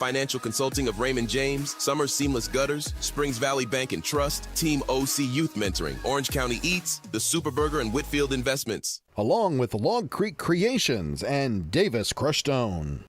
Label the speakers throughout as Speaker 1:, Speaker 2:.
Speaker 1: Financial consulting of Raymond James, Summer Seamless Gutters, Springs Valley Bank and Trust, Team OC Youth Mentoring, Orange County Eats, The Superburger, and Whitfield Investments.
Speaker 2: Along with Log Creek Creations and Davis Crushstone.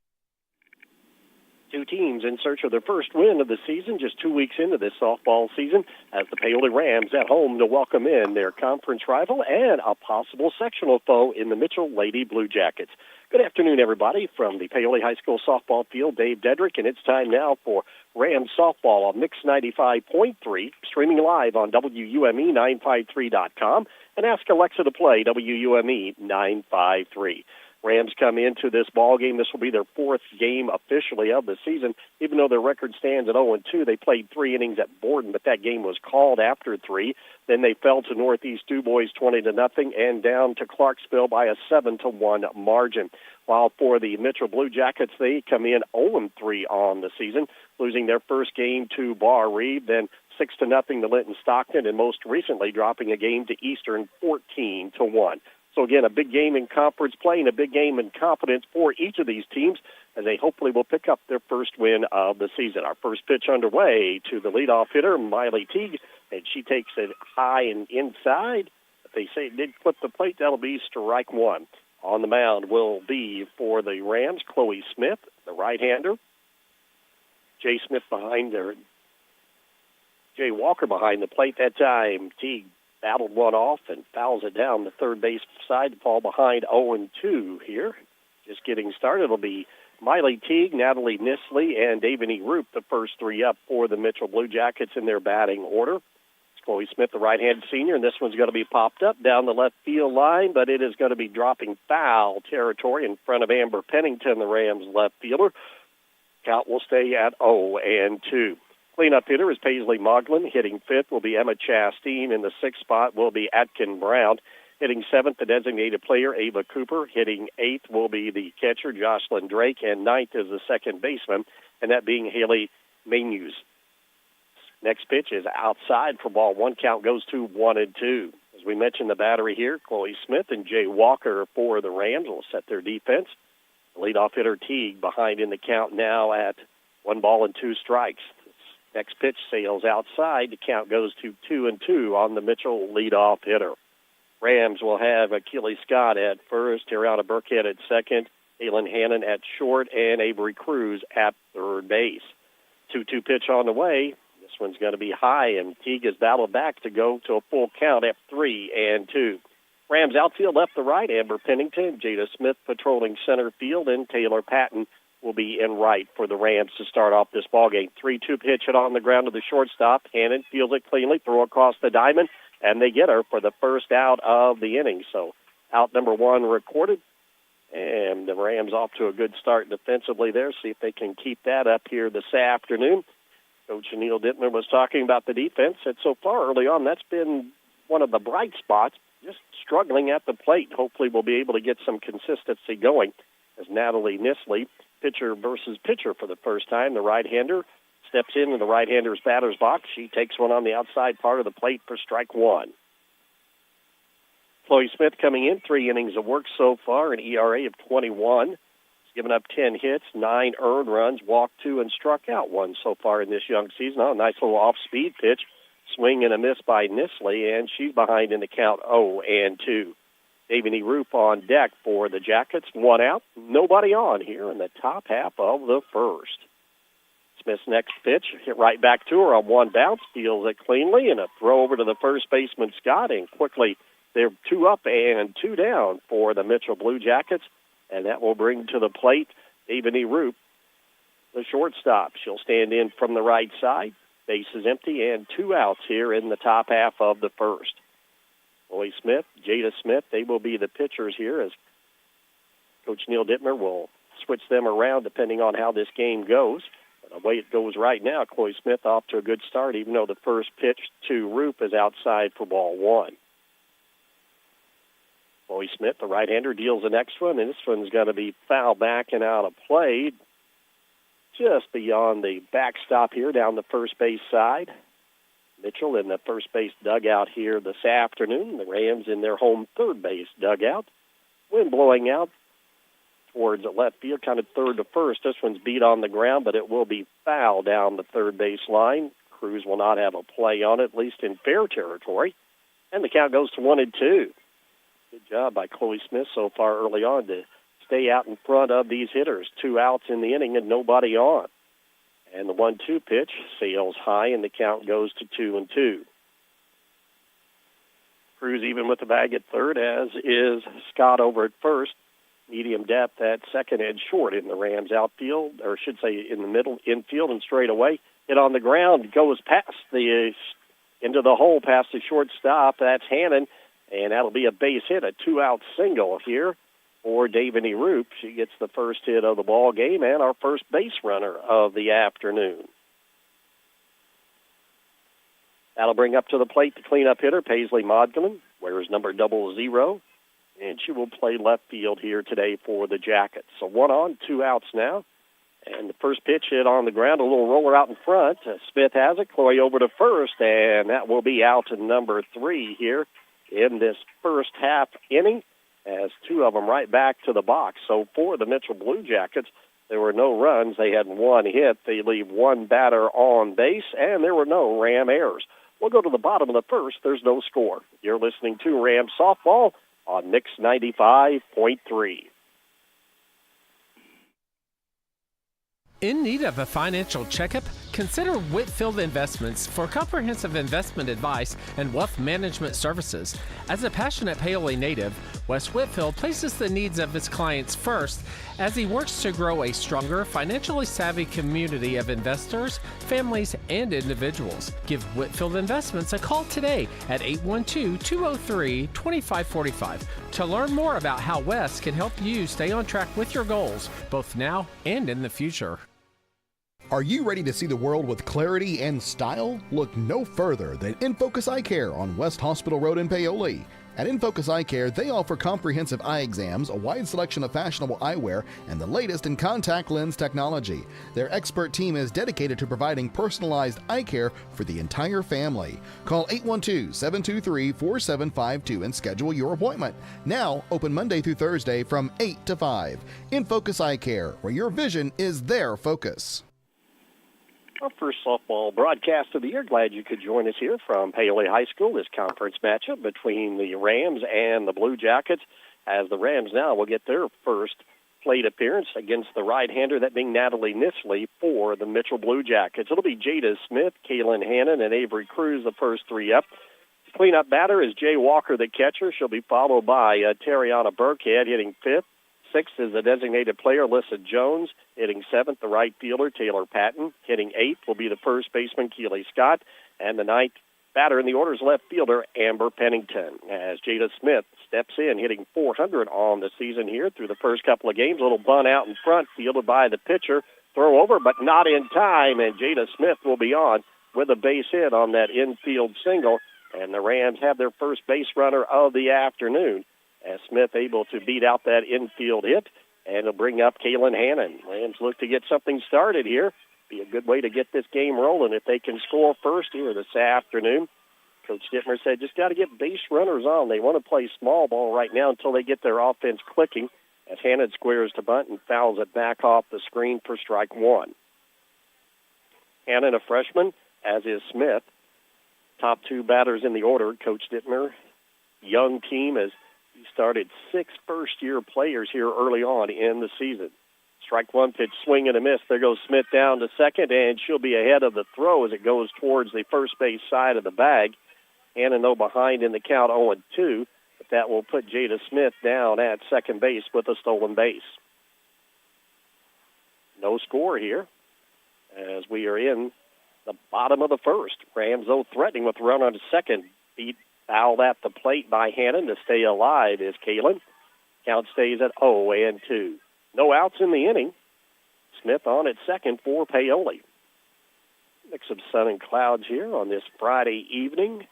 Speaker 3: Two teams in search of their first win of the season just 2 weeks into this softball season as the Paoli Rams at home to welcome in their conference rival and a possible sectional foe in the Mitchell Lady Blue Jackets. Good afternoon, everybody, from the Paoli High School softball field. Dave Dedrick, and it's time now for Rams softball on Mix 95.3, streaming live on WUME953.com, and ask Alexa to play WUME 953. Rams come into this ball game. This will be their fourth game officially of the season. Even though their record stands at 0-2, they played 3 innings at Borden, but that game was called after 3. Then they fell to Northeast DuBois 20-0 and down to Clarksville by a 7-1 margin. While for the Mitchell Blue Jackets, they come in 0-3 on the season, losing their first game to Bar Reeve, then 6-0 to Linton Stockton, and most recently dropping a game to Eastern 14-1. So, again, a big game in conference play and a big game in confidence for each of these teams as they hopefully will pick up their first win of the season. Our first pitch underway to the leadoff hitter, Miley Teague, and she takes it high and inside. If they say it did clip the plate, that'll be strike one. On the mound will be for the Rams, Chloe Smith, the right-hander. Jay Smith behind there. Jay Walker behind the plate that time. Teague battled one off and fouls it down the third base side to fall behind 0-2 here. Just getting started. It'll be Miley Teague, Natalie Nisley, and Davini Roop, the first 3 up for the Mitchell Blue Jackets in their batting order. It's Chloe Smith, the right-handed senior, and this one's going to be popped up down the left field line, but it is going to be dropping foul territory in front of Amber Pennington, the Rams left fielder. Count will stay at 0-2. Cleanup hitter is Paisley Moglin. Hitting fifth will be Emma Chastain. In the sixth spot will be Atkin Brown. Hitting seventh, the designated player, Ava Cooper. Hitting eighth will be the catcher, Jocelyn Drake. And ninth is the second baseman, and that being Haley Menus. Next pitch is outside for ball one. Count goes to 1-2. As we mentioned, the battery here, Chloe Smith and Jay Walker for the Rams will set their defense. The leadoff hitter, Teague, behind in the count now at 1-2 strikes. Next pitch sails outside. The count goes to 2-2 on the Mitchell leadoff hitter. Rams will have Achilles Scott at first, Tiana Burkhead at second, Aylin Hannon at short, and Avery Cruz at third base. 2-2 pitch on the way. This one's going to be high, and Teague has battled back to go to a full count at 3-2. Rams outfield left to right, Amber Pennington, Jada Smith patrolling center field, and Taylor Patton will be in right for the Rams to start off this ballgame. 3-2 pitch hit on the ground to the shortstop. Hannon fields it cleanly, throw across the diamond, and they get her for the first out of the inning. So out number one recorded, and the Rams off to a good start defensively there. See if they can keep that up here this afternoon. Coach Neil Dittmer was talking about the defense, and so far early on that's been one of the bright spots, just struggling at the plate. Hopefully we'll be able to get some consistency going as Natalie Nisley, pitcher versus pitcher for the first time. The right-hander steps into the right-hander's batter's box. She takes one on the outside part of the plate for strike one. Chloe Smith coming in, 3 innings of work so far, an ERA of 21. She's given up 10 hits, 9 earned runs, walked 2, and struck out 1 so far in this young season. Oh, a nice little off-speed pitch, swing and a miss by Nisley, and she's behind in the count 0-2. Davini Roop on deck for the Jackets. 1 out, nobody on here in the top half of the first. Smith's next pitch, hit right back to her on 1 bounce, steals it cleanly, and a throw over to the first baseman, Scott, and quickly they're 2 up and 2 down for the Mitchell Blue Jackets, and that will bring to the plate Davini Roop, the shortstop. She'll stand in from the right side. Base is empty, and 2 outs here in the top half of the first. Chloe Smith, Jada Smith, they will be the pitchers here as Coach Neil Dittmer will switch them around depending on how this game goes. But the way it goes right now, Chloe Smith off to a good start, even though the first pitch to Roop is outside for ball 1. Chloe Smith, the right-hander, deals the next one, and this one's going to be foul back and out of play just beyond the backstop here down the first base side. Mitchell in the first base dugout here this afternoon. The Rams in their home third base dugout. Wind blowing out towards left field, kind of third to first. This one's beat on the ground, but it will be foul down the third base line. Cruz will not have a play on it, at least in fair territory. And the count goes to 1-2. Good job by Chloe Smith so far early on to stay out in front of these hitters. 2 outs in the inning and nobody on. And the 1-2 pitch sails high, and the count goes to 2-2. Cruz even with the bag at third, as is Scott over at first. Medium depth at second and short in the Rams outfield, or I should say in the middle infield and straight away. Hit on the ground, goes past the into the hole past the shortstop. That's Hannon, and that'll be a base hit, a 2-out single here for Davini Roop. She gets the first hit of the ball game and our first base runner of the afternoon. That'll bring up to the plate the cleanup hitter, Paisley Modglin, wears number 00, and she will play left field here today for the Jackets. So 1 on, 2 outs now. And the first pitch hit on the ground, a little roller out in front. Smith has it, Chloe over to first, and that will be out to number 3 here in this first half inning, as 2 of them right back to the box. So for the Mitchell Blue Jackets, there were no runs. They had 1 hit. They leave 1 batter on base, and there were no Ram errors. We'll go to the bottom of the first. There's no score. You're listening to Ram Softball on Mix 95.3.
Speaker 4: In need of a financial checkup? Consider Whitfield Investments for comprehensive investment advice and wealth management services. As a passionate Paoli native, Wes Whitfield places the needs of his clients first as he works to grow a stronger, financially savvy community of investors, families, and individuals. Give Whitfield Investments a call today at 812-203-2545 to learn more about how Wes can help you stay on track with your goals, both now and in the future.
Speaker 2: Are you ready to see the world with clarity and style? Look no further than InFocus Eye Care on West Hospital Road in Paoli. At InFocus Eye Care, they offer comprehensive eye exams, a wide selection of fashionable eyewear, and the latest in contact lens technology. Their expert team is dedicated to providing personalized eye care for the entire family. Call 812-723-4752 and schedule your appointment. Now, open Monday through Thursday from 8 to 5. InFocus Eye Care, where your vision is their focus.
Speaker 3: Our first softball broadcast of the year. Glad you could join us here from Paoli High School, this conference matchup between the Rams and the Blue Jackets, as the Rams now will get their first plate appearance against the right-hander, that being Natalie Nisley for the Mitchell Blue Jackets. It'll be Jada Smith, Kaylin Hannon, and Avery Cruz, the first 3 up. The cleanup batter is Jay Walker, the catcher. She'll be followed by Tariana Burkhead hitting 5th. 6th is the designated player, Alyssa Jones. Hitting 7th, the right fielder, Taylor Patton. Hitting 8th will be the first baseman, Keely Scott. And the 9th batter in the order is left fielder, Amber Pennington. As Jada Smith steps in, hitting .400 on the season here through the first couple of games. A little bunt out in front, fielded by the pitcher. Throw over, but not in time. And Jada Smith will be on with a base hit on that infield single. And the Rams have their first base runner of the afternoon, as Smith able to beat out that infield hit, and it'll bring up Kaylin Hannon. Rams look to get something started here. Be a good way to get this game rolling if they can score first here this afternoon. Coach Dittmer said just got to get base runners on. They want to play small ball right now until they get their offense clicking, as Hannon squares to bunt and fouls it back off the screen for strike 1. Hannon, a freshman, as is Smith. Top 2 batters in the order. Coach Dittmer, young team, as he started 6 first-year players here early on in the season. Strike 1 pitch, swing and a miss. There goes Smith down to second, and she'll be ahead of the throw as it goes towards the first base side of the bag. Hannon, though, behind in the count 0-2, but that will put Jada Smith down at second base with a stolen base. No score here as we are in the bottom of the first. Rams, though, threatening with a run on second. Fouled at the plate by Hannon to stay alive is Kaylin. Count stays at 0-2. No outs in the inning. Smith on at second for Paoli. Mix of sun and clouds here on this Friday evening.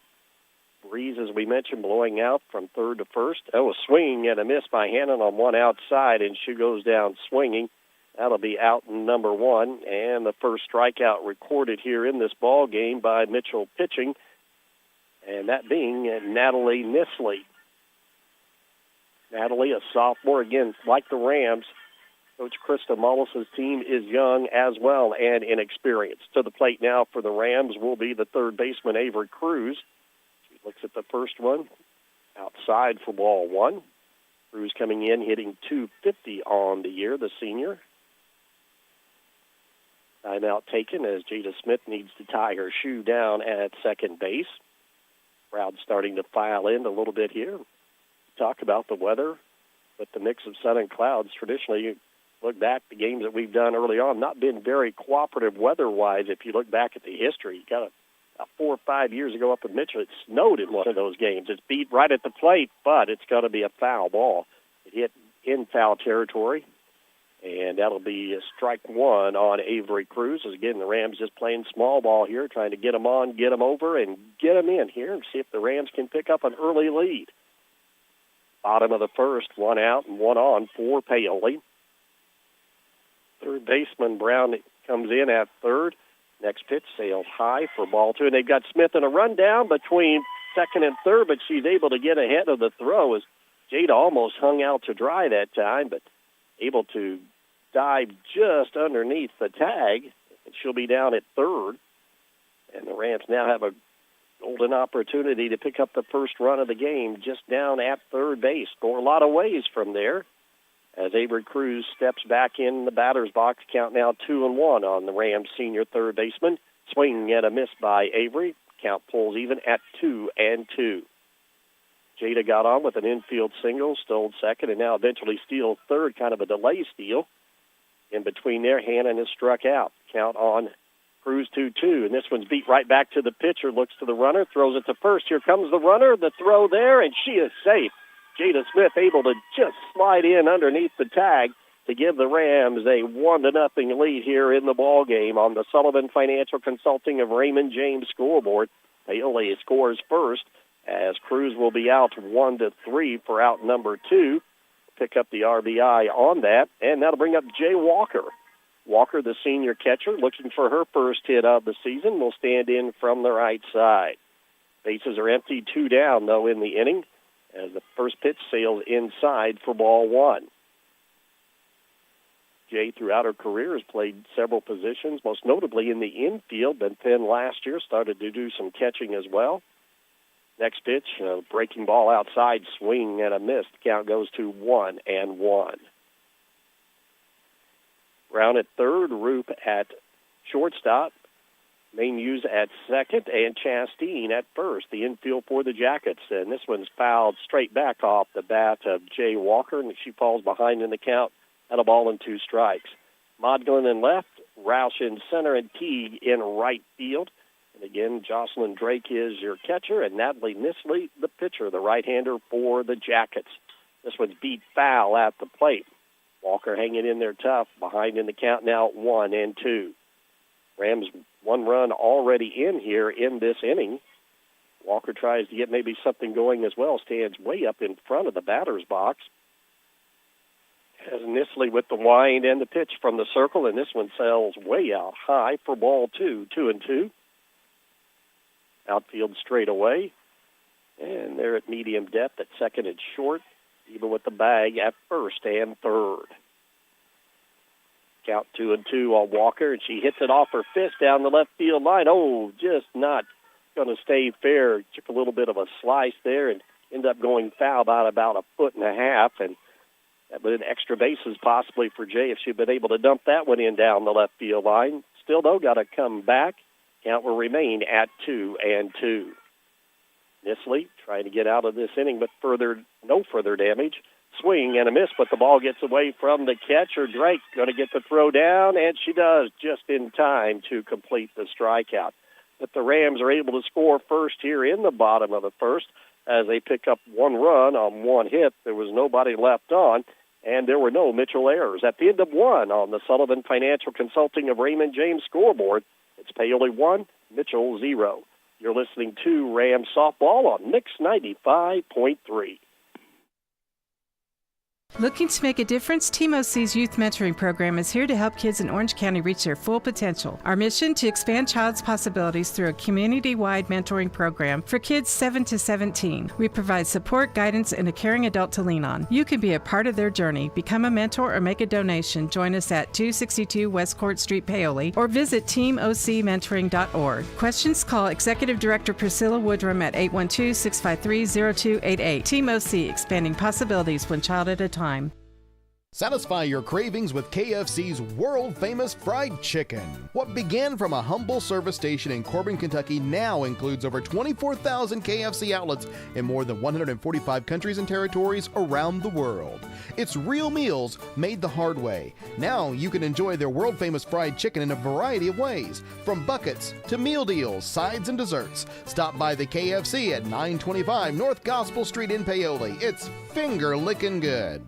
Speaker 3: Breeze, as we mentioned, blowing out from third to first. Oh, a swing and a miss by Hannon on one outside, and she goes down swinging. That'll be out number 1, and the first strikeout recorded here in this ball game by Mitchell pitching, and that being Natalie Nisley. Natalie, a sophomore, again, like the Rams, Coach Krista Mullis' team is young as well and inexperienced. To the plate now for the Rams will be the third baseman, Avery Cruz. She looks at the first one. Outside for ball one. Cruz coming in, hitting .250 on the year, the senior. Timeout taken as Jada Smith needs to tie her shoe down at second base. Crowd starting to file in a little bit here. Talk about the weather, but the mix of sun and clouds. Traditionally, you look back, the games that we've done early on, not been very cooperative weather-wise. If you look back at the history, you got about 4 or 5 years ago up in Mitchell, it snowed in one of those games. It's beat right at the plate, but it's going to be a foul ball. It hit in foul territory, and that'll be a strike one on Avery Cruz. As again, the Rams just playing small ball here, trying to get them on, get them over, and get them in here and see if the Rams can pick up an early lead. Bottom of the first, one out and one on for Paoli. Third baseman Brown comes in at third. Next pitch sails high for ball two. And they've got Smith in a rundown between second and third, but she's able to get ahead of the throw as Jada almost hung out to dry that time, but able to dive just underneath the tag. And she'll be down at third. And the Rams now have a golden opportunity to pick up the first run of the game just down at third base. Go a lot of ways from there as Avery Cruz steps back in the batter's box. Count now 2-1 on the Rams senior third baseman. Swing and a miss by Avery. Count pulls even at 2-2. Jada got on with an infield single, stole second, and now eventually steals third, kind of a delay steal. In between there, Hannon has struck out. Count on Cruz 2-2, and this one's beat right back to the pitcher, looks to the runner, throws it to first. Here comes the runner, the throw there, and she is safe. Jada Smith able to just slide in underneath the tag to give the Rams a 1-0 lead here in the ball game on the Sullivan Financial Consulting of Raymond James scoreboard. Paoli scores first as Cruz will be out 1-3 for out number 2. Pick up the RBI on that, and that'll bring up Jay Walker. Walker, the senior catcher, looking for her first hit of the season, will stand in from the right side. Bases are empty, 2 down, though, in the inning, as the first pitch sails inside for ball one. Jay, throughout her career, has played several positions, most notably in the infield, been thin last year, started to do some catching as well. Next pitch, breaking ball outside, swing and a miss. The count goes to 1-1. Brown at third, Roop at shortstop, Maynews at second, and Chastain at first. The infield for the Jackets, and this one's fouled straight back off the bat of Jay Walker, and she falls behind in the count at a ball and 2 strikes. Modglin in left, Roush in center, and Teague in right field. And again, Jocelyn Drake is your catcher, and Natalie Nisley, the pitcher, the right-hander for the Jackets. This one's beat foul at the plate. Walker hanging in there tough, behind in the count now 1-2. Rams 1 run already in here in this inning. Walker tries to get maybe something going as well, stands way up in front of the batter's box. Has Nisley with the wind and the pitch from the circle, and this one sails way out high for ball 2, 2-2. Outfield straight away, and they're at medium depth at second and short, even with the bag at first and third. Count 2-2 on Walker, and she hits it off her fist down the left field line. Oh, just not going to stay fair. Took a little bit of a slice there and ended up going foul by about 1.5 feet, and that would have been extra bases possibly for Jay if she'd been able to dump that one in down the left field line. Still, though, got to come back. Count will remain at 2-2. Nisley trying to get out of this inning, but no further damage. Swing and a miss, but the ball gets away from the catcher. Drake going to get the throw down, and she does just in time to complete the strikeout. But the Rams are able to score first here in the bottom of the first as they pick up 1 run on 1 hit. There was nobody left on, and there were no Mitchell errors. At the end of 1 on the Sullivan Financial Consulting of Raymond James scoreboard, it's Paoli 1, Mitchell 0. You're listening to Rams Softball on Mix 95.3.
Speaker 5: Looking to make a difference? Team OC's Youth Mentoring Program is here to help kids in Orange County reach their full potential. Our mission to expand child's possibilities through a community-wide mentoring program for kids 7 to 17. We provide support, guidance, and a caring adult to lean on. You can be a part of their journey. Become a mentor or make a donation. Join us at 262 West Court Street, Paoli, or visit teamocmentoring.org. Questions? Call Executive Director Priscilla Woodrum at 812-653-0288. Team OC, expanding possibilities one child at a time.
Speaker 2: Satisfy your cravings with KFC's world-famous fried chicken. What began from a humble service station in Corbin, Kentucky now includes over 24,000 KFC outlets in more than 145 countries and territories around the world. It's real meals made the hard way. Now you can enjoy their world-famous fried chicken in a variety of ways, from buckets to meal deals, sides, and desserts. Stop by the KFC at 925 North Gospel Street in Paoli. It's finger-licking good.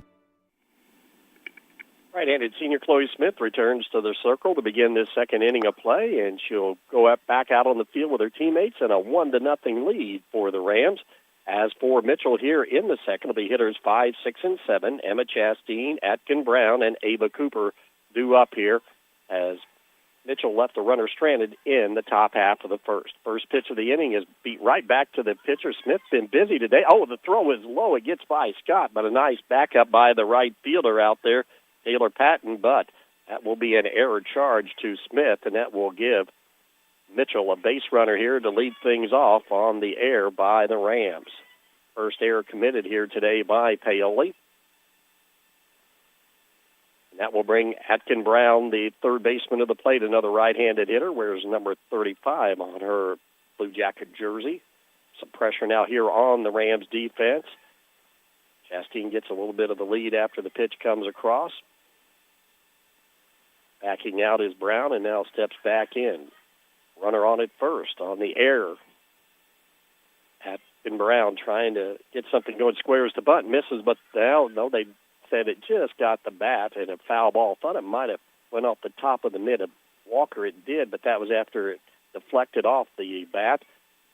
Speaker 3: Right-handed senior Chloe Smith returns to the circle to begin this second inning of play, and she'll go back out on the field with her teammates in a 1-0 lead for the Rams. As for Mitchell here in the second, it'll be hitters 5, 6, and 7. Emma Chastain, Atkin Brown, and Ava Cooper due up here as Mitchell left the runner stranded in the top half of the first. First pitch of the inning is beat right back to the pitcher. Smith's been busy today. Oh, the throw is low. It gets by Scott, but a nice backup by the right fielder out there, Taylor Patton, but that will be an error charge to Smith, and that will give Mitchell a base runner here to lead things off on the air by the Rams. First error committed here today by Paoli. And that will bring Atkin Brown, the third baseman, to the plate, another right-handed hitter, wears number 35 on her Blue Jacket jersey. Some pressure now here on the Rams defense. Chastain gets a little bit of the lead after the pitch comes across. Backing out is Brown, and now steps back in. Runner on at first on the air. Atkin Brown trying to get something going, squares the bunt, misses, but no, they said it just got the bat and a foul ball. Thought it might have went off the top of the mitt of Walker. It did, but that was after it deflected off the bat,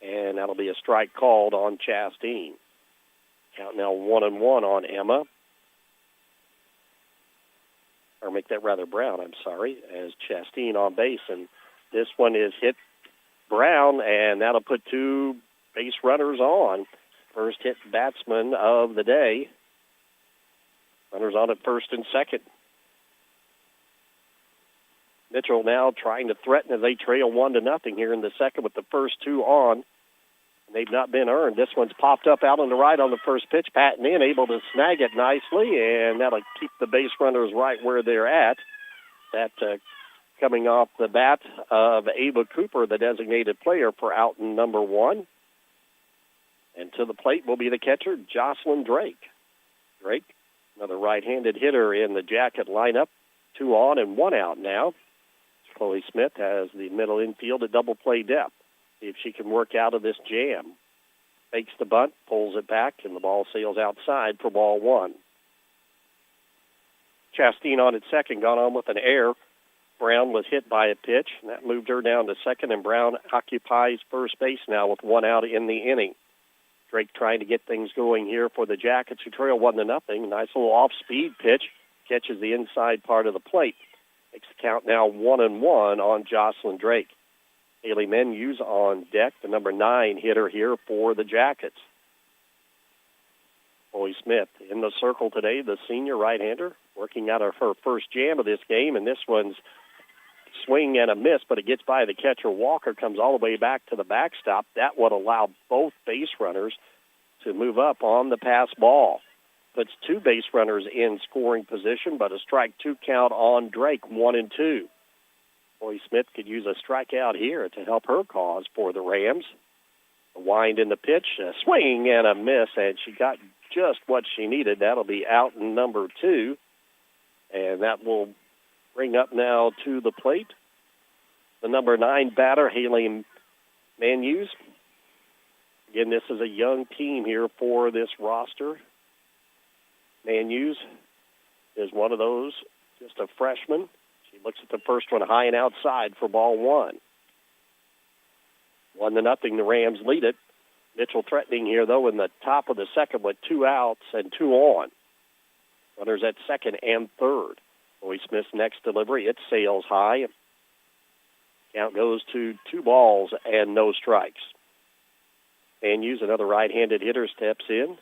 Speaker 3: and that'll be a strike called on Chastain. Count now 1-1 on Emma. Or make that rather Brown, I'm sorry, as Chastain on base. And this one is hit Brown, and that'll put two base runners on. First hit batsman of the day. Runners on at first and second. Mitchell now trying to threaten as they trail 1-0 here in the second with the first two on. They've not been earned. This one's popped up out on the right on the first pitch. Patton in, able to snag it nicely, and that'll keep the base runners right where they're at. That coming off the bat of Ava Cooper, the designated player for out number one. And to the plate will be the catcher, Jocelyn Drake. Drake, another right-handed hitter in the Jacket lineup. 2 on and 1 out now. Chloe Smith has the middle infield at double play depth. See if she can work out of this jam. Fakes the bunt, pulls it back, and the ball sails outside for ball one. Chastain on at second, gone on with an error. Brown was hit by a pitch, and that moved her down to second, and Brown occupies first base now with 1 out in the inning. Drake trying to get things going here for the Jackets, who trail 1-0. Nice little off-speed pitch, catches the inside part of the plate. Makes the count now 1-1 on Jocelyn Drake. Haley Menus on deck, the number 9 hitter here for the Jackets. Chloe Smith in the circle today, the senior right-hander, working out of her first jam of this game, and this one's swing and a miss, but it gets by the catcher. Walker comes all the way back to the backstop. That would allow both base runners to move up on the pass ball. Puts 2 base runners in scoring position, but a strike 2 count on Drake, 1-2. Chloe Smith could use a strikeout here to help her cause for the Rams. A wind in the pitch, a swing and a miss, and she got just what she needed. That'll be out in number 2, and that will bring up now to the plate the number 9 batter, Haley Menus. Again, this is a young team here for this roster. Menus is one of those, just a freshman. She looks at the first one high and outside for ball one. 1-0, the Rams lead it. Mitchell threatening here, though, in the top of the second with 2 outs and 2 on. Runners at second and third. Boy Smith's next delivery, it sails high. Count goes to 2 balls and no strikes. And use another right-handed hitter steps in.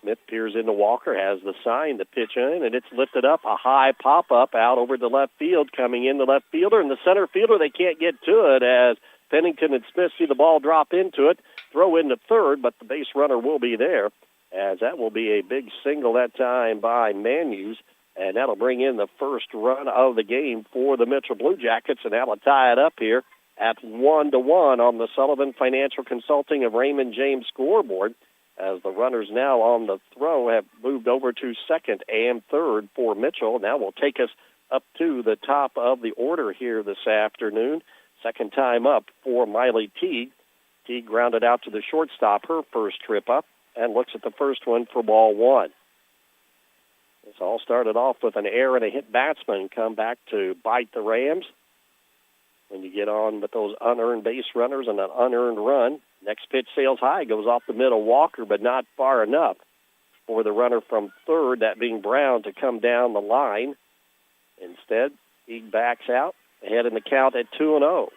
Speaker 3: Smith peers into Walker, has the sign, the pitch in, and it's lifted up. A high pop-up out over the left field, coming in the left fielder. And the center fielder, they can't get to it as Pennington and Smith see the ball drop into it, throw into third, but the base runner will be there, as that will be a big single that time by Manuse, and that'll bring in the first run of the game for the Mitchell Blue Jackets, and that'll tie it up here at 1-1 on the Sullivan Financial Consulting of Raymond James scoreboard, as the runners now on the throw have moved over to second and third for Mitchell. Now will take us up to the top of the order here this afternoon. Second time up for Miley Teague. Teague grounded out to the shortstop her first trip up and looks at the first one for ball one. This all started off with an error and a hit batsman come back to bite the Rams. When you get on with those unearned base runners and an unearned run, next pitch sails high, goes off the middle Walker, but not far enough for the runner from third, that being Brown, to come down the line. Instead, he backs out, ahead in the count at 2-0.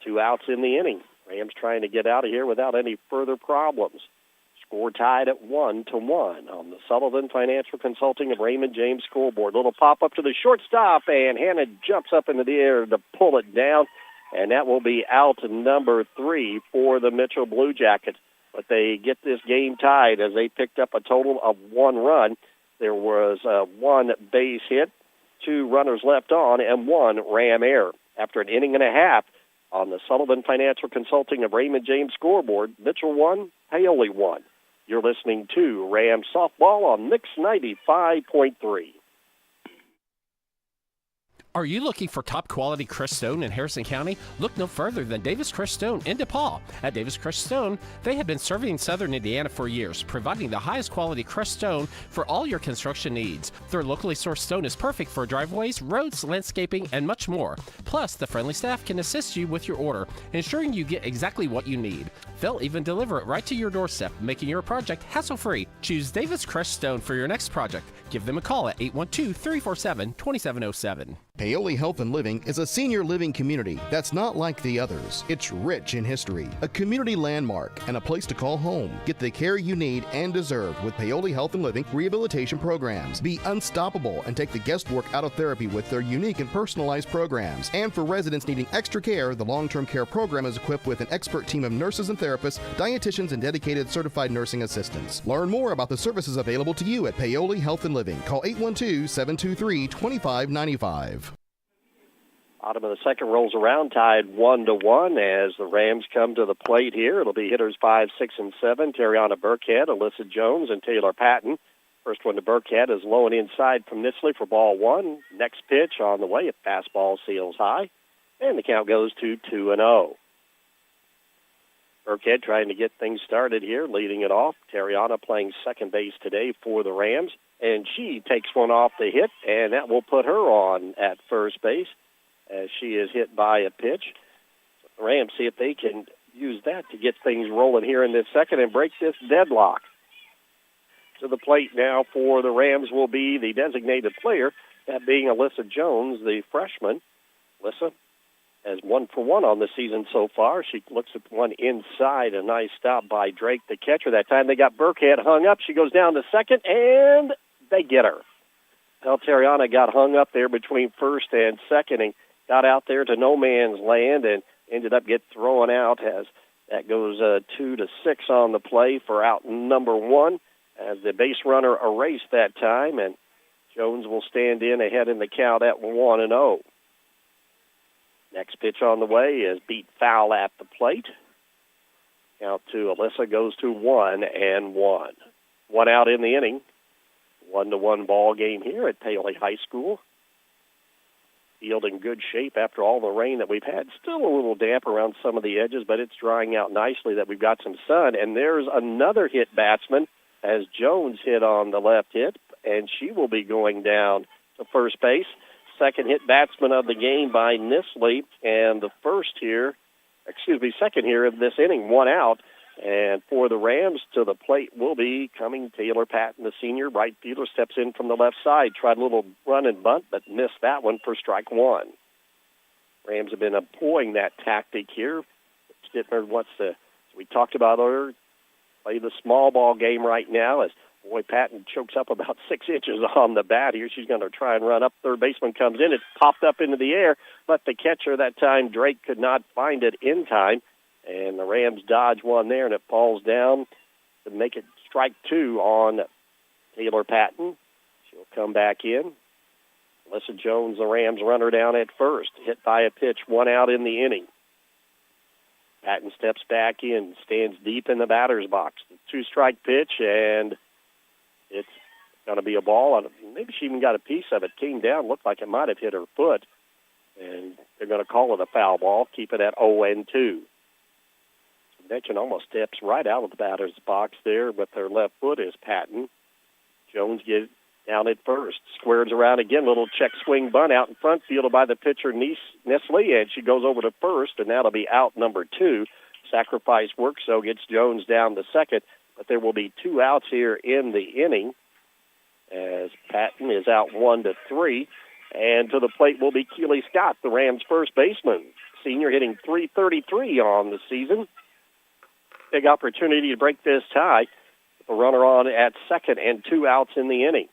Speaker 3: 2 outs in the inning. Rams trying to get out of here without any further problems. Score tied at 1-1 on the Sullivan Financial Consulting of Raymond James scoreboard. Little pop-up to the shortstop, and Hannah jumps up into the air to pull it down, and that will be out number 3 for the Mitchell Blue Jackets. But they get this game tied as they picked up a total of 1 run. There was 1 base hit, 2 runners left on, and 1 Ram error. After an inning and a half on the Sullivan Financial Consulting of Raymond James scoreboard, Mitchell 1, Paoli 1. You're listening to Rams Softball on Mix 95.3.
Speaker 4: Are you looking for top-quality crushed stone in Harrison County? Look no further than Davis Crushed Stone in DePaul. At Davis Crushed Stone, they have been serving southern Indiana for years, providing the highest quality crushed stone for all your construction needs. Their locally sourced stone is perfect for driveways, roads, landscaping, and much more. Plus, the friendly staff can assist you with your order, ensuring you get exactly what you need. They'll even deliver it right to your doorstep, making your project hassle-free. Choose Davis Crushed Stone for your next project. Give them a call at 812-347-2707.
Speaker 2: Paoli Health and Living is a senior living community that's not like the others. It's rich in history, a community landmark, and a place to call home. Get the care you need and deserve with Paoli Health and Living rehabilitation programs. Be unstoppable and take the guesswork out of therapy with their unique and personalized programs. And for residents needing extra care, the long-term care program is equipped with an expert team of nurses and therapists, dietitians, and dedicated certified nursing assistants. Learn more about the services available to you at Paoli Health and Living. Call 812-723-2595.
Speaker 3: Bottom of the second rolls around, tied 1-1 as the Rams come to the plate here. It'll be hitters 5, 6, and 7. Terriana Burkhead, Alyssa Jones, and Taylor Patton. First one to Burkhead is low and inside from Nisley for ball 1. Next pitch on the way, a fastball sails high, and the count goes to 2-0. Burkhead trying to get things started here, leading it off. Terriana playing second base today for the Rams, and she takes one off the hit, and that will put her on at first base as she is hit by a pitch. The Rams see if they can use that to get things rolling here in this second and break this deadlock. To the plate now for the Rams will be the designated player, that being Alyssa Jones, the freshman. Alyssa has 1 for 1 on the season so far. She looks at one inside, a nice stop by Drake, the catcher. That time they got Burkhead hung up. She goes down to second, and they get her. Well, Terriana got hung up there between first and second and got out there to no man's land and ended up getting thrown out as that goes 2-6 on the play for out number 1 as the base runner erased that time, and Jones will stand in ahead in the count at 1-0. Next pitch on the way is beat foul at the plate. Count to Alyssa goes to 1-1. 1 out in the inning. 1-1 ball game here at Paoli High School. Field in good shape after all the rain that we've had. Still a little damp around some of the edges, but it's drying out nicely that we've got some sun. And there's another hit batsman as Jones hit on the left hit, and she will be going down to first base. Second hit batsman of the game by Nisley, and the second here of this inning, 1 out And for the Rams, to the plate will be coming Taylor Patton, the senior. Right fielder steps in from the left side. Tried a little run and bunt, but missed that one for strike one. Rams have been employing that tactic here. Stittner wants to, as we talked about earlier, play the small ball game right now as Boy Patton chokes up about 6 inches on the bat here. She's going to try and run up. Third baseman comes in. It's popped up into the air, but the catcher that time, Drake, could not find it in time. And the Rams dodge one there, and it falls down to make it strike two on Taylor Patton. She'll come back in. Alyssa Jones, the Rams runner down at first. Hit by a pitch, 1 out in the inning. Patton steps back in, stands deep in the batter's box. The 2-strike pitch, and it's going to be a ball. Maybe she even got a piece of it. Came down, looked like it might have hit her foot. And they're going to call it a foul ball, keep it at 0-2. Convention almost steps right out of the batter's box there with her left foot is Patton. Jones gets down at first. Squares around again. Little check swing bunt out in front, fielded by the pitcher, Nestle, and she goes over to first, and that'll be out number 2. Sacrifice work, so gets Jones down to second. But there will be 2 outs here in the inning as Patton is out 1-3. And to the plate will be Keely Scott, the Rams' first baseman. Senior hitting .333 on the season. Big opportunity to break this tie. The runner on at second and 2 outs in the inning.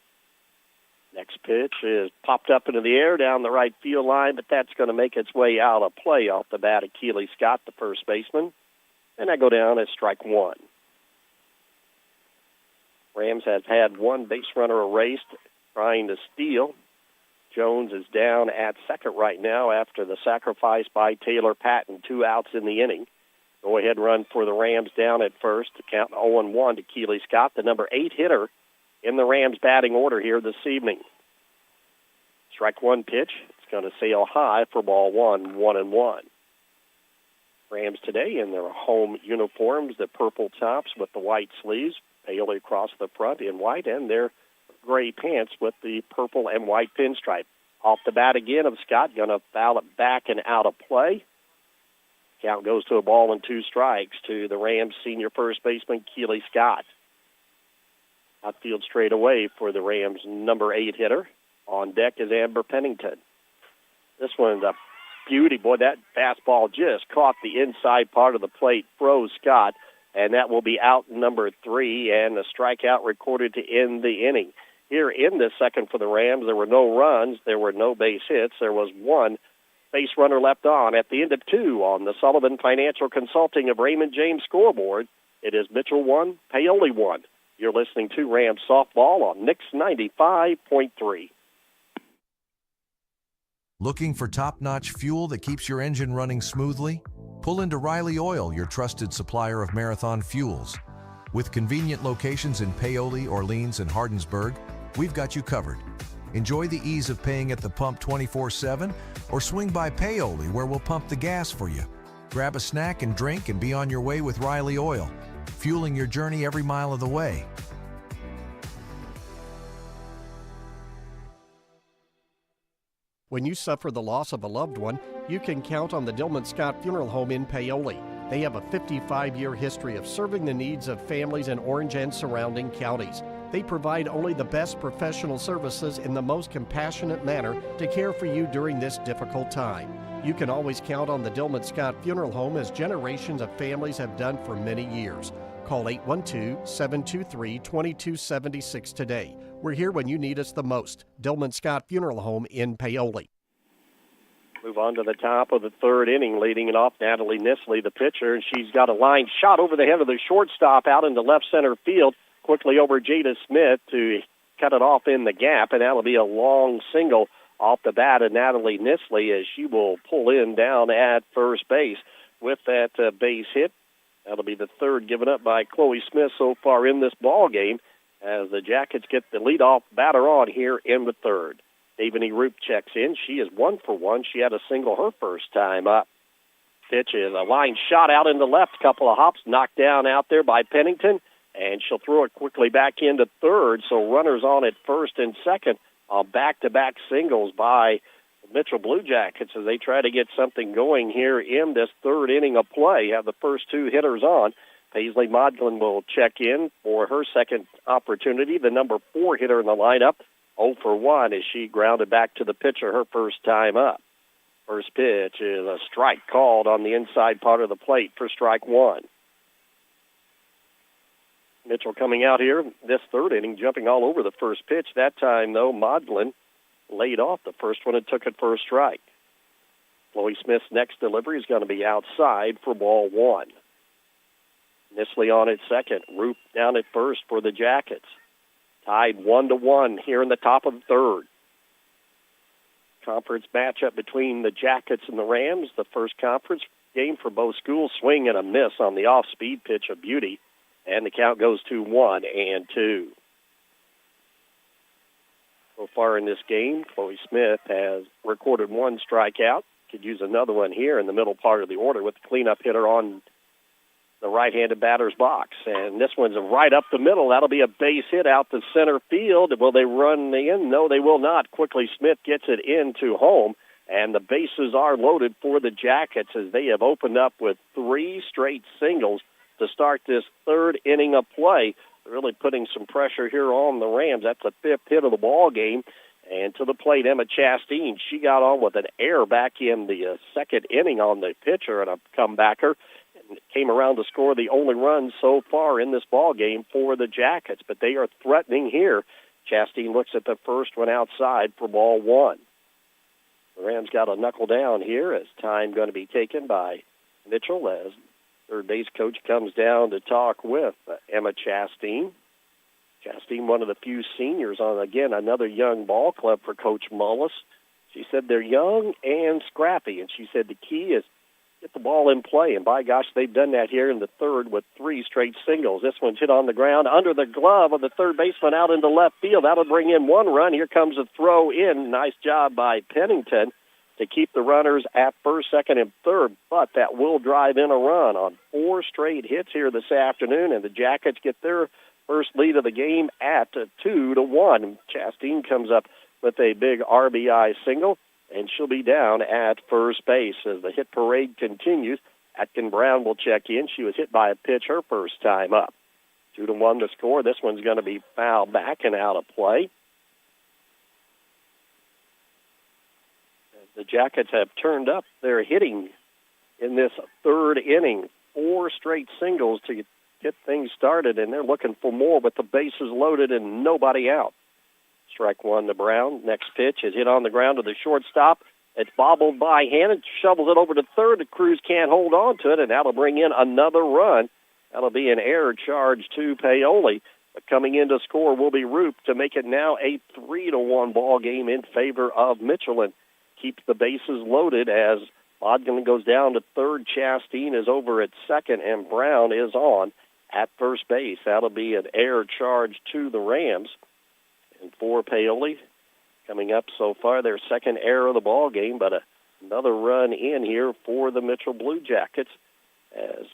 Speaker 3: Next pitch is popped up into the air down the right field line, but that's going to make its way out of play off the bat of Keely Scott, the first baseman. And that go down as strike one. Rams have had 1 base runner erased trying to steal. Jones is down at second right now after the sacrifice by Taylor Patton. 2 outs in the inning. Go-ahead run for the Rams down at first to count 0-1 to Keely Scott, the number 8 hitter in the Rams batting order here this evening. Strike one pitch. It's going to sail high for ball one, 1-1. Rams today in their home uniforms, the purple tops with the white sleeves, paler across the front in white, and their gray pants with the purple and white pinstripe. Off the bat again of Scott, going to foul it back and out of play. Count goes to a ball and 2 strikes to the Rams senior first baseman, Keely Scott. Outfield straight away for the Rams number 8 hitter. On deck is Amber Pennington. This one's a beauty. Boy, that fastball just caught the inside part of the plate, froze Scott, and that will be out number 3, and a strikeout recorded to end the inning. Here in the second for the Rams, there were no runs, there were no base hits, there was 1 base runner left on at the end of 2 on the Sullivan Financial Consulting of Raymond James scoreboard. It is Mitchell 1, Paoli 1. You're listening to Rams Softball on Nix 95.3.
Speaker 6: Looking for top-notch fuel that keeps your engine running smoothly? Pull into Riley Oil, your trusted supplier of marathon fuels. With convenient locations in Paoli, Orleans, and Hardinsburg, we've got you covered. Enjoy the ease of paying at the pump 24/7 or swing by Paoli where we'll pump the gas for you. Grab a snack and drink and be on your way with Riley Oil, fueling your journey every mile of the way.
Speaker 7: When you suffer the loss of a loved one, you can count on the Dillman Scott Funeral Home in Paoli. They have a 55-year history of serving the needs of families in Orange and surrounding counties. They provide only the best professional services in the most compassionate manner to care for you during this difficult time. You can always count on the Dillman Scott Funeral Home as generations of families have done for many years. Call 812-723-2276 today. We're here when you need us the most. Dillman Scott Funeral Home in Paoli.
Speaker 3: Move on to the top of the third inning, leading it off, Natalie Nisley, the pitcher, and she's got a line shot over the head of the shortstop out into left center field. Quickly over Jada Smith to cut it off in the gap, and that'll be a long single off the bat of Natalie Nisley as she will pull in down at first base with that base hit. That'll be the third given up by Chloe Smith so far in this ball game as the Jackets get the leadoff batter on here in the third. Davani Roop checks in. She is 1 for 1. She had a single her first time up. Pitch is a line shot out in the left, couple of hops, knocked down out there by Pennington, and she'll throw it quickly back into third, so runners on at first and second on back-to-back singles by the Mitchell Blue Jackets as they try to get something going here in this third inning of play. Have the first 2 hitters on. Paisley Modglin will check in for her second opportunity. The number 4 hitter in the lineup, 0 for 1 as she grounded back to the pitcher her first time up. First pitch is a strike called on the inside part of the plate for strike 1. Mitchell coming out here this third inning, jumping all over the first pitch. That time, though, Modglin laid off the first one and took it for a strike. Chloe Smith's next delivery is going to be outside for ball 1. Nisley on at second. Roop down at first for the Jackets. Tied 1-1 here in the top of the third. Conference matchup between the Jackets and the Rams. The first conference game for both schools. Swing and a miss on the off-speed pitch of Beauty. And the count goes to 1-2. So far in this game, Chloe Smith has recorded 1 strikeout. Could use another one here in the middle part of the order with the cleanup hitter on the right-handed batter's box. And this one's right up the middle. That'll be a base hit out to center field. Will they run in? No, they will not. Quickly, Smith gets it into home, and the bases are loaded for the Jackets as they have opened up with 3 straight singles to start this third inning of play. Really putting some pressure here on the Rams. That's the 5th hit of the ball game. And to the plate, Emma Chastain. She got on with an error back in the second inning on the pitcher and a comebacker. And came around to score the only run so far in this ball game for the Jackets. But they are threatening here. Chastain looks at the first one outside for ball 1. The Rams got a knuckle down here as time going to be taken by Mitchell as third base coach comes down to talk with Emma Chastain. Chastain, one of the few seniors on, again, another young ball club for Coach Mullis. She said they're young and scrappy, and she said the key is get the ball in play. And by gosh, they've done that here in the third with 3 straight singles. This one's hit on the ground under the glove of the third baseman out into left field. That'll bring in 1 run. Here comes a throw in. Nice job by Pennington to keep the runners at first, second, and third. But that will drive in a run on 4 straight hits here this afternoon, and the Jackets get their first lead of the game at 2-1. Chastain comes up with a big RBI single, and she'll be down at first base as the hit parade continues. Atkin Brown will check in. She was hit by a pitch her first time up. 2-1 to score. This one's going to be fouled back and out of play. The Jackets have turned up their hitting in this third inning. 4 straight singles to get things started, and they're looking for more with the bases loaded and nobody out. Strike 1 to Brown. Next pitch is hit on the ground to the shortstop. It's bobbled by Hannon, shovels it over to third. The Crews can't hold on to it, and that'll bring in another run. That'll be an error charge to Paoli. But coming in to score will be Roop to make it now a 3-1 ball game in favor of Mitchell, and keeps the bases loaded as Modglin goes down to third. Chastain is over at second, and Brown is on at first base. That'll be an error charge to the Rams. And for Paoli, coming up so far, their second error of the ball game, but another run in here for the Mitchell Blue Jackets. As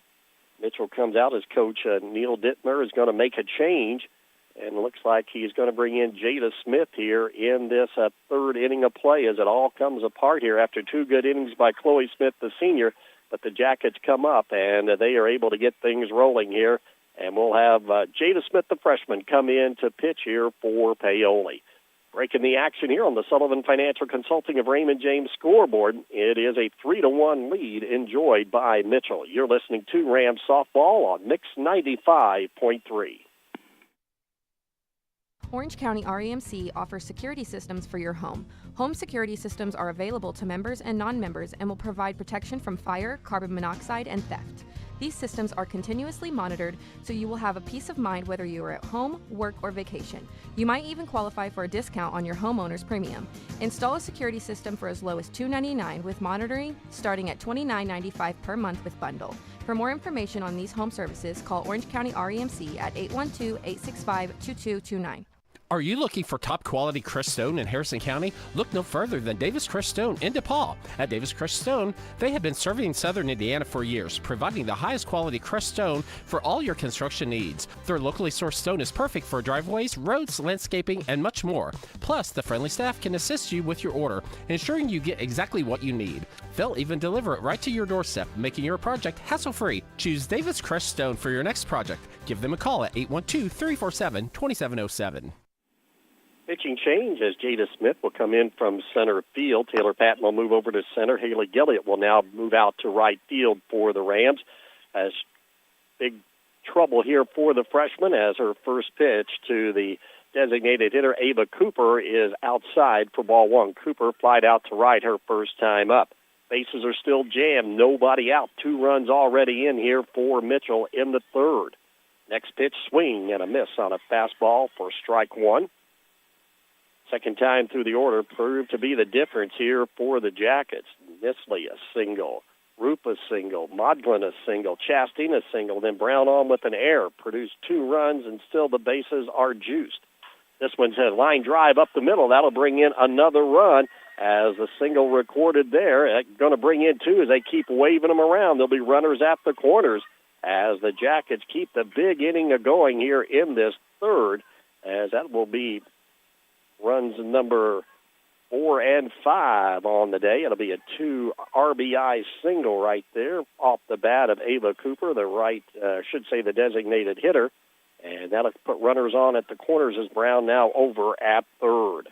Speaker 3: Mitchell comes out, as coach Neil Dittmer is going to make a change, and it looks like he's going to bring in Jada Smith here in this third inning of play as it all comes apart here after 2 good innings by Chloe Smith, the senior. But the Jackets come up, and they are able to get things rolling here. And we'll have Jada Smith, the freshman, come in to pitch here for Paoli. Breaking the action here on the Sullivan Financial Consulting of Raymond James scoreboard. It is a 3-1 lead enjoyed by Mitchell. You're listening to Rams Softball on Mix 95.3.
Speaker 8: Orange County REMC offers security systems for your home. Home security systems are available to members and non-members and will provide protection from fire, carbon monoxide, and theft. These systems are continuously monitored, so you will have a peace of mind whether you are at home, work, or vacation. You might even qualify for a discount on your homeowner's premium. Install a security system for as low as $299 with monitoring, starting at $29.95 per month with bundle. For more information on these home services, call Orange County REMC at 812-865-2229.
Speaker 4: Are you looking for top quality crushed stone in Harrison County? Look no further than Davis Crushed Stone in DePaul. At Davis Crushed Stone, they have been serving southern Indiana for years, providing the highest quality crushed stone for all your construction needs. Their locally sourced stone is perfect for driveways, roads, landscaping, and much more. Plus, the friendly staff can assist you with your order, ensuring you get exactly what you need. They'll even deliver it right to your doorstep, making your project hassle-free. Choose Davis Crushed Stone for your next project. Give them a call at 812-347-2707.
Speaker 3: Pitching change as Jada Smith will come in from center field. Taylor Patton will move over to center. Haley Gilliott will now move out to right field for the Rams. As big trouble here for the freshman as her first pitch to the designated hitter, Ava Cooper, is outside for ball one. Cooper flied out to right her first time up. Bases are still jammed. Nobody out. 2 runs already in here for Mitchell in the third. Next pitch, swing and a miss on a fastball for strike one. Second time through the order proved to be the difference here for the Jackets. Nisley a single, Roop a single, Modglin a single, Chastain a single, then Brown on with an error. Produced 2 runs, and still the bases are juiced. This one's a line drive up the middle. That'll bring in another run as the single recorded there. Going to bring in 2 as they keep waving them around. There'll be runners at the corners as the Jackets keep the big inning going here in this third, as that will be runs number 4 and 5 on the day. It'll be a 2 RBI single right there off the bat of Ava Cooper, the designated hitter. And that'll put runners on at the corners as Brown now over at third.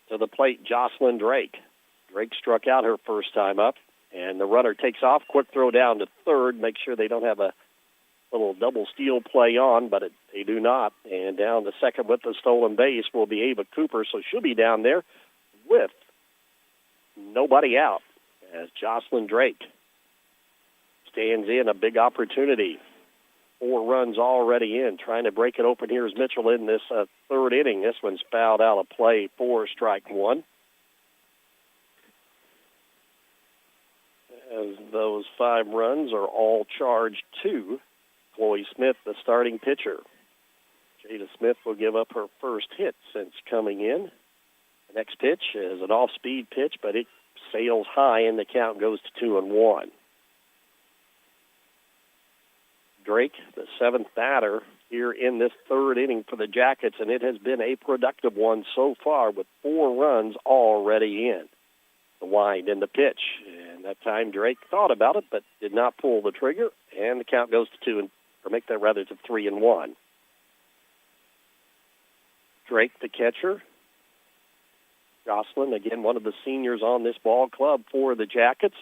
Speaker 3: To the plate, Jocelyn Drake. Drake struck out her first time up, and the runner takes off. Quick throw down to third. Make sure they don't have a little double steal play on, but they do not. And down to second with the stolen base will be Ava Cooper, so she'll be down there with nobody out as Jocelyn Drake stands in a big opportunity. 4 runs already in. Trying to break it open here is Mitchell in this third inning. This one's fouled out of play for strike one. As those 5 runs are all charged to Chloe Smith, the starting pitcher. Jada Smith will give up her first hit since coming in. The next pitch is an off-speed pitch, but it sails high, and the count goes to 2-1. Drake, the 7th batter here in this third inning for the Jackets, and it has been a productive one so far with 4 runs already in. The wind and the pitch, and that time Drake thought about it but did not pull the trigger, and the count goes to 3-1. Drake, the catcher. Jocelyn, again, one of the seniors on this ball club for the Jackets.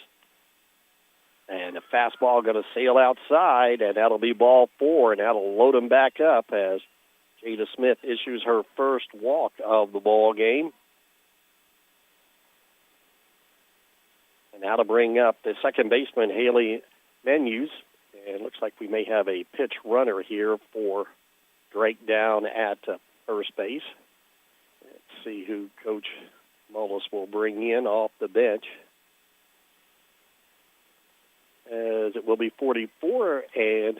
Speaker 3: And a fastball going to sail outside, and that'll be ball 4, and that'll load them back up as Jada Smith issues her first walk of the ball game. And that'll bring up the second baseman, Haley Menus. And it looks like we may have a pitch runner here for Drake down at first base. Let's see who Coach Mullis will bring in off the bench. As it will be 44, and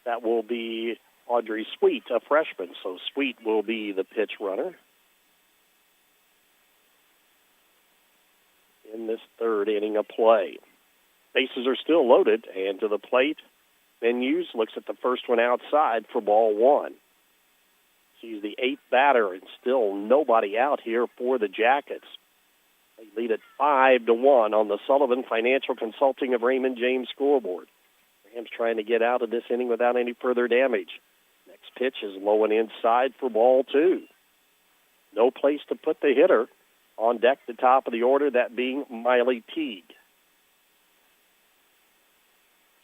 Speaker 3: that will be Audrey Sweet, a freshman. So Sweet will be the pitch runner in this third inning of play. Bases are still loaded, and to the plate, Menus looks at the first one outside for ball 1. She's the 8th batter, and still nobody out here for the Jackets. They lead at 5-1 on the Sullivan Financial Consulting of Raymond James scoreboard. Rams trying to get out of this inning without any further damage. Next pitch is low and inside for ball 2. No place to put the hitter. On deck, the top of the order, that being Miley Teague.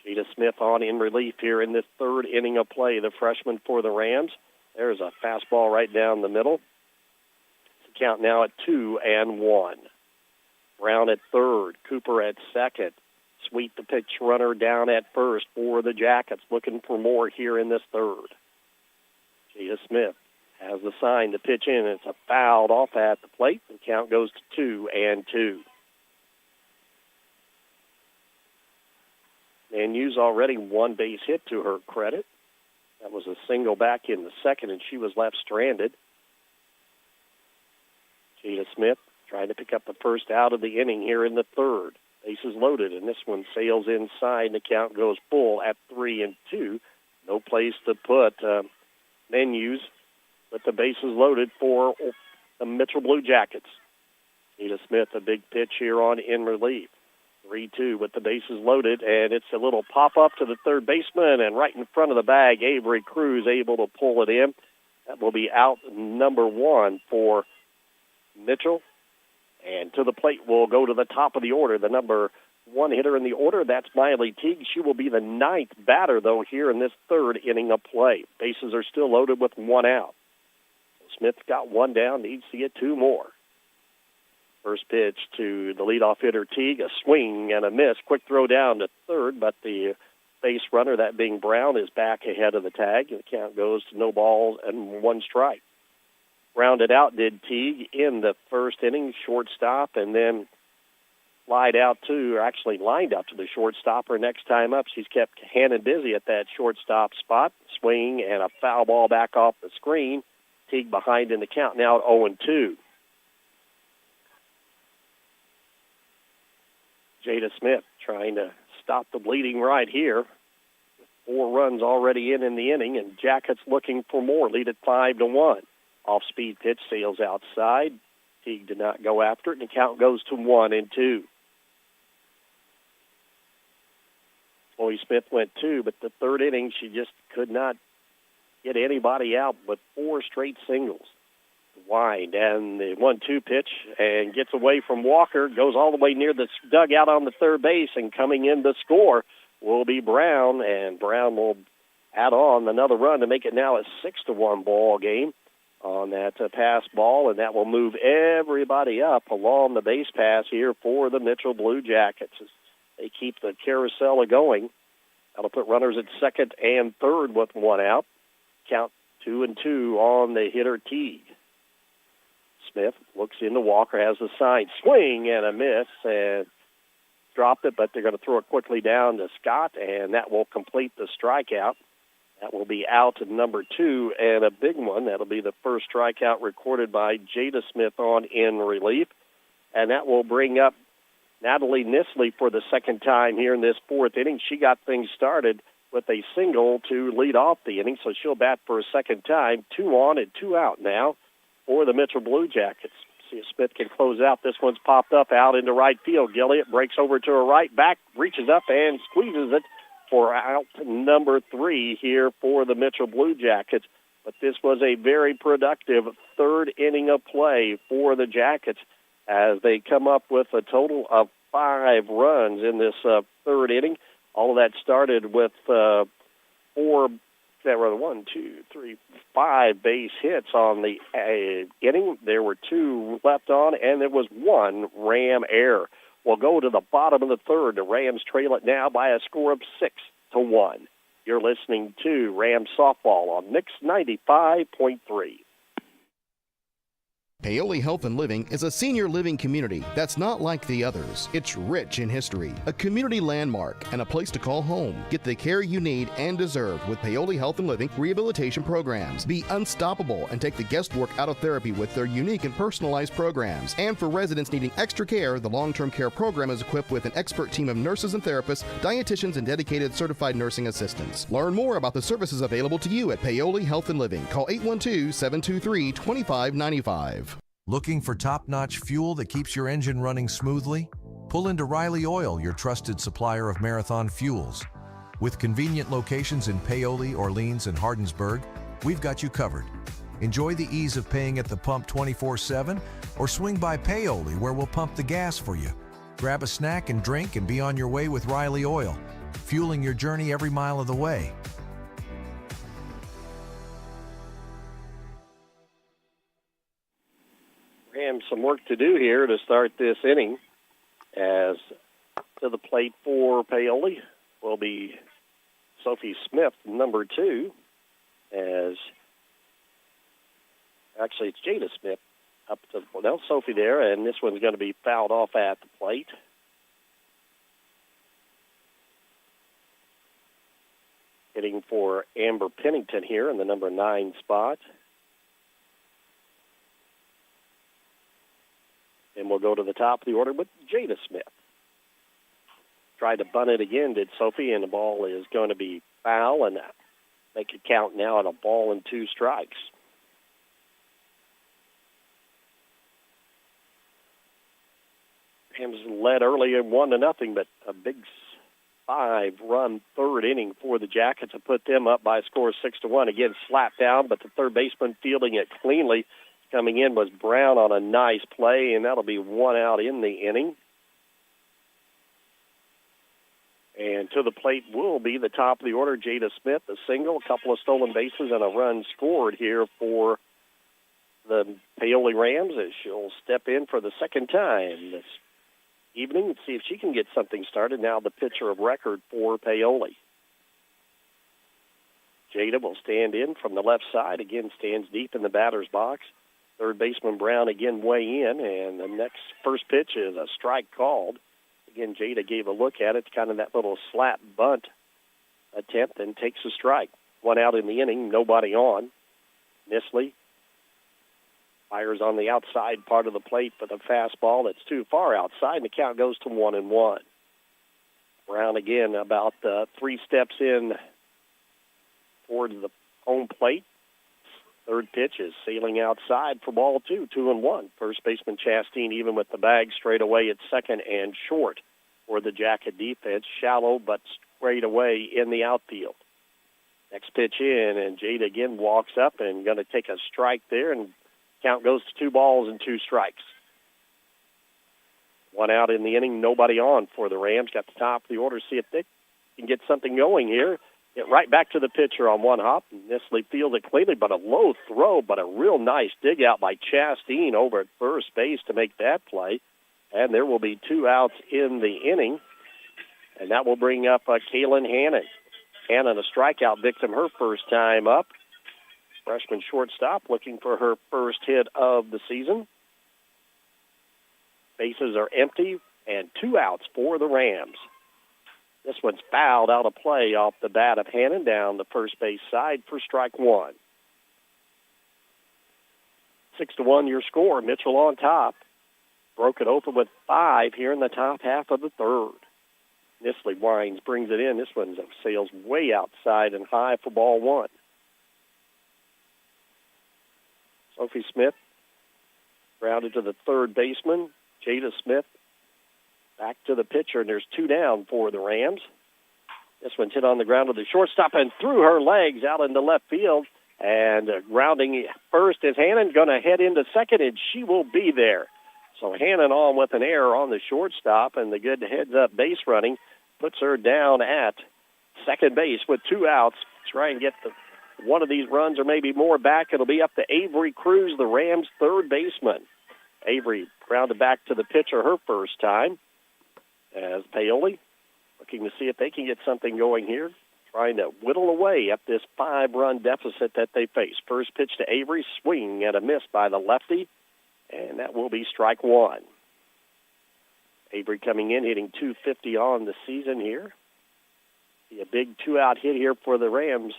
Speaker 3: Jada Smith on in relief here in this third inning of play, the freshman for the Rams. There's a fastball right down the middle. The count now at 2-1. Brown at third, Cooper at second. Sweet, the pitch runner, down at first for the Jackets, looking for more here in this third. Jada Smith has the sign to pitch in. It's a fouled off at the plate. The count goes to 2-2. And use already 1 base hit to her credit. That was a single back in the second, and she was left stranded. Jada Smith trying to pick up the first out of the inning here in the third. Bases loaded, and this one sails inside, and the count goes full at 3-2. No place to put menus, but the bases loaded for the Mitchell Blue Jackets. Jada Smith, a big pitch here on in relief. 3-2 with the bases loaded, and it's a little pop-up to the third baseman, and right in front of the bag, Avery Cruz able to pull it in. That will be out number one for Mitchell. And to the plate will go to the top of the order, the number one hitter in the order. That's Miley Teague. She will be the ninth batter, though, here in this third inning of play. Bases are still loaded with one out. Smith got one down, needs to get two more. First pitch to the leadoff hitter, Teague, a swing and a miss. Quick throw down to third, but the base runner, that being Brown, is back ahead of the tag. The count goes to no balls and one strike. Rounded out did Teague in the first inning, shortstop, and then lined out to the shortstop. Her next time up, she's kept Hannon busy at that shortstop spot. Swing and a foul ball back off the screen. Teague behind in the count, now at 0-2. Jada Smith trying to stop the bleeding right here. 4 runs already in the inning, and Jackets looking for more. Lead at 5-1. Off-speed pitch sails outside. Teague did not go after it, and the count goes to 1-2. Chloe Smith went 2, but the third inning she just could not get anybody out but 4 straight singles. Wind and the 1-2 pitch and gets away from Walker, goes all the way near the dugout on the third base, and coming in to score will be Brown, and Brown will add on another run to make it now a 6-1 ball game on that pass ball, and that will move everybody up along the base pass here for the Mitchell Blue Jackets as they keep the carousel going. That'll put runners at second and third with one out. Count 2-2 on the hitter Teague. Smith looks into Walker, has a side swing and a miss, and dropped it, but they're going to throw it quickly down to Scott, and that will complete the strikeout. That will be out at number 2, and a big one. That'll be the first strikeout recorded by Jada Smith on in relief, and that will bring up Natalie Nisley for the second time here in this fourth inning. She got things started with a single to lead off the inning, so she'll bat for a second time. 2 on and 2 out now for the Mitchell Blue Jackets. See if Smith can close out. This one's popped up out into right field. Gilliott breaks over to her right, back, reaches up and squeezes it for out number 3 here for the Mitchell Blue Jackets. But this was a very productive third inning of play for the Jackets as they come up with a total of 5 runs in this third inning. All of that started with 5 base hits on the inning. There were 2 left on, and there was 1 Ram error. We'll go to the bottom of the third. The Rams trail it now by a score of 6-1. You're listening to Rams Softball on Mix 95.3.
Speaker 2: Paoli Health and Living is a senior living community that's not like the others. It's rich in history, a community landmark, and a place to call home. Get the care you need and deserve with Paoli Health and Living rehabilitation programs. Be unstoppable and take the guesswork out of therapy with their unique and personalized programs. And for residents needing extra care, the long-term care program is equipped with an expert team of nurses and therapists, dietitians, and dedicated certified nursing assistants. Learn more about the services available to you at Paoli Health and Living. Call 812-723-2595.
Speaker 6: Looking for top-notch fuel that keeps your engine running smoothly? Pull into Riley Oil, your trusted supplier of marathon fuels. With convenient locations in Paoli, Orleans, and Hardinsburg, we've got you covered. Enjoy the ease of paying at the pump 24/7, or swing by Paoli where we'll pump the gas for you. Grab a snack and drink and be on your way with Riley Oil, fueling your journey every mile of the way.
Speaker 3: Rams some work to do here to start this inning. As to the plate for Paoli will be Sophie Smith, number 2. As actually it's Jada Smith up to Sophie there, and this one's going to be fouled off at the plate. hitting for Amber Pennington here in the number 9 spot. And we'll go to the top of the order with Jada Smith. Tried to bunt it again, did Sophie, and the ball is going to be foul, and make it count now at a ball and 2 strikes. Rams led early and 1-0, but a big 5-run third inning for the Jackets to put them up by a score of 6-1. Again, slapped down, but the third baseman fielding it cleanly. Coming in was Brown on a nice play, and that'll be 1 out in the inning. And to the plate will be the top of the order, Jada Smith, a single, a couple of stolen bases, and a run scored here for the Paoli Rams as she'll step in for the second time this evening and see if she can get something started. Now the pitcher of record for Paoli. Jada will stand in from the left side, again stands deep in the batter's box. Third baseman Brown again weigh in, and the next first pitch is a strike called. Again, Jada gave a look at it, kind of that little slap bunt attempt, and takes a strike. 1 out in the inning, nobody on. Nisley fires on the outside part of the plate for the fastball. That's too far outside, and the count goes to 1-1. Brown again about 3 steps in towards the home plate. Third pitch is sailing outside for ball 2, 2-1. First baseman Chastain even with the bag straight away at second and short for the Jacket defense. Shallow but straight away in the outfield. Next pitch in, and Jada again walks up and going to take a strike there, and count goes to 2 balls and 2 strikes. 1 out in the inning, nobody on for the Rams. Got the top of the order, see if they can get something going here. Get right back to the pitcher on one hop. Nisley fields it cleanly, but a low throw, but a real nice dig out by Chastain over at first base to make that play. And there will be 2 outs in the inning, and that will bring up Kaylin Hannon. Hannon, a strikeout victim her first time up. Freshman shortstop looking for her first hit of the season. Bases are empty, and 2 outs for the Rams. This one's fouled out of play off the bat of Hannon down the first base side for strike 1. 6-1 your score. Mitchell on top. Broke it open with 5 here in the top half of the third. Nisley winds, brings it in. This one sails way outside and high for ball 1. Sophie Smith grounded to the third baseman. Jada Smith back to the pitcher, and there's 2 down for the Rams. This one's hit on the ground with the shortstop and through her legs out into left field. And grounding first is Hannon, going to head into second, and she will be there. So Hannon on with an error on the shortstop, and the good heads-up base running puts her down at second base with 2 outs. Try and get one of these runs or maybe more back. It'll be up to Avery Cruz, the Rams' third baseman. Avery grounded back to the pitcher her first time. As Paoli looking to see if they can get something going here, trying to whittle away at this 5-run deficit that they face. First pitch to Avery, swing and a miss by the lefty, and that will be strike 1. Avery coming in, hitting .250 on the season here. Be a big 2-out hit here for the Rams.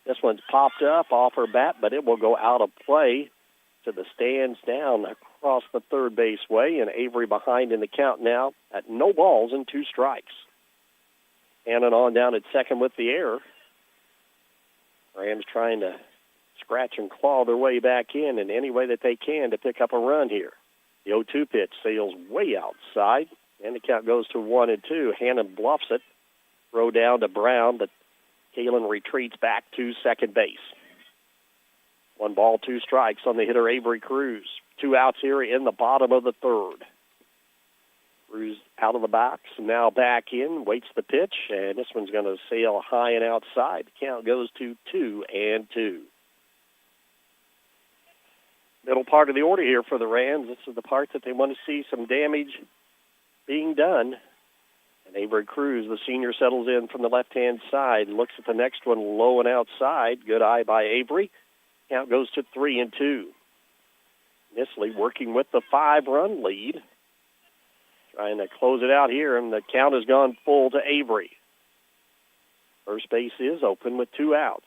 Speaker 3: This one's popped up off her bat, but it will go out of play to the stands down across the third base way, and Avery behind in the count now at no balls and 2 strikes. Hannon on down at second with the error. Rams trying to scratch and claw their way back in any way that they can to pick up a run here. The 0-2 pitch sails way outside, and the count goes to 1-2. Hannon bluffs it. Throw down to Brown, but Kaylin retreats back to second base. 1 ball, 2 strikes on the hitter Avery Cruz. 2 outs here in the bottom of the third. Cruz out of the box, now back in, waits the pitch, and this one's going to sail high and outside. The count goes to 2-2. Middle part of the order here for the Rams. This is the part that they want to see some damage being done. And Avery Cruz, the senior, settles in from the left-hand side, looks at the next one low and outside. Good eye by Avery. Count goes to 3-2. Nisley working with the 5-run lead. Trying to close it out here, and the count has gone full to Avery. First base is open with 2 outs.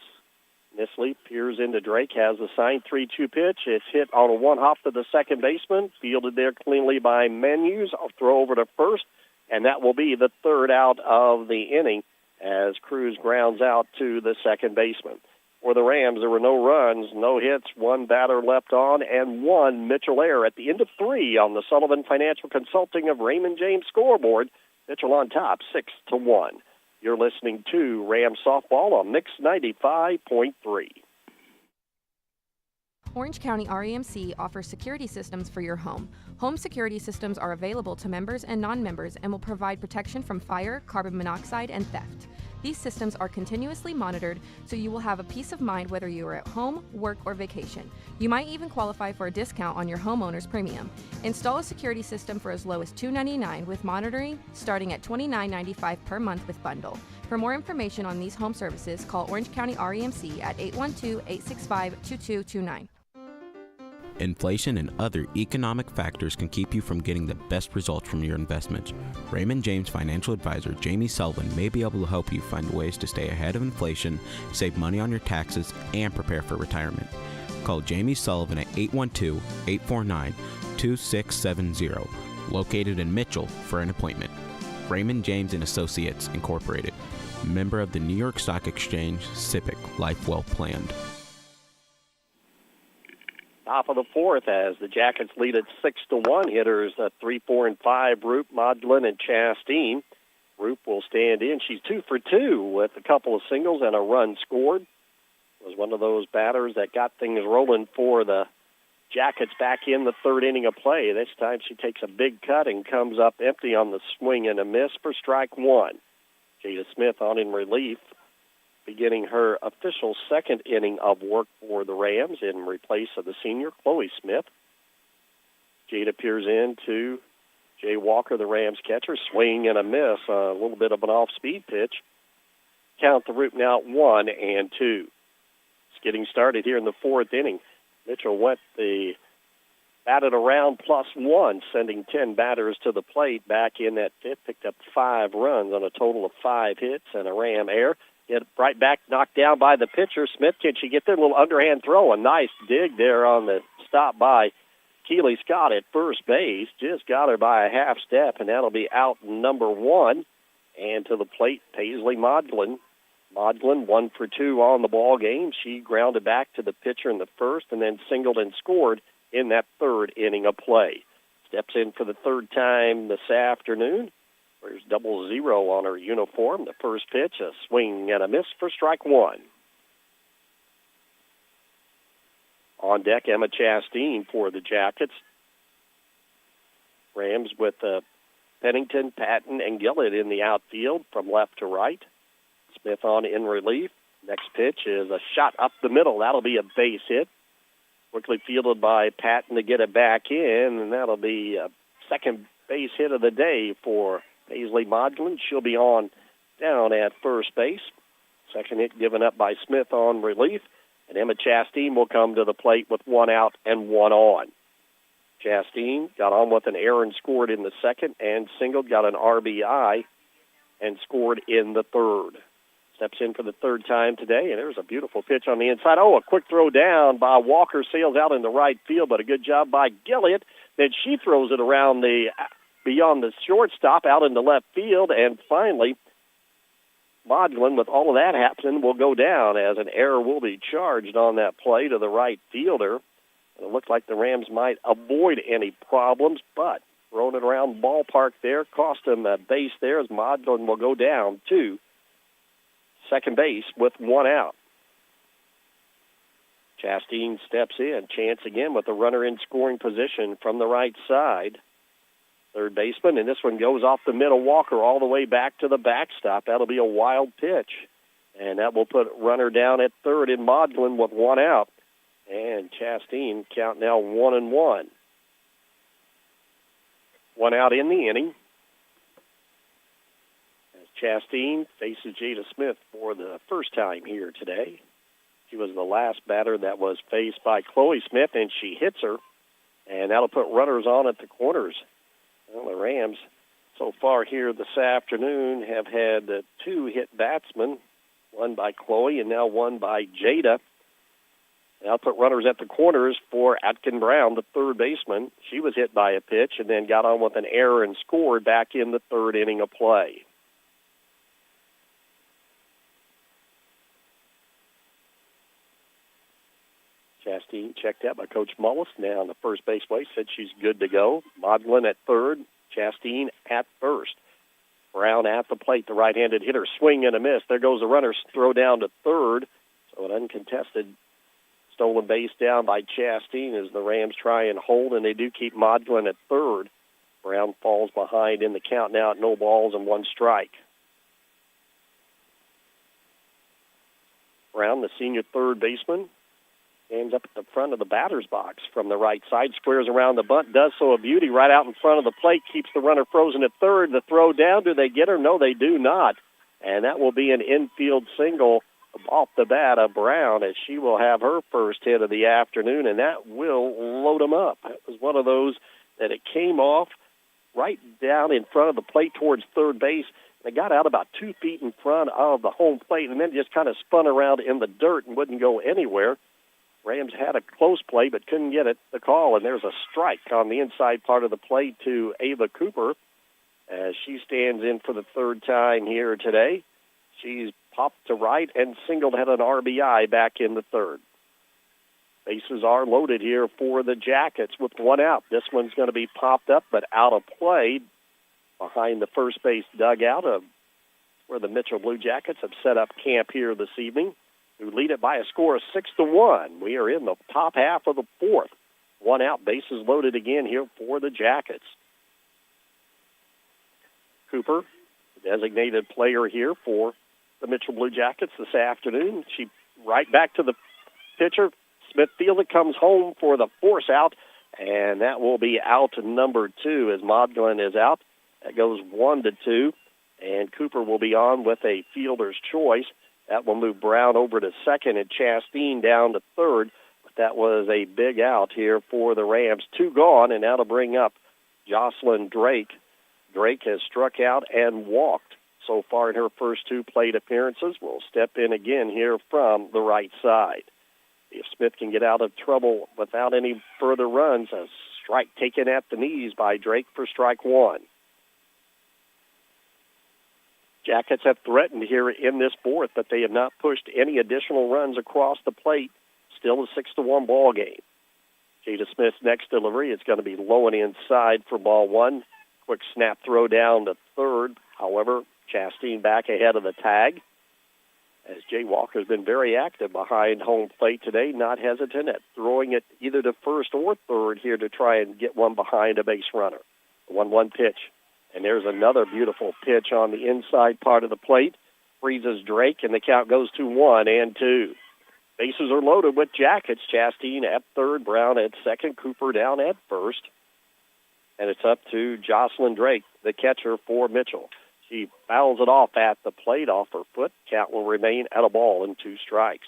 Speaker 3: Nisley peers into Drake, has the signed 3-2 pitch. It's hit on a one-hop to the second baseman, fielded there cleanly by Menus. I'll throw over to first, and that will be the 3rd out of the inning as Cruz grounds out to the second baseman. For the Rams, there were no runs, no hits, 1 batter left on, and 1 Mitchell error at the end of 3 on the Sullivan Financial Consulting of Raymond James scoreboard. Mitchell on top, 6-1. You're listening to Rams Softball on Mix 95.3.
Speaker 8: Orange County REMC offers security systems for your home. Home security systems are available to members and non-members and will provide protection from fire, carbon monoxide, and theft. These systems are continuously monitored, so you will have a peace of mind whether you are at home, work, or vacation. You might even qualify for a discount on your homeowner's premium. Install a security system for as low as $299 with monitoring, starting at $29.95 per month with bundle. For more information on these home services, call Orange County REMC at 812-865-2229.
Speaker 9: Inflation and other economic factors can keep you from getting the best results from your investments. Raymond James financial advisor Jamie Sullivan may be able to help you find ways to stay ahead of inflation, save money on your taxes, and prepare for retirement. Call Jamie Sullivan at 812-849-2670, located in Mitchell, for an appointment. Raymond James & Associates, Incorporated, member of the New York Stock Exchange, SIPC, Life Well Planned.
Speaker 3: Top of the 4th as the Jackets lead at 6-1. Hitters 3, 4, and 5, Roop, Modlin, and Chastain. Roop will stand in. She's 2 for 2 with a couple of singles and a run scored. Was one of those batters that got things rolling for the Jackets back in the 3rd inning of play. This time she takes a big cut and comes up empty on the swing and a miss for strike 1. Jada Smith on in relief, beginning her official 2nd inning of work for the Rams in replace of the senior, Chloe Smith. Jada peers in to Jay Walker, the Rams catcher. Swing and a miss, a little bit of an off-speed pitch. Count the Root now 1-2. It's getting started here in the 4th inning. Mitchell went the batted around +1, sending 10 batters to the plate back in that 5th. Picked up 5 runs on a total of 5 hits and a Ram error. Get right back, knocked down by the pitcher. Smith, can she get there? A little underhand throw. A nice dig there on the stop by Keely Scott at first base. Just got her by a half step, and that'll be out number 1. And to the plate, Paisley Modlin. Modlin 1 for 2 on the ball game. She grounded back to the pitcher in the 1st and then singled and scored in that 3rd inning of play. Steps in for the 3rd time this afternoon. There's 00 on her uniform. The first pitch, a swing and a miss for strike 1. On deck, Emma Chastain for the Jackets. Rams with Pennington, Patton, and Gillett in the outfield from left to right. Smith on in relief. Next pitch is a shot up the middle. That'll be a base hit. Quickly fielded by Patton to get it back in, and that'll be a second base hit of the day for Paisley Modlin. She'll be on down at first base. Second hit given up by Smith on relief. And Emma Chastain will come to the plate with 1 out and 1 on. Chastain got on with an error and scored in the 2nd, and singled, got an RBI, and scored in the 3rd. Steps in for the 3rd time today, and there's a beautiful pitch on the inside. Oh, a quick throw down by Walker, sails out in the right field, but a good job by Gillett. Then she throws it around beyond the shortstop out into left field, and finally Modlin, with all of that happening, will go down as an error will be charged on that play to the right fielder. It looked like the Rams might avoid any problems, but throwing it around ballpark there cost them a base there as Modlin will go down to second base with 1 out. Chastain steps in, chance again with the runner in scoring position from the right side. Third baseman, and this one goes off the middle. Walker all the way back to the backstop. That'll be a wild pitch, and that will put runner down at third in Modlin with 1 out. And Chastain count now 1-1. 1 out in the inning. As Chastain faces Jada Smith for the first time here today. She was the last batter that was faced by Chloe Smith, and she hits her, and that'll put runners on at the corners. Well, the Rams so far here this afternoon have had 2 hit batsmen one by Chloe and now one by Jada. Now put runners at the corners for Atkin Brown, the third baseman. She was hit by a pitch and then got on with an error and scored back in the third inning of play. Chastain checked out by Coach Mullis. Now on the first base place, said she's good to go. Modlin at third, Chastain at first. Brown at the plate, the right-handed hitter, swing and a miss. There goes the runner, throw down to third. So an uncontested stolen base down by Chastain as the Rams try and hold, and they do keep Modlin at third. Brown falls behind in the count now at no balls and one strike. Brown, the senior third baseman, stands up at the front of the batter's box from the right side, squares around the bunt, does so a beauty right out in front of the plate, keeps the runner frozen at third. The throw down, do they get her? No, they do not. And that will be an infield single off the bat of Brown, as she will have her first hit of the afternoon, and that will load them up. It was one of those that it came off right down in front of the plate towards third base. They got out about 2 feet in front of the home plate, and then just kind of spun around in the dirt and wouldn't go anywhere. Rams had a close play but couldn't get it the call, and there's a strike on the inside part of the plate to Ava Cooper as she stands in for the third time here today. She's popped to right and singled, had an RBI back in the third. Bases are loaded here for the Jackets with one out. This one's going to be popped up but out of play behind the first base dugout of where the Mitchell Blue Jackets have set up camp here this evening, who lead it by a score of 6-1. We are in the top half of the fourth. One out, bases loaded again here for the Jackets. Cooper, designated player here for the Mitchell Blue Jackets this afternoon. She right back to the pitcher. Smithfield comes home for the force out, and that will be out number 2 as Modlin is out. That goes 1-2, and Cooper will be on with a fielder's choice. That will move Brown over to second and Chastain down to third. But that was a big out here for the Rams. 2 gone, and now to bring up Jocelyn Drake. Drake has struck out and walked so far in her first 2 plate appearances. Will step in again here from the right side. If Smith can get out of trouble without any further runs, a strike taken at the knees by Drake for strike 1. Jackets have threatened here in this fourth, but they have not pushed any additional runs across the plate. Still a 6-1 ball game. Jada Smith's next delivery is going to be low and inside for ball 1. Quick snap throw down to third. However, Chastain back ahead of the tag, as Jay Walker's been very active behind home plate today, not hesitant at throwing it either to first or third here to try and get one behind a base runner. 1-1 pitch. And there's another beautiful pitch on the inside part of the plate. Freezes Drake, and the count goes to 1-2. Bases are loaded with Jackets. Chastain at third, Brown at second, Cooper down at first. And it's up to Jocelyn Drake, the catcher for Mitchell. She fouls it off at the plate off her foot. Count will remain at a ball and 2 strikes.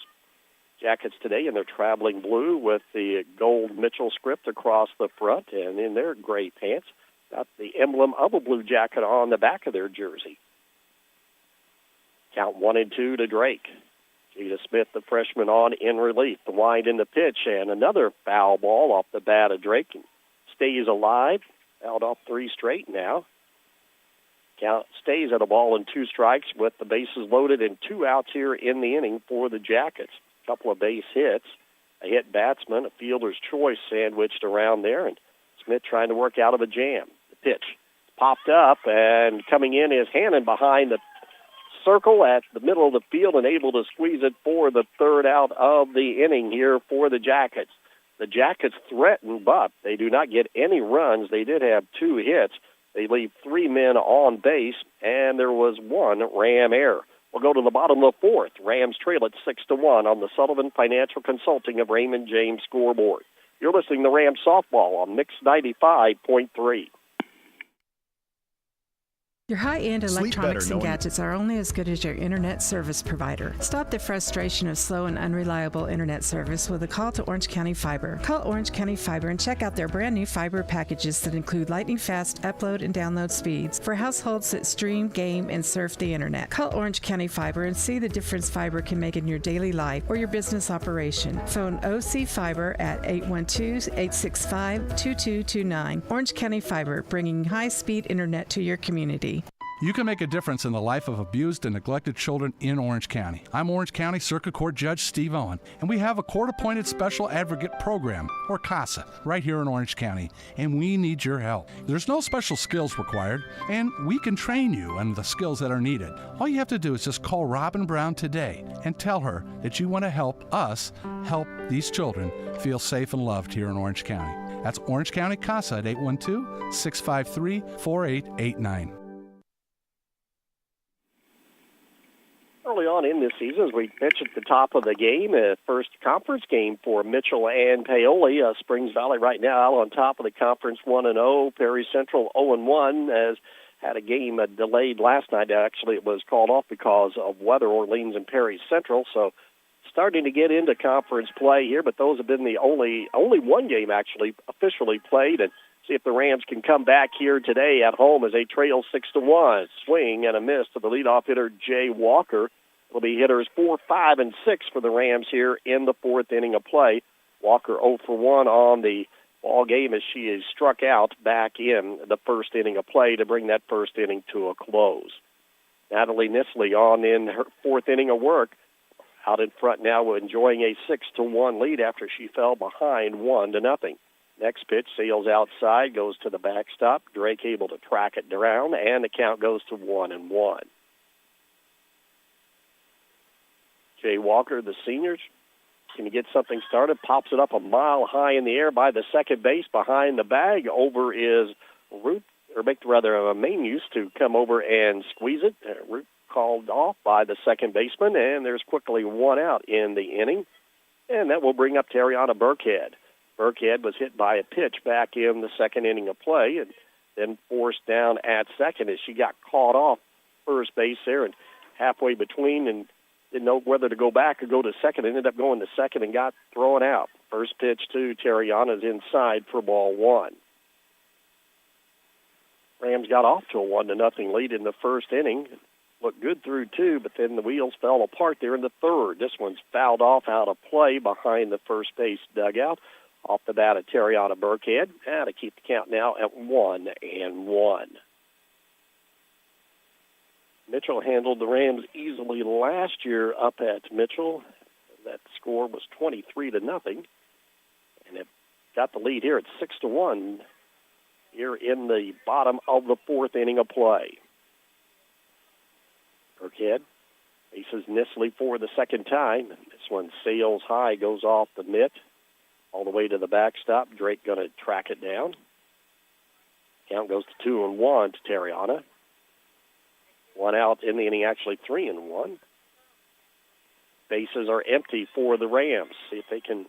Speaker 3: Jackets today in their traveling blue with the gold Mitchell script across the front, and in their gray pants, got the emblem of a Blue Jacket on the back of their jersey. Count 1-2 to Drake. Jada Smith, the freshman, on in relief. The wind in the pitch, and another foul ball off the bat of Drake. Stays alive. Fouled off 3 straight now. Count stays at a ball and 2 strikes with the bases loaded and 2 outs here in the inning for the Jackets. A couple of base hits, a hit batsman, a fielder's choice sandwiched around there, and Smith trying to work out of a jam. The pitch popped up, and coming in is Hannon behind the circle at the middle of the field and able to squeeze it for the third out of the inning here for the Jackets. The Jackets threaten, but they do not get any runs. They did have 2 hits. They leave 3 men on base, and there was 1 Ram error. We'll go to the bottom of the fourth. Rams trail at 6-1 on the Sullivan Financial Consulting of Raymond James scoreboard. You're listening to Rams softball on Mix 95.3.
Speaker 5: Your high-end
Speaker 2: Sleep
Speaker 5: electronics
Speaker 2: better
Speaker 5: and
Speaker 2: knowing-
Speaker 5: gadgets are only as good as your internet service provider. Stop the frustration of slow and unreliable internet service with a call to Orange County Fiber. Call Orange County Fiber and check out their brand new fiber packages that include lightning-fast upload and download speeds for households that stream, game, and surf the internet. Call Orange County Fiber and see the difference fiber can make in your daily life or your business operation. Phone OC Fiber at 812-865-2229. Orange County Fiber, bringing high-speed internet to your community.
Speaker 10: You can make a difference in the life of abused and neglected children in Orange County. I'm Orange County Circuit Court Judge Steve Owen, and we have a court-appointed special advocate program, or CASA, right here in Orange County, and we need your help. There's no special skills required, and we can train you on the skills that are needed. All you have to do is just call Robin Brown today and tell her that you want to help us help these children feel safe and loved here in Orange County. That's Orange County CASA at 812-653-4889.
Speaker 3: Early on in this season, as we mentioned at the top of the game, first conference game for Mitchell and Paoli. Springs Valley right now out on top of the conference 1-0. Perry Central 0-1 has had a game delayed last night. Actually, it was called off because of weather, Orleans and Perry Central. So starting to get into conference play here, but those have been the only one game actually officially played. And see if the Rams can come back here today at home as they trail 6-1. Swing and a miss to the leadoff hitter, Jay Walker. It'll be hitters 4, 5, and 6 for the Rams here in the fourth inning of play. Walker 0 for 1 on the ball game as she is struck out back in the first inning of play to bring that first inning to a close. Natalie Nisley on in her fourth inning of work. Out in front now, enjoying a 6-1 lead after she fell behind 1-0. Next pitch sails outside, goes to the backstop. Drake able to track it down, and the count goes to 1-1. Jay Walker, the senior, can he get something started? Pops it up a mile high in the air by the second base behind the bag. Over is Main used to come over and squeeze it. Root called off by the second baseman, and there's quickly one out in the inning. And that will bring up Tariana Burkhead. Burkhead was hit by a pitch back in the second inning of play and then forced down at second as she got caught off first base there and halfway between and didn't know whether to go back or go to second. Ended up going to second and got thrown out. First pitch to Tariana's inside for ball one. Rams got off to a 1-0 lead in the first inning. Looked good through two, but then the wheels fell apart there in the third. This one's fouled off out of play behind the first base dugout. Off the bat of Tariana Burkhead. To keep the count now at 1-1. Mitchell handled the Rams easily last year up at Mitchell. That score was 23-0. And it got the lead here at 6-1 here in the bottom of the fourth inning of play. Burkhead faces Nisley for the second time. This one sails high, goes off the mitt, all the way to the backstop. Drake going to track it down. Count goes to 2-1 to Tariana. One out in the inning, actually 3-1. Bases are empty for the Rams. See if they can,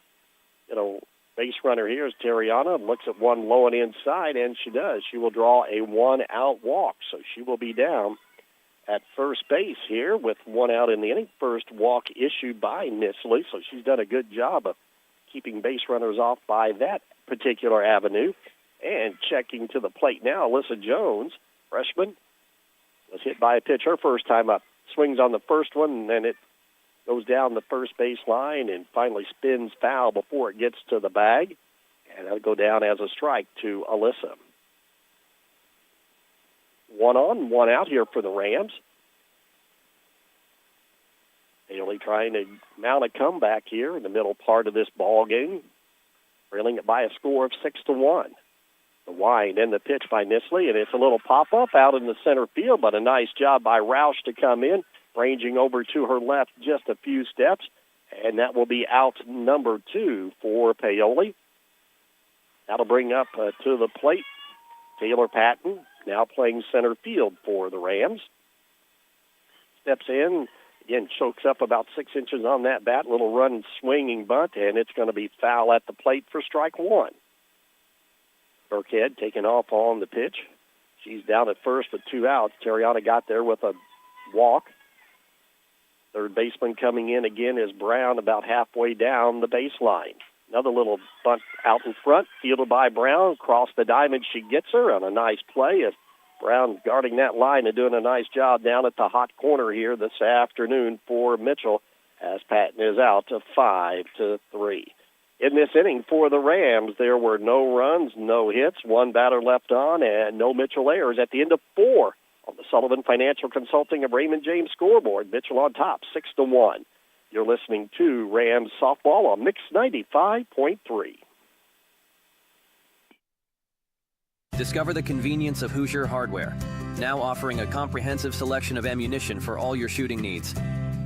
Speaker 3: base runner here is Tariana. Looks at one low and inside, and she does. She will draw a one-out walk, so she will be down at first base here with one out in the inning. First walk issued by Nisley, so she's done a good job of keeping base runners off by that particular avenue. And checking to the plate now, Alyssa Jones, freshman, was hit by a pitch her first time up. Swings on the first one, and then it goes down the first base line and finally spins foul before it gets to the bag. And that'll go down as a strike to Alyssa. 1 on, 1 out here for the Rams. Bailey trying to mount a comeback here in the middle part of this ball game, trailing it by a score of 6-1. The wind and the pitch by Nisley, and it's a little pop-up out in the center field, but a nice job by Roush to come in, ranging over to her left just a few steps, and that will be out number 2 for Paoli. That'll bring up to the plate Taylor Patton, now playing center field for the Rams. Steps in, again, chokes up about 6 inches on that bat, little run swinging bunt, and it's going to be foul at the plate for strike one. Burkhead taking off on the pitch. She's down at first with 2 outs. Terriana got there with a walk. Third baseman coming in again is Brown, about halfway down the baseline. Another little bunt out in front, fielded by Brown. Across the diamond, she gets her on a nice play. As Brown guarding that line and doing a nice job down at the hot corner here this afternoon for Mitchell, as Patton is out to 5-3. In this inning for the Rams, there were no runs, no hits, 1 batter left on, and no Mitchell errors at the end of 4 on the Sullivan Financial Consulting of Raymond James scoreboard. Mitchell on top, 6-1. You're listening to Rams softball on Mix 95.3.
Speaker 11: Discover the convenience of Hoosier Hardware, now offering a comprehensive selection of ammunition for all your shooting needs.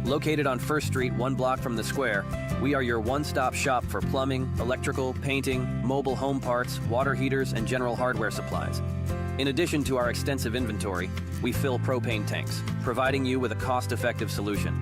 Speaker 11: Located on 1st Street, 1 block from the square, we are your one-stop shop for plumbing, electrical, painting, mobile home parts, water heaters, and general hardware supplies. In addition to our extensive inventory, we fill propane tanks, providing you with a cost-effective solution.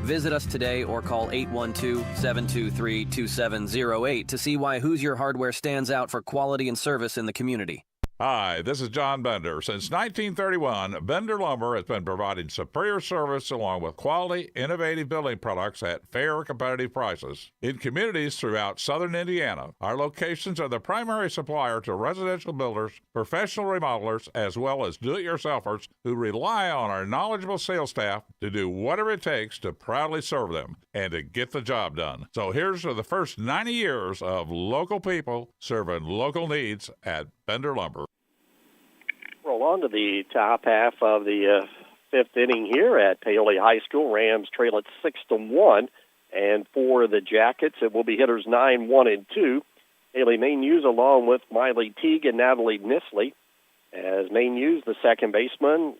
Speaker 11: Visit us today or call 812-723-2708 to see why Hoosier Hardware stands out for quality and service in the community.
Speaker 12: Hi, this is John Bender. Since 1931, Bender Lumber has been providing superior service along with quality, innovative building products at fair, competitive prices. In communities throughout southern Indiana, our locations are the primary supplier to residential builders, professional remodelers, as well as do-it-yourselfers who rely on our knowledgeable sales staff to do whatever it takes to proudly serve them and to get the job done. So here's to the first 90 years of local people serving local needs at Bender Lumber.
Speaker 3: Roll on to the top half of the 5th inning here at Paoli High School. Rams trail at 6-1. And for the Jackets, it will be hitters 9, 1, and 2. Haley Maynews along with Miley Teague and Natalie Nisley. As Maynews, the second baseman,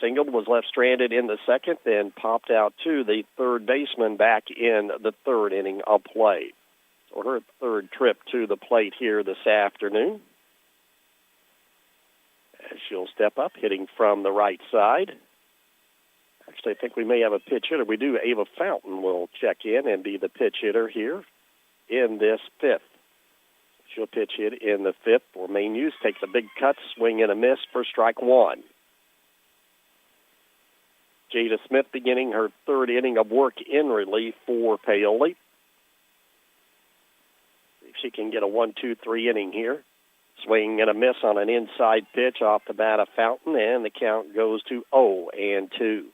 Speaker 3: singled, was left stranded in the second, then popped out to the third baseman back in the 3rd inning of play. So her 3rd trip to the plate here this afternoon. As she'll step up, hitting from the right side. Actually, I think we may have a pitch hitter. We do. Ava Fountain will check in and be the pitch hitter here in this 5th. She'll pitch hit in the 5th for Maynews. Takes a big cut, swing and a miss for strike 1. Jada Smith beginning her 3rd inning of work in relief for Paoli. See if she can get a 1-2-3 inning here. Swing and a miss on an inside pitch off the bat of Fountain, and the count goes to 0-2.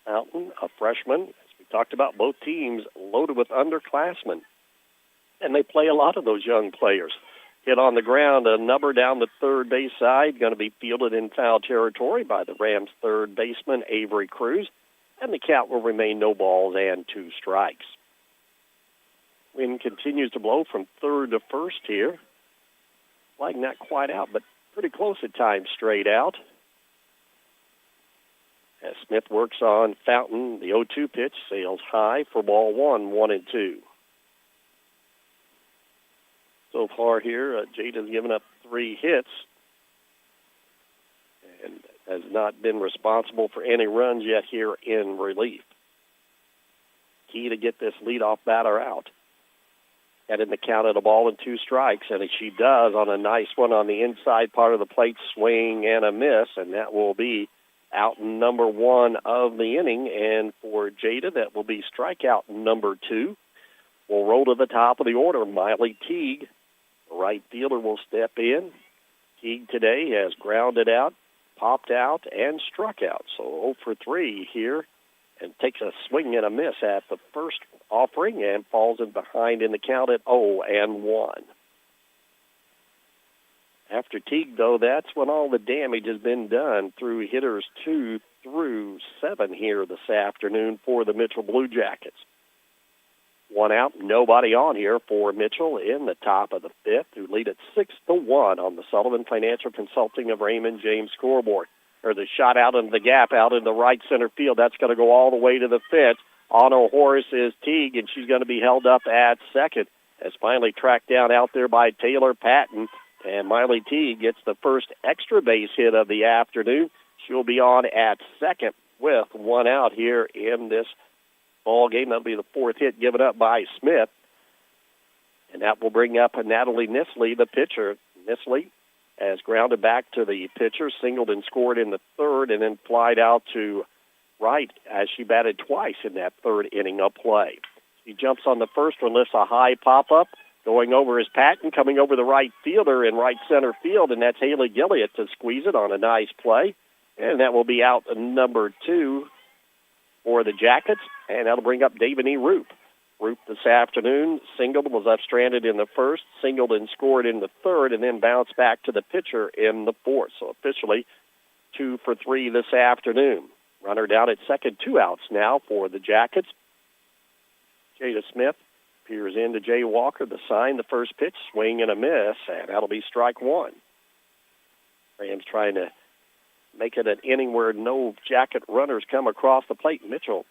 Speaker 3: Fountain, a freshman, as we talked about, both teams loaded with underclassmen, and they play a lot of those young players. Hit on the ground, a number down the third base side, going to be fielded in foul territory by the Rams' third baseman, Avery Cruz, and the count will remain no balls and 2 strikes. Wind continues to blow from 3rd to 1st here. Like not quite out, but pretty close at times straight out. As Smith works on Fountain, the 0-2 pitch sails high for ball 1, 1-2. So far here, Jada's given up 3 hits and has not been responsible for any runs yet here in relief. Key to get this leadoff batter out. And in the count of a ball and 2 strikes, and she does on a nice one on the inside part of the plate, swing and a miss, and that will be out number 1 of the inning. And for Jada, that will be strikeout number 2. We'll roll to the top of the order. Miley Teague, the right fielder, will step in. Teague today has grounded out, popped out, and struck out. So 0 for 3 here, and takes a swing and a miss at the first offering and falls in behind in the count at 0-1. After Teague, though, that's when all the damage has been done through hitters 2 through 7 here this afternoon for the Mitchell Blue Jackets. 1 out, nobody on here for Mitchell in the top of the 5th, who lead at 6-1 on the Sullivan Financial Consulting of Raymond James scoreboard. Or the shot out into the gap, out in the right center field. That's going to go all the way to the fence. On a horse is Teague, and she's going to be held up at second. As finally tracked down out there by Taylor Patton. And Miley Teague gets the first extra base hit of the afternoon. She'll be on at second with 1 out here in this ball game. That'll be the 4th hit given up by Smith. And that will bring up Natalie Nisley, the pitcher. Nisley has grounded back to the pitcher, singled and scored in the third, and then flied out to right as she batted twice in that third inning of play. He jumps on the first one, lifts a high pop-up. Going over is Patton, coming over the right fielder in right center field, and that's Haley Gilliott to squeeze it on a nice play. And that will be out number 2 for the Jackets, and that'll bring up Davini Roop. Roop this afternoon singled, was left stranded in the first, singled and scored in the third, and then bounced back to the pitcher in the fourth. So officially 2 for 3 this afternoon. Runner down at second, 2 outs now for the Jackets. Jada Smith peers into Jay Walker. The sign, the first pitch, swing and a miss, and that'll be strike 1. Rams trying to make it an inning where no Jacket runners come across the plate. Mitchell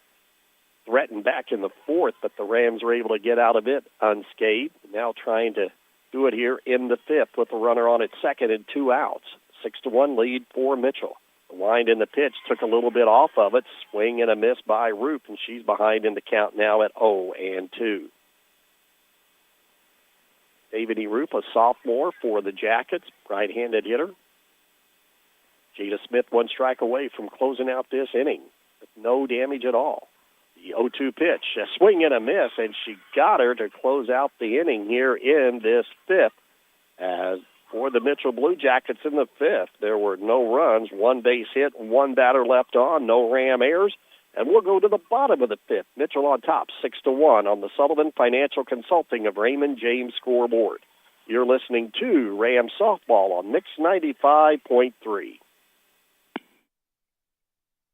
Speaker 3: threatened back in the fourth, but the Rams were able to get out of it unscathed. Now trying to do it here in the fifth with the runner on at second and 2 outs. 6-1 lead for Mitchell. The wind in the pitch took a little bit off of it. Swing and a miss by Roop, and she's behind in the count now at 0-2. David E. Roop, a sophomore for the Jackets, right-handed hitter. Jada Smith 1 strike away from closing out this inning with no damage at all. The 0-2 pitch, a swing and a miss, and she got her to close out the inning here in this fifth. As for the Mitchell Blue Jackets in the fifth, there were no runs, 1 base hit, 1 batter left on, no Ram errors, and we'll go to the bottom of the fifth. Mitchell on top, 6-1 on the Sullivan Financial Consulting of Raymond James scoreboard. You're listening to Ram Softball on Mix 95.3.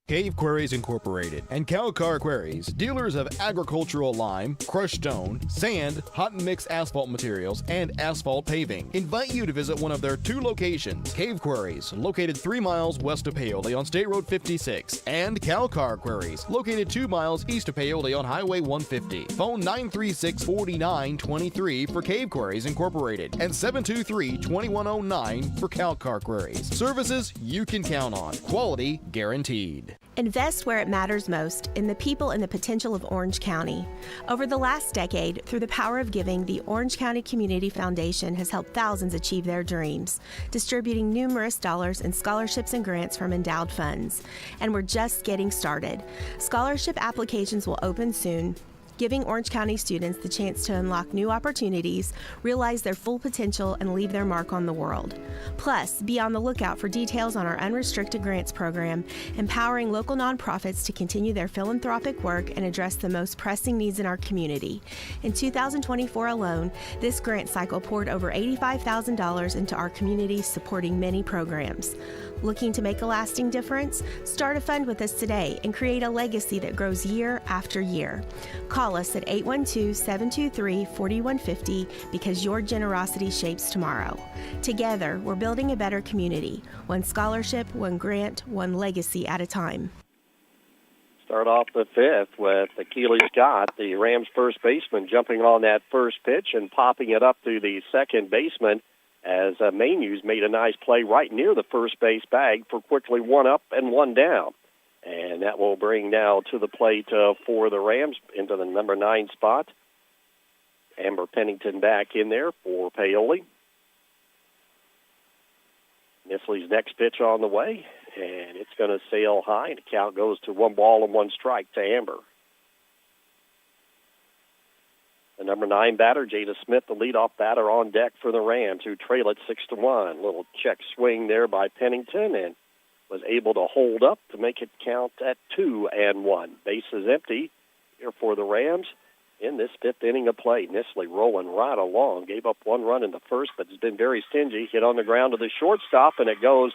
Speaker 2: Cave Quarries Incorporated and Cowcar Quarries, dealers of agricultural lime, crushed stone, sand, hot and mixed asphalt materials, and asphalt paving, invite you to visit one of their 2 locations. Cave Quarries, located 3 miles west of Paoli on State Road 56, and Cowcar Quarries, located 2 miles east of Paoli on Highway 150. Phone 936-4923 for Cave Quarries Incorporated and 723-2109 for Cowcar Quarries. Services you can count on. Quality guaranteed.
Speaker 13: Invest where it matters most, in the people and the potential of Orange County. Over the last decade, through the power of giving, the Orange County Community Foundation has helped thousands achieve their dreams, distributing numerous dollars in scholarships and grants from endowed funds. And we're just getting started. Scholarship applications will open soon, giving Orange County students the chance to unlock new opportunities, realize their full potential, and leave their mark on the world. Plus, be on the lookout for details on our unrestricted grants program, empowering local nonprofits to continue their philanthropic work and address the most pressing needs in our community. In 2024 alone, this grant cycle poured over $85,000 into our community, supporting many programs. Looking to make a lasting difference? Start a fund with us today and create a legacy that grows year after year. Call us at 812-723-4150 because your generosity shapes tomorrow. Together, we're building a better community. One scholarship, one grant, one legacy at a time.
Speaker 3: Start off the fifth with Keely Scott, the Rams first baseman, jumping on that first pitch and popping it up to the second baseman as Maynews made a nice play right near the first base bag for quickly 1 up and 1 down. And that will bring now to the plate for the Rams into the number 9 spot. Amber Pennington back in there for Paoli. Nisley's next pitch on the way, and it's going to sail high, and the count goes to 1 ball and 1 strike to Amber. The number 9 batter, Jada Smith, the leadoff batter on deck for the Rams, who trail it 6-1. Little check swing there by Pennington, and was able to hold up to make it count at 2-1. Bases empty here for the Rams in this fifth inning of play. Nisley rolling right along. Gave up 1 run in the first, but has been very stingy. Hit on the ground to the shortstop, and it goes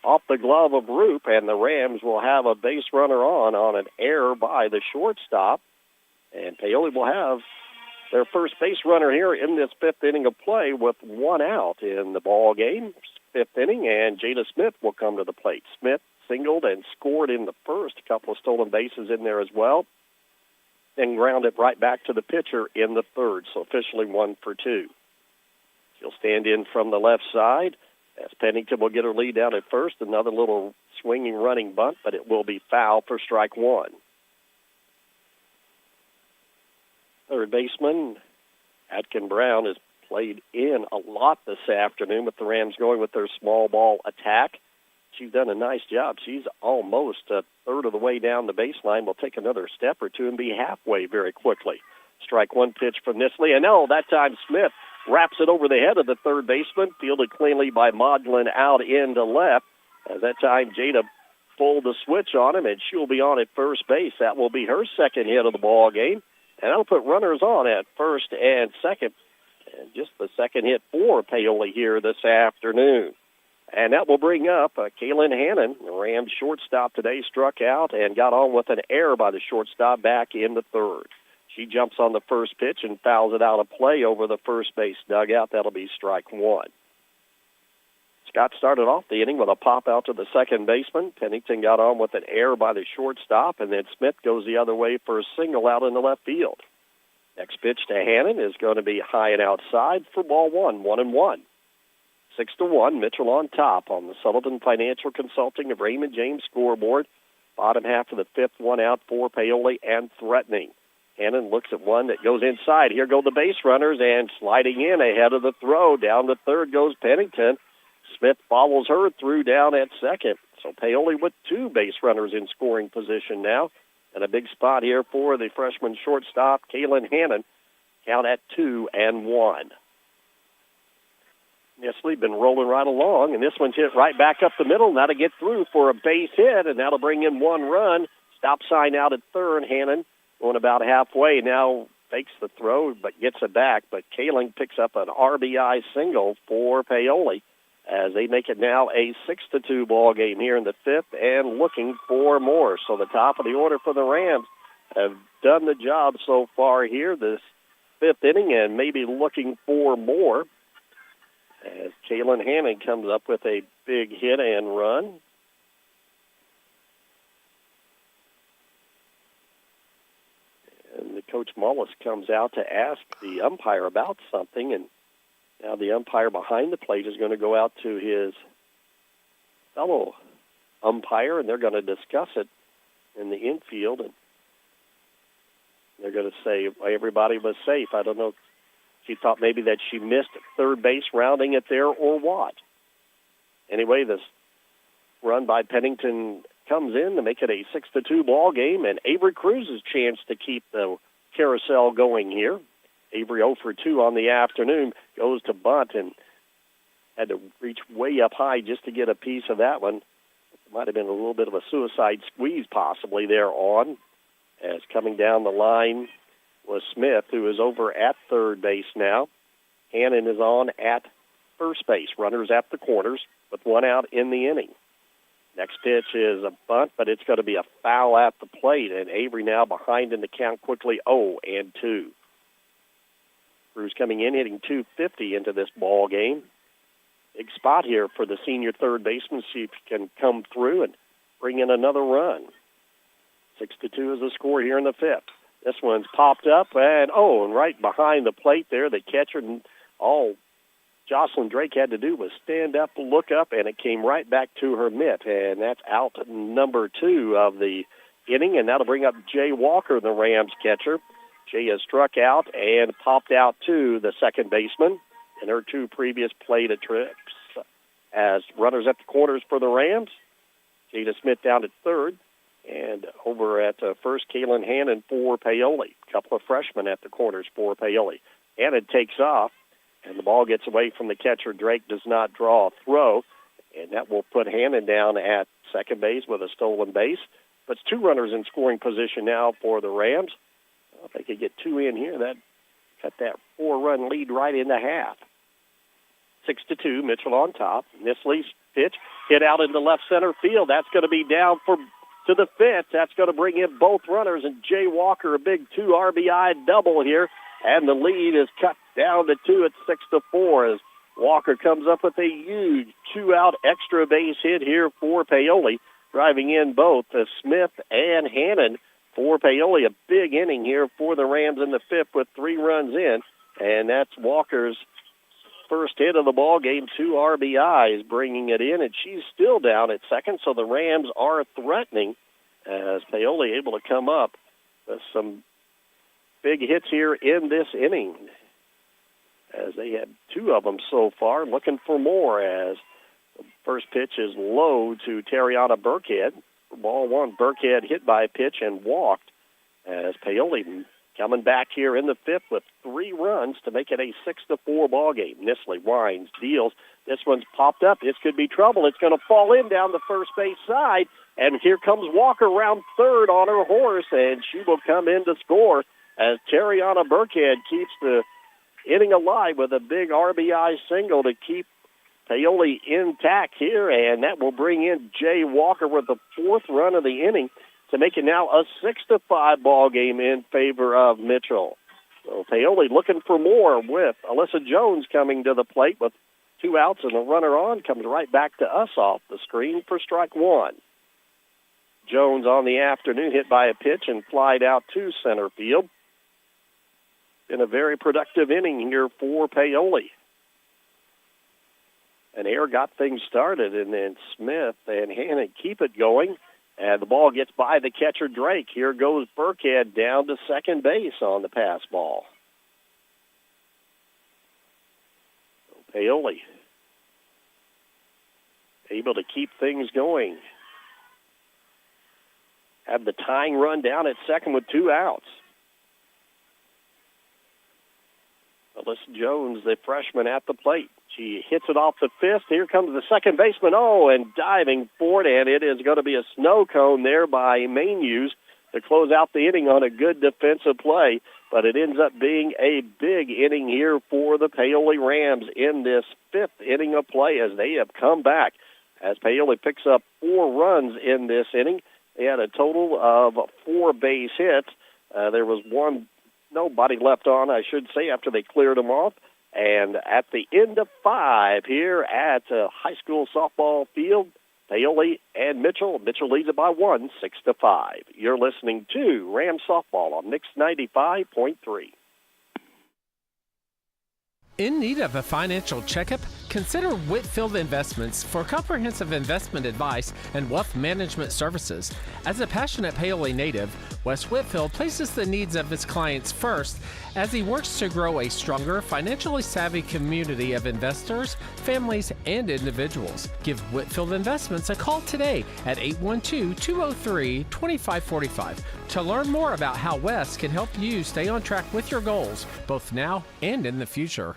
Speaker 3: off the glove of Roop, and the Rams will have a base runner on an error by the shortstop. And Paoli will have their first base runner here in this fifth inning of play with 1 out in the ball game. Fifth inning, and Jada Smith will come to the plate. Smith singled and scored in the first. A couple of stolen bases in there as well. Then grounded right back to the pitcher in the third, so officially 1 for 2. She'll stand in from the left side as Pennington will get her lead down at first. Another little swinging running bunt, but it will be foul for strike 1. Third baseman Atkin Brown has played in a lot this afternoon with the Rams going with their small ball attack. She's done a nice job. She's almost a third of the way down the baseline. Will take another step or two and be halfway very quickly. Strike one pitch from Nisley. And that time Smith wraps it over the head of the third baseman, fielded cleanly by Modlin out into left. At that time, Jada pulled the switch on him, and she'll be on at first base. That will be her second hit of the ball game. And that'll put runners on at first and second. And just the second hit for Paoli here this afternoon. And that will bring up Kaylin Hannon, the Rams shortstop today, struck out and got on with an error by the shortstop back in the third. She jumps on the first pitch and fouls it out of play over the first base dugout. That'll be strike one. Scott started off the inning with a pop out to the second baseman. Pennington got on with an error by the shortstop, and then Smith goes the other way for a single out in the left field. Next pitch to Hannon is going to be high and outside for ball one, 1-1. 6-1, Mitchell on top on the Sullivan Financial Consulting of Raymond James scoreboard. Bottom half of the fifth, one out for Paoli and threatening. Hannon looks at one that goes inside. Here go the base runners, and sliding in ahead of the throw. Down to third goes Pennington. Smith follows her through down at second. So Paoli with two base runners in scoring position now. And a big spot here for the freshman shortstop, Kaylin Hannon. Count at 2-1. Nisley been rolling right along, and this one's hit right back up the middle. Now to get through for a base hit, and that'll bring in one run. Stop sign out at third. Hannon going about halfway now, fakes the throw but gets it back. But Kaling picks up an RBI single for Paoli as they make it now a 6-2 ball game here in the fifth and looking for more. So the top of the order for the Rams have done the job so far here this fifth inning and maybe looking for more as Kaylin Hannon comes up with a big hit and run. And the Coach Mullis comes out to ask the umpire about something, and now the umpire behind the plate is going to go out to his fellow umpire, and they're going to discuss it in the infield, and they're going to say everybody was safe. I don't know. She thought maybe that she missed third base rounding it there or what. Anyway, this run by Pennington comes in to make it a 6-2 ball game, and Avery Cruz's chance to keep the carousel going here. Avery 0 for 2 on the afternoon, goes to bunt and had to reach way up high just to get a piece of that one. It might have been a little bit of a suicide squeeze possibly there on, as coming down the line was Smith, who is over at third base now. Hannon is on at first base. Runners at the corners with one out in the inning. Next pitch is a bunt, but it's going to be a foul at the plate, and Avery now behind in the count quickly 0-2. Cruz coming in, hitting .250 into this ball game. Big spot here for the senior third baseman, see if he can come through and bring in another run. 6-2 is the score here in the fifth. This one's popped up, and right behind the plate there, the catcher, all Jocelyn Drake had to do was stand up, look up, and it came right back to her mitt. And that's out number 2 of the inning, and that'll bring up Jay Walker, the Rams catcher. Jay has struck out and popped out to the second baseman in her 2 previous plate trips. As runners at the corners for the Rams, Jada Smith down at third. And over at first, Kaylin Hannon for Paoli. A couple of freshmen at the corners for Paoli. Hannon takes off, and the ball gets away from the catcher. Drake does not draw a throw, and that will put Hannon down at second base with a stolen base. Puts 2 runners in scoring position now for the Rams. Well, if they could get 2 in here, that cut that 4-run lead right into half. 6-2, Mitchell on top. Nisley's pitch hit out into left center field. That's going to be down to the fifth. That's going to bring in both runners, and Jay Walker, a big 2 RBI double here, and the lead is cut down to 2 at 6-4 as Walker comes up with a huge 2-out extra base hit here for Paoli, driving in both Smith and Hannon for Paoli. A big inning here for the Rams in the fifth with 3 runs in, and that's Walker's first hit of the ball game, 2 RBIs, bringing it in, and she's still down at second, so the Rams are threatening as Paoli able to come up with some big hits here in this inning. as they had two of them so far, looking for more as the first pitch is low to Terriana Burkhead. Ball one, Burkhead hit by a pitch and walked as Paoli coming back here in the fifth with 3 runs to make it a 6-4 ball game. Nisley winds, deals. This one's popped up. This could be trouble. It's going to fall in down the first base side. And here comes Walker around third on her horse, and she will come in to score as Terriana Burkhead keeps the inning alive with a big RBI single to keep Paoli intact here, and that will bring in Jay Walker with the 4th run of the inning to make it now a 6-5 ball game in favor of Mitchell. So Paoli looking for more with Alyssa Jones coming to the plate with 2 outs and a runner on. Comes right back to us off the screen for strike 1. Jones on the afternoon hit by a pitch and flied out to center field. Been a very productive inning here for Paoli. And Air got things started, and then Smith and Hannon keep it going. And the ball gets by the catcher, Drake. Here goes Burkhead down to second base on the pass ball. So Paoli able to keep things going. Have the tying run down at second with 2 outs. Alyssa Jones, the freshman, at the plate. She hits it off the fifth. Here comes the second baseman. Oh, and diving for it, and it is going to be a snow cone there by Mainuse to close out the inning on a good defensive play. But it ends up being a big inning here for the Paoli Rams in this 5th inning of play as they have come back. As Paoli picks up 4 runs in this inning, they had a total of 4 base hits. There was nobody left on, I should say, after they cleared them off. And at the end of 5 here at high school softball field, Paoli and Mitchell. Mitchell leads it by 1, 6-5. You're listening to Ram Softball on Mix 95.3.
Speaker 4: In need of a financial checkup? Consider Whitfield Investments for comprehensive investment advice and wealth management services. As a passionate Paoli native, Wes Whitfield places the needs of his clients first as he works to grow a stronger, financially savvy community of investors, families, and individuals. Give Whitfield Investments a call today at 812-203-2545 to learn more about how Wes can help you stay on track with your goals, both now and in the future.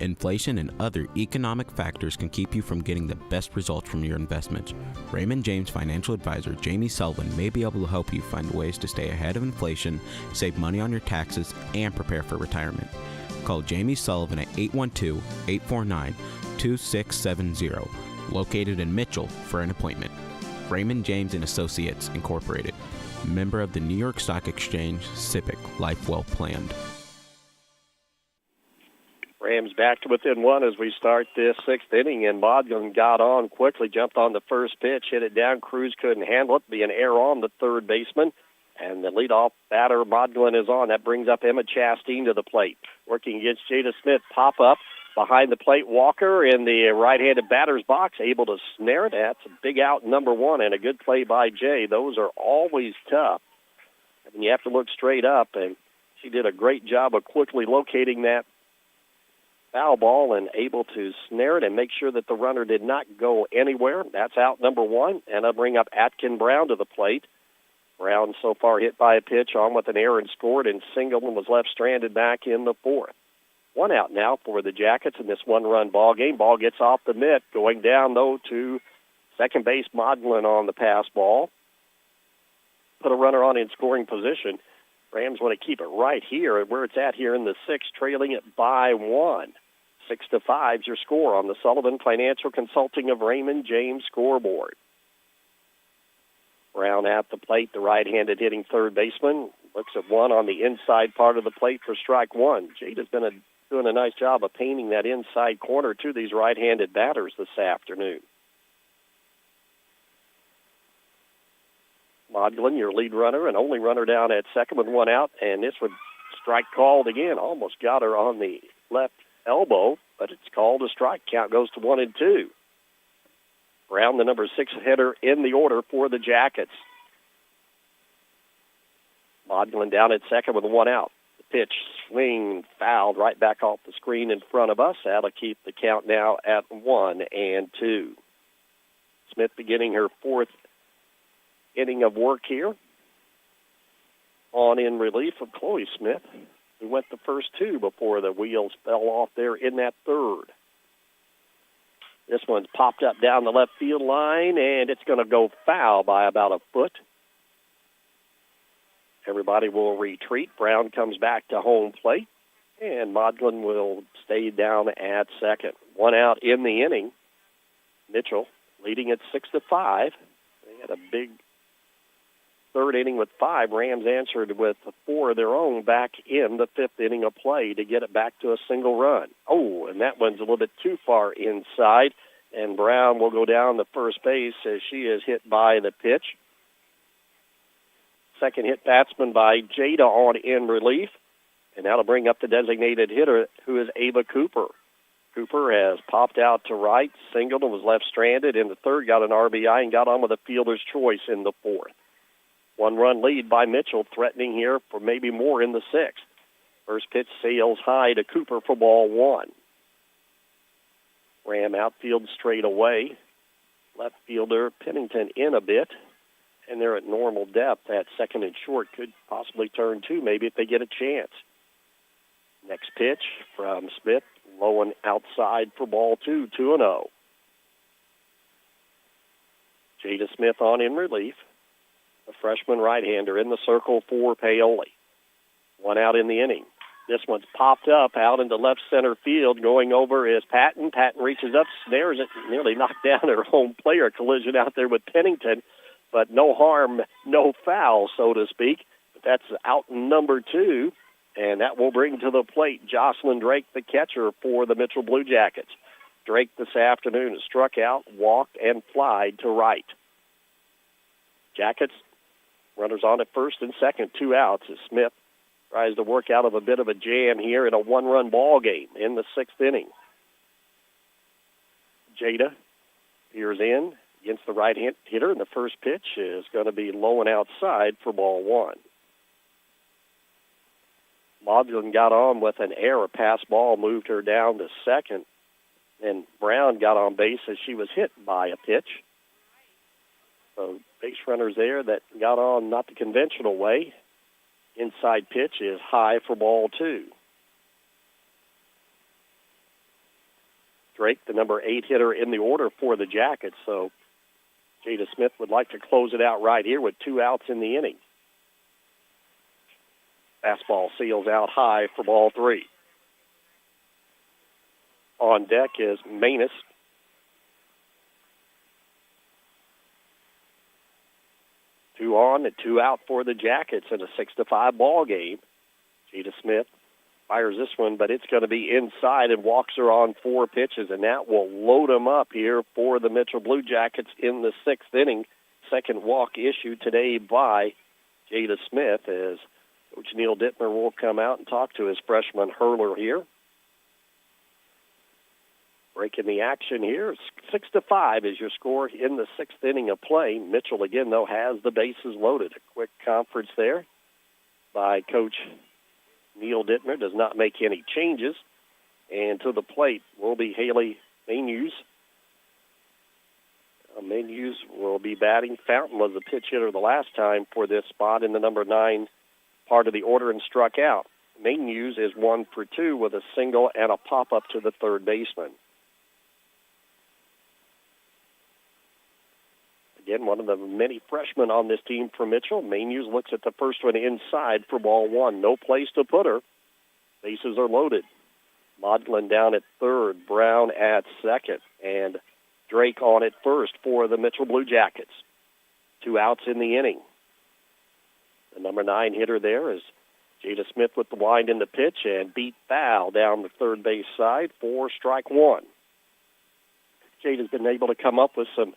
Speaker 9: Inflation and other economic factors can keep you from getting the best results from your investments. Raymond James financial advisor Jamie Sullivan may be able to help you find ways to stay ahead of inflation, save money on your taxes, and prepare for retirement. Call Jamie Sullivan at 812-849-2670, located in Mitchell, for an appointment. Raymond James & Associates, Incorporated, member of the New York Stock Exchange, SIPC, Life Well Planned.
Speaker 3: Rams back to within 1 as we start this 6th inning, and Modlin got on quickly, jumped on the first pitch, hit it down. Cruz couldn't handle it, be an error on the third baseman, and the leadoff batter, Modlin, is on. That brings up Emma Chastain to the plate. Working against Jada Smith, pop up behind the plate. Walker in the right-handed batter's box, able to snare it. That's a big out, number 1, and a good play by Jay. Those are always tough. I mean, you have to look straight up, and she did a great job of quickly locating that foul ball and able to snare it and make sure that the runner did not go anywhere. That's out number 1, and I'll bring up Atkin Brown to the plate. Brown so far hit by a pitch, on with an error and scored, and singled and was left stranded back in the 4th. 1 out now for the Jackets in this 1-run ball game. Ball gets off the mitt, going down, though, to second base Modlin on the pass ball. Put a runner on in scoring position. Rams want to keep it right here where it's at here in the 6th, trailing it by 1. 6-5 is your score on the Sullivan Financial Consulting of Raymond James scoreboard. Brown at the plate, the right-handed hitting third baseman. Looks at 1 on the inside part of the plate for strike 1. Jada's been doing a nice job of painting that inside corner to these right-handed batters this afternoon. Modlin, your lead runner and only runner down at second with 1 out, and this would strike called again. Almost got her on the left elbow, but it's called a strike. Count goes to 1-2. Brown, the number 6 hitter in the order for the Jackets. Modlin down at second with 1 out. The Pitch, swing, fouled right back off the screen in front of us. That'll keep the count now at 1-2. Smith beginning her fourth inning of work here. On in relief of Chloe Smith, who went the first two before the wheels fell off there in that third. This one's popped up down the left field line, and it's going to go foul by about a foot. Everybody will retreat. Brown comes back to home plate, and Modlin will stay down at second. One out in the inning. Mitchell leading at 6-5. They had a big third inning with 5. Rams answered with 4 of their own back in the 5th inning of play to get it back to a single run. Oh, and that one's a little bit too far inside, and Brown will go down to first base as she is hit by the pitch. Second hit batsman by Jada on in relief, and that'll bring up the designated hitter, who is Ava Cooper. Cooper has popped out to right, singled, and was left stranded in the third, got an RBI, and got on with a fielder's choice in the 4th. 1-run lead by Mitchell, threatening here for maybe more in the 6th. First pitch sails high to Cooper for ball 1. Ram outfield straight away. Left fielder Pennington in a bit, and they're at normal depth. That second and short could possibly turn 2 maybe if they get a chance. Next pitch from Smith, low and outside for ball 2, 2-0. Jada Smith on in relief. The freshman right-hander in the circle for Paoli. One out in the inning. This one's popped up out into left center field. Going over is Patton. Patton reaches up, snares it, nearly knocked down her home player. Collision out there with Pennington, but no harm, no foul, so to speak. But that's out number 2, and that will bring to the plate Jocelyn Drake, the catcher for the Mitchell Blue Jackets. Drake this afternoon has struck out, walked, and flied to right. Jackets, runners on at first and second, 2 outs as Smith tries to work out of a bit of a jam here in a 1-run ball game in the 6th inning. Jada peers in against the right-hand hitter, and the first pitch is going to be low and outside for ball 1. Modlin got on with an error. Pass ball moved her down to second, and Brown got on base as she was hit by a pitch. So base runners there that got on not the conventional way. Inside pitch is high for ball 2. Drake, the number 8 hitter in the order for the Jackets, so Jada Smith would like to close it out right here with 2 outs in the inning. Fastball seals out high for ball 3. On deck is Manus. Two on and 2 out for the Jackets in a 6-5 ball game. Jada Smith fires this one, but it's going to be inside and walks her on 4 pitches, and that will load them up here for the Mitchell Blue Jackets in the 6th inning. Second walk issued today by Jada Smith as Coach Neil Dittmer will come out and talk to his freshman hurler here. Breaking the action here, 6-5 is your score in the 6th inning of play. Mitchell, again, though, has the bases loaded. A quick conference there by Coach Neil Dittmer. Does not make any changes. And to the plate will be Haley Maynews. Maynews will be batting. Fountain was the pitch hitter the last time for this spot in the number 9 part of the order and struck out. Maynews is 1 for 2 with a single and a pop-up to the third baseman. Again, one of the many freshmen on this team for Mitchell. Maynews looks at the first one inside for ball 1. No place to put her. Bases are loaded. Modlin down at third, Brown at second, and Drake on at first for the Mitchell Blue Jackets. 2 outs in the inning. The number 9 hitter there is Jada Smith with the wind in the pitch and beat foul down the third base side for strike 1. Jada's been able to come up with some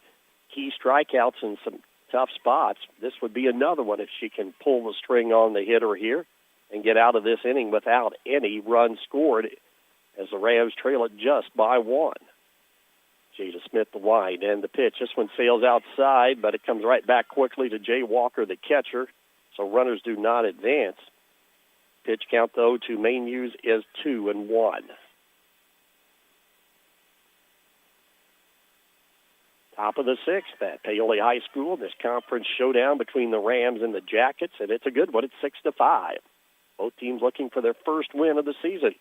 Speaker 3: key strikeouts in some tough spots. This would be another one if she can pull the string on the hitter here and get out of this inning without any runs scored as the Rams trail it just by 1. Jada Smith the wind and the pitch. This one sails outside, but it comes right back quickly to Jay Walker, the catcher, so runners do not advance. Pitch count, though, to Maine Hughes is 2-1. Top of the sixth at Paoli High School. This conference showdown between the Rams and the Jackets, and it's a good one. It's 6-5. Both teams looking for their first win of the season.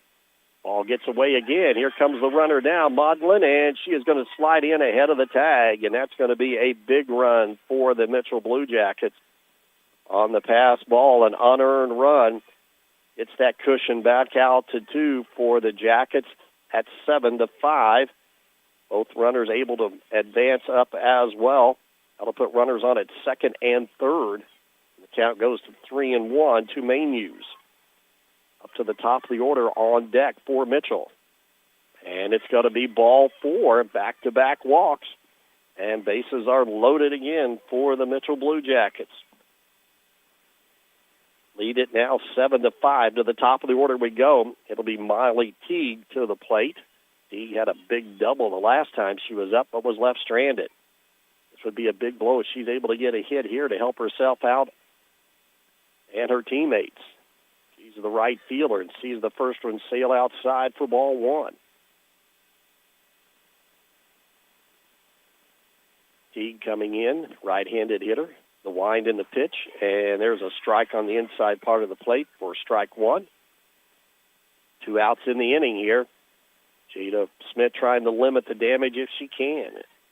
Speaker 3: Ball gets away again. Here comes the runner now, Maudlin, and she is going to slide in ahead of the tag, and that's going to be a big run for the Mitchell Blue Jackets. On the pass ball, an unearned run. It's that cushion back out to 2 for the Jackets at 7-5. Both runners able to advance up as well. That'll put runners on at second and third. The count goes to 3-1 to Maine Hughes. Up to the top of the order on deck for Mitchell. And it's going to be ball 4, back-to-back walks. And bases are loaded again for the Mitchell Blue Jackets. Lead it now 7-5. To the top of the order we go. It'll be Miley Teague to the plate. Teague had a big double the last time she was up, but was left stranded. This would be a big blow if she's able to get a hit here to help herself out and her teammates. She's the right fielder and sees the first one sail outside for ball 1. Teague coming in, right-handed hitter. The wind in the pitch, and there's a strike on the inside part of the plate for strike 1. 2 outs in the inning here. Jada Smith trying to limit the damage if she can.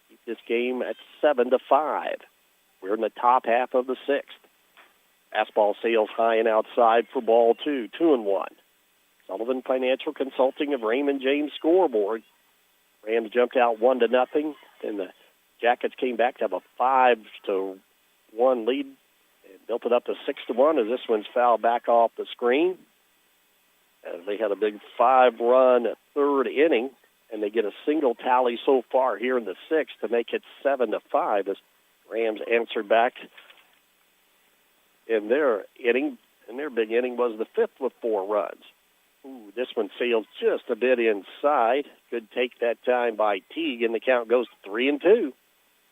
Speaker 3: Keep this game at 7-5. We're in the top half of the sixth. Fastball sails high and outside for ball 2, 2-1. Sullivan Financial Consulting of Raymond James scoreboard. Rams jumped out 1-0. Then the Jackets came back to have a 5-1 lead and built it up to 6-1 as this one's fouled back off the screen. As they had a big 5-run third inning, and they get a single tally so far here in the sixth to make it 7-5 as Rams answered back in their inning. And their big inning was the fifth with 4 runs. Ooh, this one sails just a bit inside. Good take that time by Teague, and the count goes to 3-2.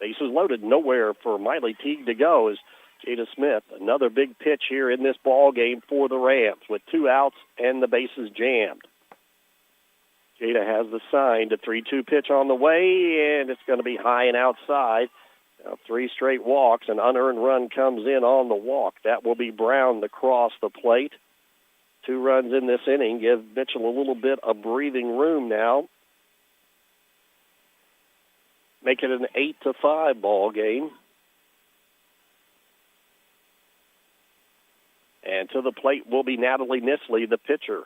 Speaker 3: Bases loaded, nowhere for Miley Teague to go as Jada Smith. Another big pitch here in this ball game for the Rams with 2 outs and the bases jammed. Jada has the sign to 3-2 pitch on the way, and it's going to be high and outside. Now 3 straight walks. An unearned run comes in on the walk. That will be Brown to cross the plate. 2 runs in this inning give Mitchell a little bit of breathing room now. Make it an 8-5 ball game. And to the plate will be Natalie Nisley, the pitcher.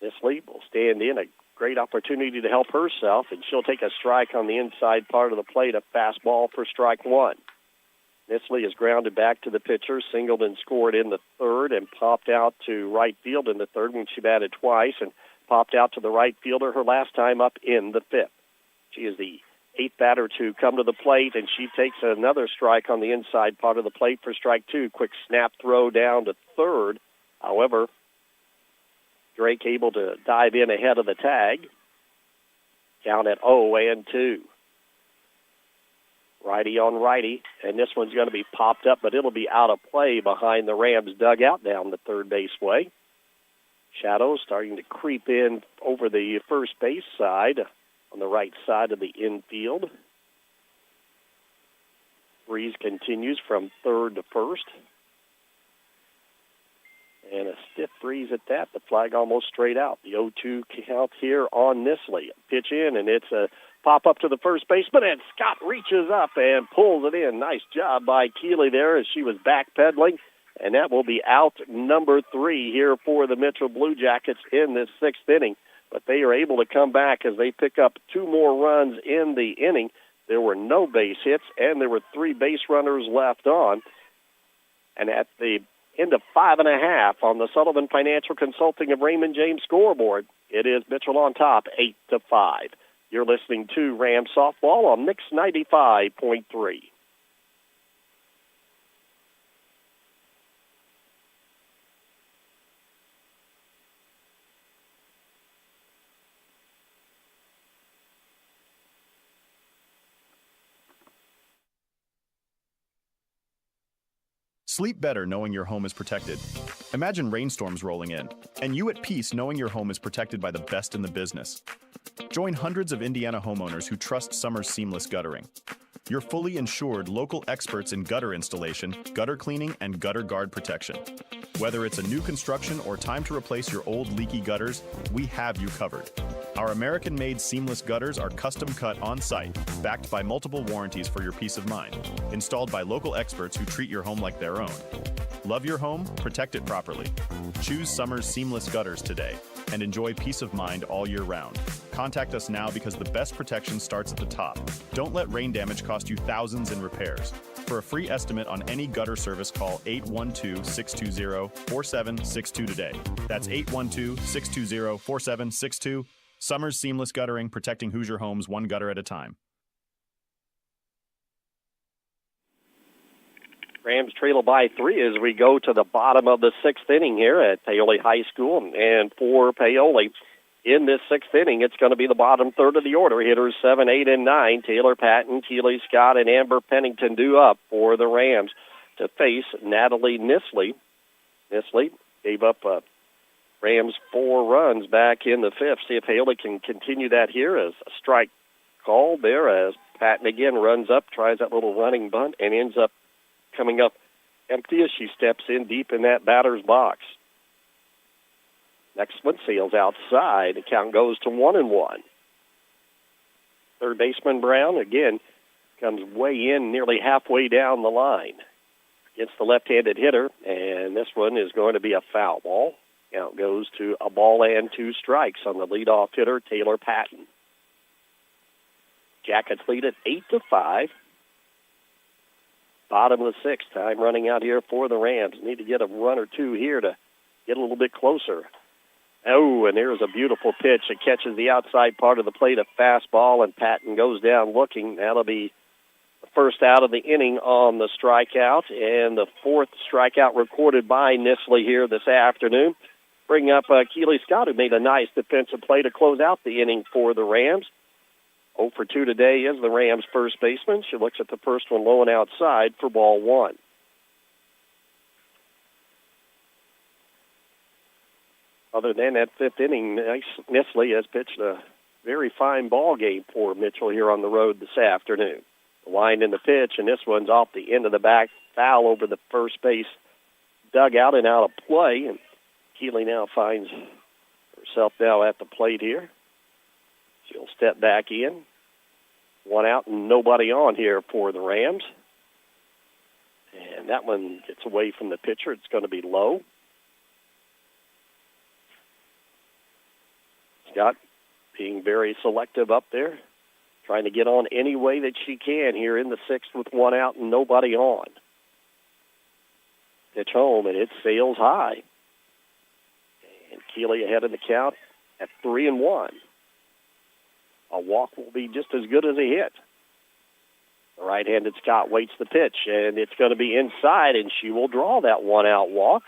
Speaker 3: Nisley will stand in, a great opportunity to help herself, and she'll take a strike on the inside part of the plate, a fastball for strike 1. Nisley is grounded back to the pitcher, singled and scored in the third, and popped out to right field in the third when she batted twice, and popped out to the right fielder her last time up in the fifth. She is the 8th batter to come to the plate, and she takes another strike on the inside part of the plate for strike 2. Quick snap throw down to third. However, Drake able to dive in ahead of the tag. Count at 0-2. Righty on righty, and this one's going to be popped up, but it'll be out of play behind the Rams dugout down the third base way. Shadows starting to creep in over the first base side on the right side of the infield. Breeze continues from third to first. And a stiff breeze at that. The flag almost straight out. The 0-2 count here on Nisley. Pitch in, and it's a pop-up to the first baseman, and Scott reaches up and pulls it in. Nice job by Keeley there as she was backpedaling. And that will be out number 3 here for the Mitchell Blue Jackets in this 6th inning. But they are able to come back as they pick up 2 more runs in the inning. There were no base hits, and there were 3 base runners left on. And at the end of 5.5 on the Sullivan Financial Consulting of Raymond James scoreboard, it is Mitchell on top, 8-5. You're listening to Rams Softball on Mix 95.3.
Speaker 14: Sleep better knowing your home is protected. Imagine rainstorms rolling in, and you at peace knowing your home is protected by the best in the business. Join hundreds of Indiana homeowners who trust Summers Seamless Guttering. Your fully insured local experts in gutter installation, gutter cleaning, and gutter guard protection. Whether it's a new construction or time to replace your old leaky gutters, we have you covered. Our American-made seamless gutters are custom cut on-site, backed by multiple warranties for your peace of mind, installed by local experts who treat your home like their own. Love your home? Protect it properly. Choose Summers Seamless Gutters today and enjoy peace of mind all year round. Contact us now because the best protection starts at the top. Don't let rain damage cost you thousands in repairs. For a free estimate on any gutter service, call 812-620-4762 today. That's 812-620-4762. Summers Seamless Guttering, protecting Hoosier homes one gutter at a time.
Speaker 3: Rams trail by 3 as we go to the bottom of the 6th inning here at Paoli High School. And for Paoli, in this 6th inning, it's going to be the bottom third of the order. Hitters 7, 8, and 9. Taylor Patton, Keely Scott, and Amber Pennington due up for the Rams to face Natalie Nisley. Nisley gave up Rams 4 runs back in the 5th. See if Paoli can continue that here as a strike called there as Patton again runs up, tries that little running bunt, and ends up coming up empty as she steps in deep in that batter's box. Next one sails outside. The count goes to 1-1. Third baseman Brown, again, comes way in, nearly halfway down the line against the left-handed hitter, and this one is going to be a foul ball. Count goes to a ball and 2 strikes on the leadoff hitter, Taylor Patton. Jackets lead at 8-5. Bottom of the 6th, time running out here for the Rams. Need to get a run or two here to get a little bit closer. Oh, and there's a beautiful pitch. It catches the outside part of the plate, a fastball, and Patton goes down looking. That'll be the first out of the inning on the strikeout, and the 4th strikeout recorded by Nisley here this afternoon. Bring up Keely Scott, who made a nice defensive play to close out the inning for the Rams. 0 for 2 today is the Rams' first baseman. She looks at the first one low and outside for ball 1. Other than that 5th inning, Nisley has pitched a very fine ball game for Mitchell here on the road this afternoon. The line in the pitch, and this one's off the end of the back, foul over the first base dugout and out of play. And Keeley now finds herself now at the plate here. She'll step back in. 1 out and nobody on here for the Rams. And that one gets away from the pitcher. It's going to be low. Scott being very selective up there, trying to get on any way that she can here in the 6th with 1 out and nobody on. Pitch home, and it sails high. And Keeley ahead of the count at 3-1. A walk will be just as good as a hit. The right-handed Scott waits the pitch, and it's going to be inside, and she will draw that 1-out walk,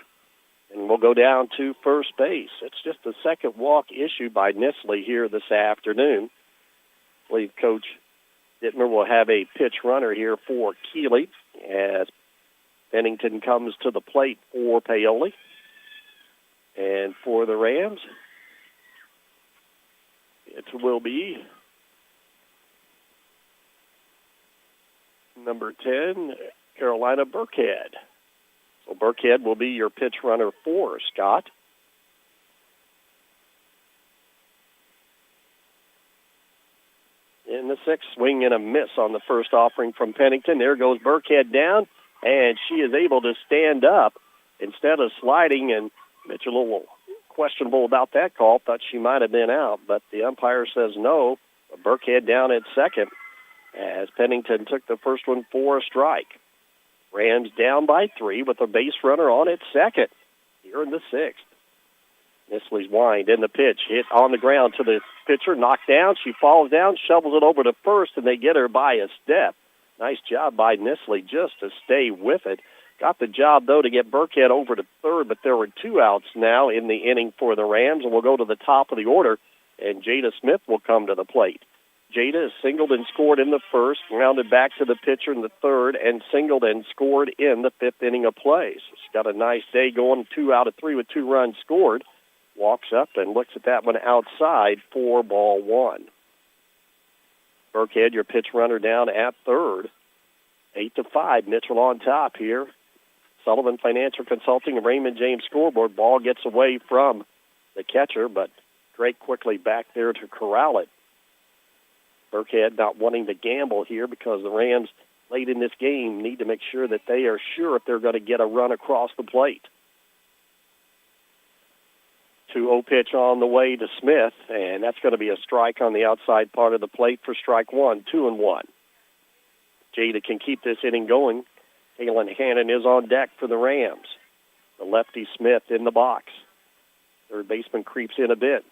Speaker 3: and we'll go down to first base. It's just the second walk issued by Nisley here this afternoon. I believe Coach Dittmer will have a pitch runner here for Keeley as Pennington comes to the plate for Paoli. And for the Rams, it will be number 10, Carolina Burkhead. So Burkhead will be your pitch runner for Scott. In the 6th, swing and a miss on the first offering from Pennington. There goes Burkhead down, and she is able to stand up instead of sliding, and Mitchell a little questionable about that call. Thought she might have been out, but the umpire says no. Burkhead down at second as Pennington took the first one for a strike. Rams down by 3 with a base runner on at second here in the 6th. Nisley's wind in the pitch, hit on the ground to the pitcher, knocked down. She falls down, shovels it over to first, and they get her by a step. Nice job by Nisley just to stay with it. Got the job, though, to get Burkhead over to third, but there were 2 outs now in the inning for the Rams, and we'll go to the top of the order, and Jada Smith will come to the plate. Jada has singled and scored in the first, rounded back to the pitcher in the third, and singled and scored in the fifth inning of play. So she's got a nice day going, 2 out of 3 with 2 runs scored. Walks up and looks at that one outside for ball 1. Burkhead, your pitch runner down at third. 8-5, Mitchell on top here. Sullivan Financial Consulting and Raymond James scoreboard. Ball gets away from the catcher, but Drake quickly back there to corral it. Burkhead not wanting to gamble here because the Rams late in this game need to make sure that they are sure if they're going to get a run across the plate. 2-0 pitch on the way to Smith, and that's going to be a strike on the outside part of the plate for strike 1, 2-1. Jada can keep this inning going. Kaylin Hannon is on deck for the Rams. The lefty Smith in the box. Third baseman creeps in a bit.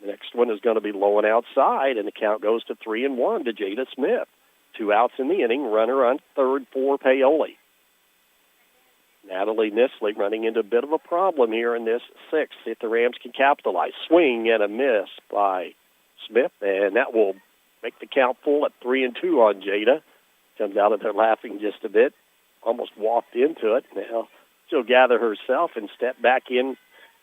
Speaker 3: The next one is going to be low and outside, and the count goes to 3-1 to Jada Smith. 2 outs in the inning, runner on third for Paoli. Natalie Nisley running into a bit of a problem here in this sixth. If the Rams can capitalize. Swing and a miss by Smith, and that will make the count full at 3-2 on Jada. Comes out of there laughing just a bit. Almost walked into it. Now she'll gather herself and step back in.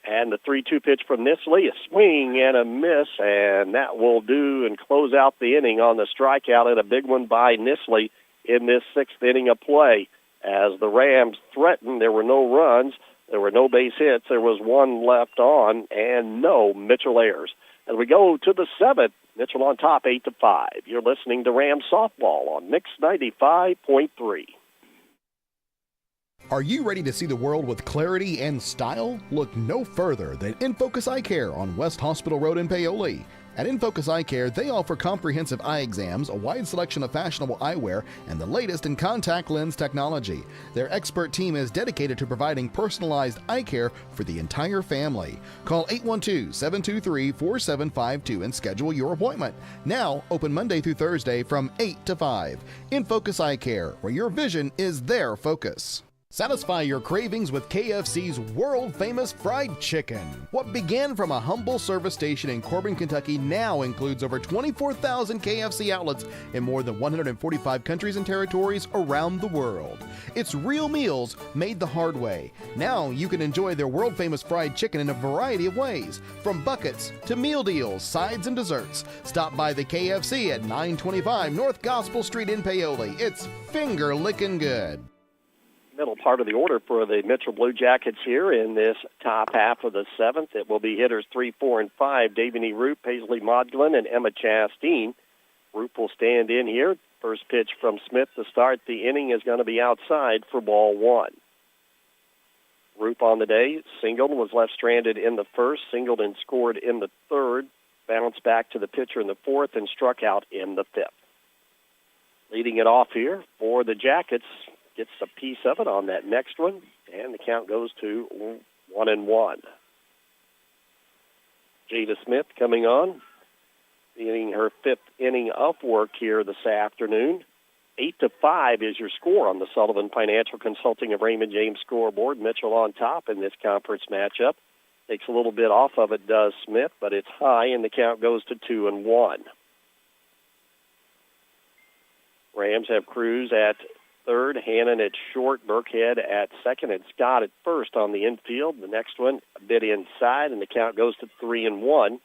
Speaker 3: And the 3-2 pitch from Nisley, a swing and a miss, and that will do and close out the inning on the strikeout, and a big one by Nisley in this sixth inning of play. As the Rams threatened, there were no runs, there were no base hits, there was one left on, and no Mitchell errors. As we go to the seventh, Mitchell on top, 8-5. You're listening to Rams softball on Mix 95.3.
Speaker 2: Are you ready to see the world with clarity and style? Look no further than InFocus Eye Care on West Hospital Road in Paoli. At InFocus Eye Care, they offer comprehensive eye exams, a wide selection of fashionable eyewear, and the latest in contact lens technology. Their expert team is dedicated to providing personalized eye care for the entire family. Call 812-723-4752 and schedule your appointment. Now, open Monday through Thursday from 8 to 5. InFocus Eye Care, where your vision is their focus. Satisfy your cravings with KFC's world-famous fried chicken. What began from a humble service station in Corbin, Kentucky now includes over 24,000 KFC outlets in more than 145 countries and territories around the world. It's real meals made the hard way. Now you can enjoy their world-famous fried chicken in a variety of ways, from buckets to meal deals, sides, and desserts. Stop by the KFC at 925 North Gospel Street in Paoli. It's finger-licking good.
Speaker 3: Middle part of the order for the Mitchell Blue Jackets here in this top half of the seventh. It will be hitters 3, 4, and 5, Davini Roop, Paisley Modglin, and Emma Chasteen. Roop will stand in here. First pitch from Smith to start the inning is going to be outside for ball 1. Roop on the day, singled, was left stranded in the first, singled and scored in the third, bounced back to the pitcher in the fourth, and struck out in the fifth. Leading it off here for the Jackets, gets a piece of it on that next one, and the count goes to 1-1. Jada Smith coming on, beginning her fifth inning of work here this afternoon. 8-5 is your score on the Sullivan Financial Consulting of Raymond James scoreboard. Mitchell on top in this conference matchup. Takes a little bit off of it, does Smith, but it's high, and the count goes to 2-1. Rams have Cruz at third, Hannon at short, Burkhead at second, and Scott at first on the infield. The next one a bit inside, and the count goes to 3-1.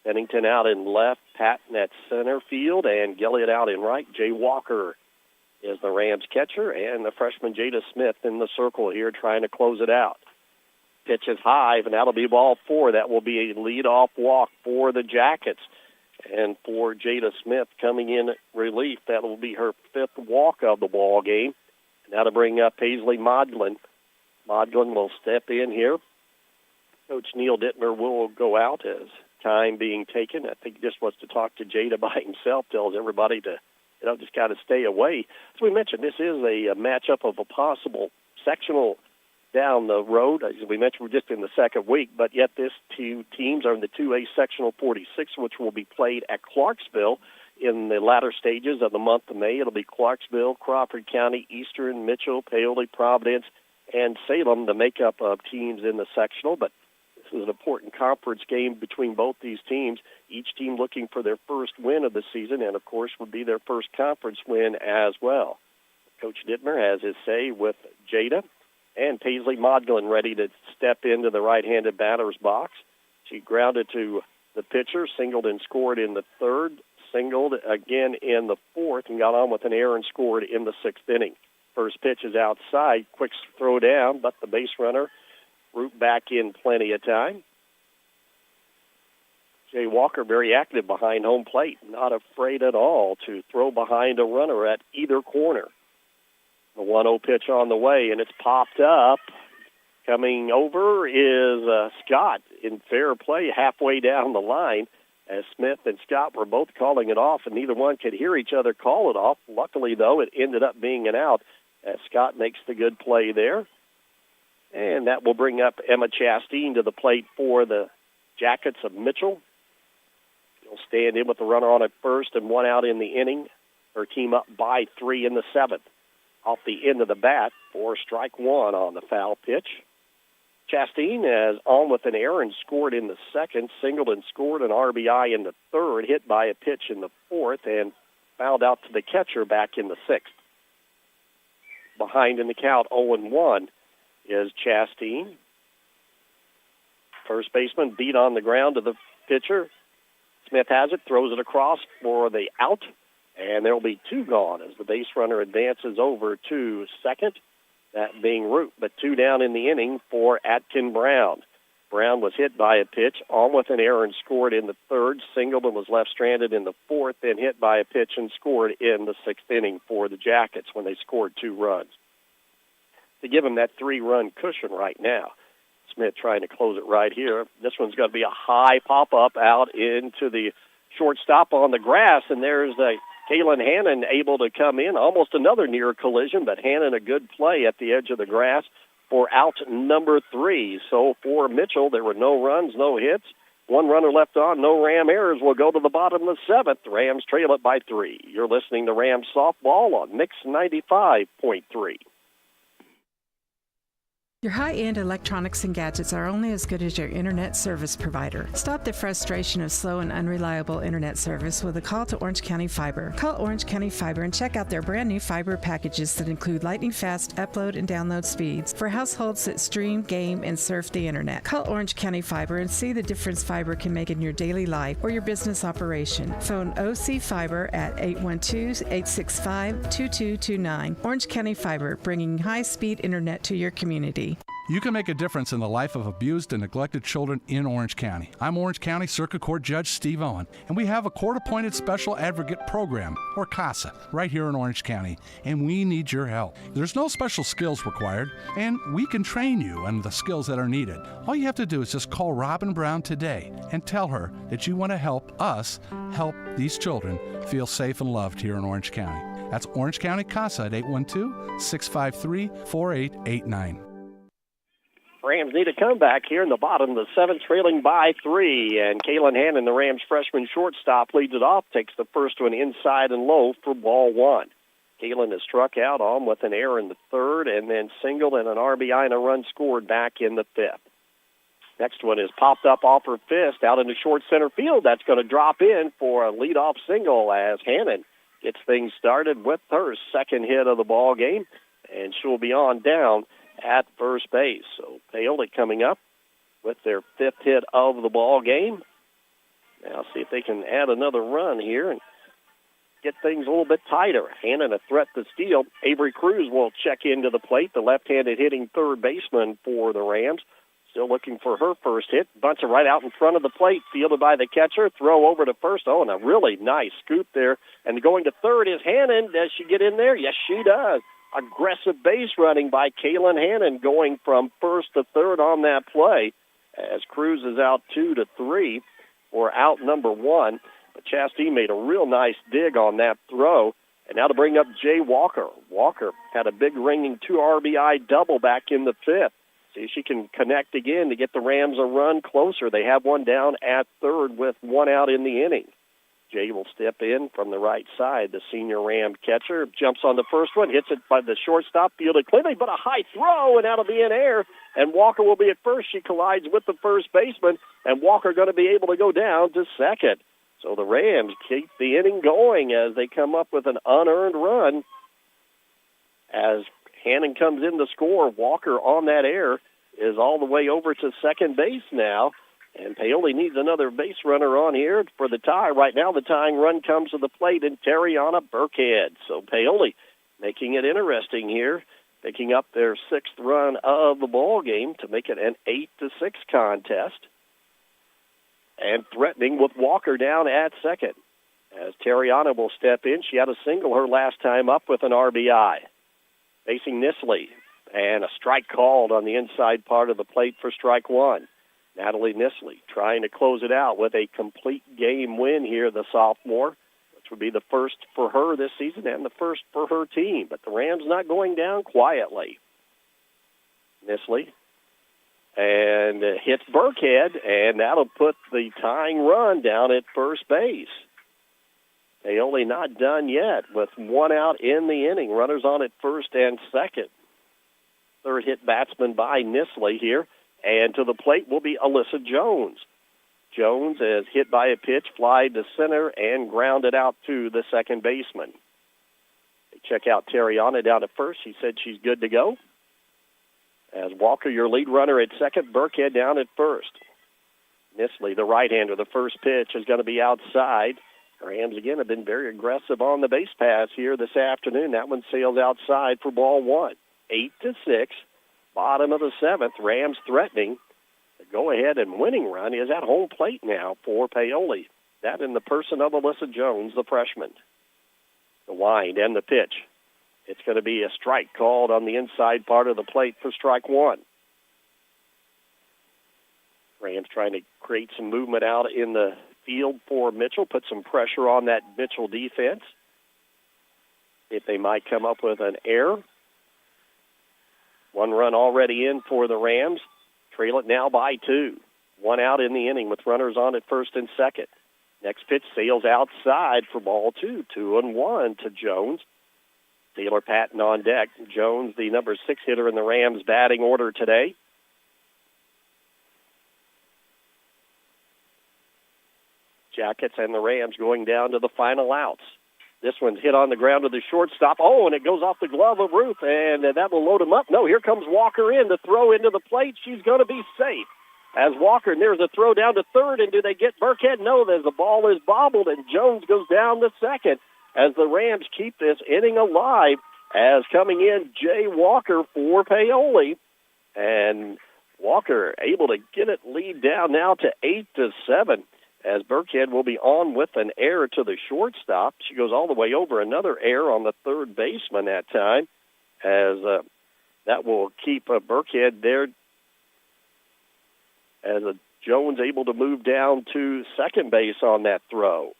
Speaker 3: Bennington out in left, Patton at center field, and Gilliard out in right. Jay Walker is the Rams catcher, and the freshman Jada Smith in the circle here trying to close it out. Pitch is high, and that'll be ball 4. That will be a leadoff walk for the Jackets. And for Jada Smith coming in relief, that will be her fifth walk of the ball game. And that'll bring up Paisley Modglin. Modglin will step in here. Coach Neil Dittmer will go out as time being taken. I think he just wants to talk to Jada by himself, tells everybody to, just kind of stay away. As we mentioned, this is a matchup of a possible sectional down the road. As we mentioned, we're just in the second week, but yet these two teams are in the 2A Sectional 46, which will be played at Clarksville in the latter stages of the month of May. It'll be Clarksville, Crawford County, Eastern, Mitchell, Paoli, Providence, and Salem, the makeup of teams in the sectional. But this This is an important conference game between both these teams, each team looking for their first win of the season and, of course, would be their first conference win as well. Coach Dittmer has his say with Jada, and Paisley Modglin ready to step into the right-handed batter's box. She grounded to the pitcher, singled and scored in the third, singled again in the fourth, and got on with an error and scored in the sixth inning. First pitch is outside, quick throw down, but the base runner root back in plenty of time. Jay Walker very active behind home plate, not afraid at all to throw behind a runner at either corner. The 1-0 pitch on the way, and it's popped up. Coming over is Scott in fair play halfway down the line, as Smith and Scott were both calling it off, and neither one could hear each other call it off. Luckily, though, it ended up being an out, as Scott makes the good play there. And that will bring up Emma Chastain to the plate for the Jackets of Mitchell. She'll stand in with the runner on at first and one out in the inning. Her team up by 3 in the seventh. Off the end of the bat for strike one on the foul pitch. Chastain is on with an error and scored in the second, singled and scored an RBI in the third, hit by a pitch in the fourth, and fouled out to the catcher back in the sixth. Behind in the count, 0-1 is Chastain. First baseman beat on the ground to the pitcher. Smith has it, throws it across for the out, and there will be 2 gone as the base runner advances over to second, that being Root, but 2 down in the inning for Atkin Brown. Brown was hit by a pitch, on with an error and scored in the third, singled and was left stranded in the fourth, then hit by a pitch and scored in the sixth inning for the Jackets when they scored 2 runs. To give him that 3-run cushion right now. Smith trying to close it right here. This one's going to be a high pop-up out into the shortstop on the grass, and there's Kaylin Hannon able to come in. Almost another near collision, but Hannon a good play at the edge of the grass for out number 3. So for Mitchell, there were no runs, no hits. 1 runner left on, no Ram errors. Will go to the bottom of the 7th. Rams trail it by 3. You're listening to Rams Softball on Mix 95.3.
Speaker 5: Your high-end electronics and gadgets are only as good as your internet service provider. Stop the frustration of slow and unreliable internet service with a call to Orange County Fiber. Call Orange County Fiber and check out their brand new fiber packages that include lightning-fast upload and download speeds for households that stream, game, and surf the internet. Call Orange County Fiber and see the difference fiber can make in your daily life or your business operation. Phone OC Fiber at 812-865-2229. Orange County Fiber, bringing high-speed internet to your community.
Speaker 10: You can make a difference in the life of abused and neglected children in Orange County. I'm Orange County Circuit Court Judge Steve Owen, and we have a court-appointed special advocate program, or CASA, right here in Orange County, and we need your help. There's no special skills required, and we can train you on the skills that are needed. All you have to do is just call Robin Brown today and tell her that you want to help us help these children feel safe and loved here in Orange County. That's Orange County CASA at 812-653-4889.
Speaker 3: Rams need a comeback here in the bottom of the 7th, trailing by 3. And Kaylin Hannon, the Rams freshman shortstop, leads it off, takes the first one inside and low for ball 1. Kaylin is struck out on with an error in the third, and then singled and an RBI and a run scored back in the 5th. Next one is popped up off her fist out into short center field. That's going to drop in for a leadoff single as Hannon gets things started with her second hit of the ball game, and she'll be on down at first base. So Paoli coming up with their 5th hit of the ball game. Now see if they can add another run here and get things a little bit tighter. Hannon a threat to steal. Avery Cruz will check into the plate, the left-handed hitting third baseman for the Rams. Still looking for her first hit. Bunts it right out in front of the plate, fielded by the catcher. Throw over to first. Oh, and a really nice scoop there. And going to third is Hannon. Does she get in there? Yes, she does. Aggressive base running by Kaylin Hannon, going from first to third on that play as Cruz is out 2-3 for out number 1. But Chastain made a real nice dig on that throw. And now to bring up Jay Walker. Walker had a big ringing 2 RBI double back in the 5th. See if she can connect again to get the Rams a run closer. They have one down at third with 1 out in the inning. Jay will step in from the right side. The senior Ram catcher jumps on the first one, hits it by the shortstop, fielded cleanly, but a high throw, and that'll be in air. And Walker will be at first. She collides with the first baseman, and Walker going to be able to go down to second. So the Rams keep the inning going as they come up with an unearned run. As Hannon comes in to score, Walker on that error is all the way over to second base now. And Paoli needs another base runner on here for the tie. Right now, the tying run comes to the plate in Terriana Burkhead. So Paoli making it interesting here, picking up their sixth run of the ball game to make it an 8-6 contest. And threatening with Walker down at second. As Terriana will step in, she had a single her last time up with an RBI. Facing Nisley, and a strike called on the inside part of the plate for strike one. Natalie Nisley trying to close it out with a complete game win here, the sophomore, which would be the first for her this season and the first for her team. But the Rams not going down quietly. Nisley and hits Burkhead, and that'll put the tying run down at first base. Paoli not done yet with one out in the inning. Runners on at first and second. Third hit batsman by Nisley here. And to the plate will be Alyssa Jones. Jones is hit by a pitch, fly to center, and grounded out to the second baseman. They check out Terriana down at first. She said she's good to go. As Walker, your lead runner at second, Burkhead down at first. Nisley, the right-hander, the first pitch is going to be outside. Rams, again, have been very aggressive on the base pass here this afternoon. That one sails outside for ball one. 8-6. Bottom of the seventh, Rams threatening. The go-ahead and winning run is at home plate now for Paoli. That in the person of Alyssa Jones, the freshman. The wind and the pitch. It's going to be a strike called on the inside part of the plate for strike one. Rams trying to create some movement out in the field for Mitchell, put some pressure on that Mitchell defense. If they might come up with an error. One run already in for the Rams. Trail it now by 2. One out in the inning with runners on at first and second. Next pitch sails outside for ball 2. 2-1 to Jones. Taylor Patton on deck. Jones, the number 6 hitter in the Rams batting order today. Jackets and the Rams going down to the final outs. This one's hit on the ground to the shortstop. Oh, and it goes off the glove of Ruth, and that will load him up. No, here comes Walker in to throw into the plate. She's going to be safe. As Walker, and there's a throw down to third, and do they get Burkhead? No, the ball is bobbled, and Jones goes down to second as the Rams keep this inning alive. As coming in, Jay Walker for Paoli. And Walker able to get it lead down now to 8-7. As Burkhead will be on with an error to the shortstop. She goes all the way over another error on the third baseman that time, as that will keep Burkhead there as Jones able to move down to second base on that throw.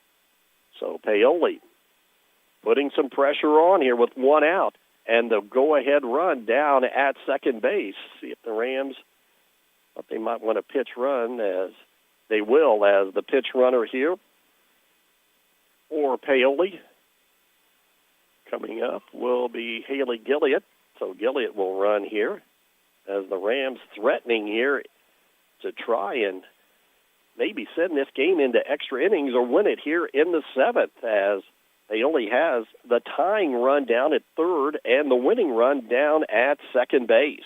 Speaker 3: So Paoli putting some pressure on here with one out, and the go-ahead run down at second base. See if the Rams, what they might want to pitch run as they will, as the pitch runner here for Paoli. Coming up will be Haley Gilliott. So Gilliott will run here as the Rams threatening here to try and maybe send this game into extra innings or win it here in the seventh, as Paoli has the tying run down at third and the winning run down at second base.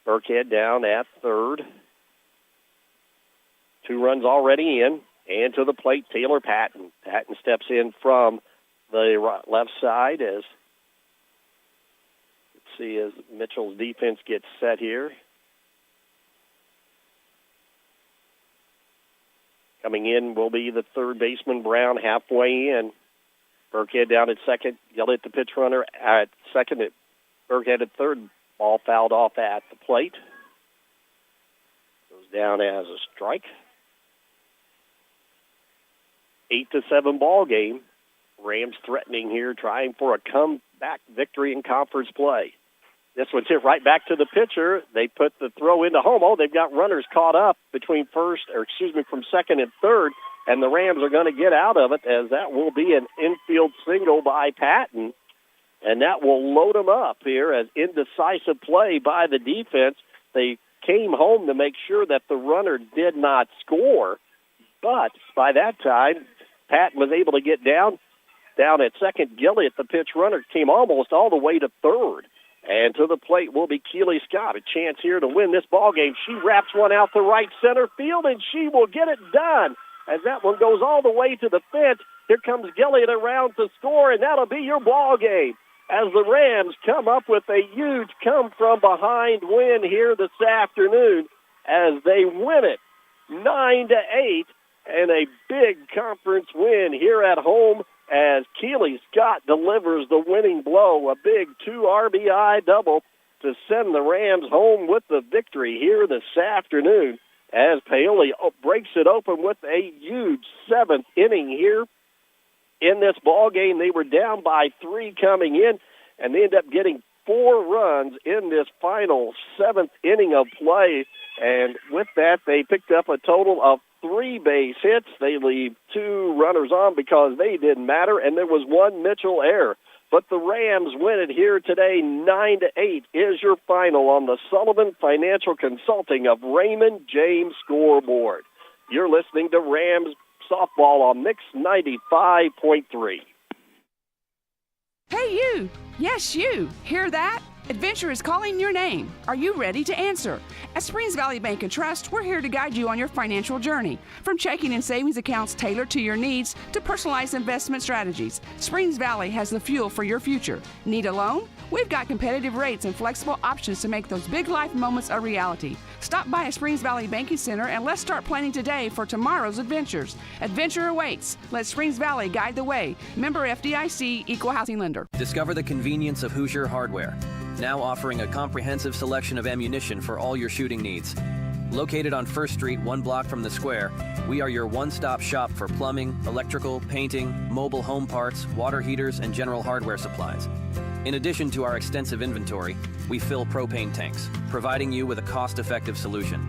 Speaker 3: Burkhead down at third. 2 runs already in. And to the plate, Taylor Patton. Patton steps in from the left side as, let's see, as Mitchell's defense gets set here. Coming in will be the third baseman, Brown, halfway in. Burkhead down at second. Gillett, the pitch runner, at second. Burkhead at third. Ball fouled off at the plate. Goes down as a strike. 8-7 ball game. Rams threatening here, trying for a comeback victory in conference play. This one's hit right back to the pitcher. They put the throw into home. Oh, they've got runners caught up from second and third, and the Rams are going to get out of it, as that will be an infield single by Patton, and that will load them up here as indecisive play by the defense. They came home to make sure that the runner did not score, but by that time, Patton was able to get down at second. Gilliott, the pitch runner, came almost all the way to third. And to the plate will be Keely Scott, a chance here to win this ball game. She wraps one out to right center field, and she will get it done. As that one goes all the way to the fence, here comes Gilliott around to score, and that'll be your ball game. As the Rams come up with a huge come-from-behind win here this afternoon, as they win it 9-8, and a big conference win here at home, as Keely Scott delivers the winning blow, a big 2 RBI double to send the Rams home with the victory here this afternoon, as Paoli breaks it open with a huge 7th inning here in this ball game. They were down by 3 coming in, and they end up getting 4 runs in this final 7th inning of play, and with that, they picked up a total of 3 base hits. They leave 2 runners on because they didn't matter, and there was 1 Mitchell error. But the Rams win it here today. 9-8 is your final on the Sullivan Financial Consulting of Raymond James scoreboard. You're listening to Rams softball on Mix 95.3.
Speaker 15: Hey, you! Yes, you! Hear that? Adventure is calling your name. Are you ready to answer? At Springs Valley Bank and Trust, we're here to guide you on your financial journey. From checking and savings accounts tailored to your needs to personalized investment strategies, Springs Valley has the fuel for your future. Need a loan? We've got competitive rates and flexible options to make those big life moments a reality. Stop by a Springs Valley Banking Center and let's start planning today for tomorrow's adventures. Adventure awaits. Let Springs Valley guide the way. Member FDIC, Equal Housing Lender.
Speaker 11: Discover the convenience of Hoosier Hardware, now offering a comprehensive selection of ammunition for all your shooting needs. Located on 1st Street, 1 block from the square, we are your one-stop shop for plumbing, electrical, painting, mobile home parts, water heaters, and general hardware supplies. In addition to our extensive inventory, we fill propane tanks, providing you with a cost-effective solution.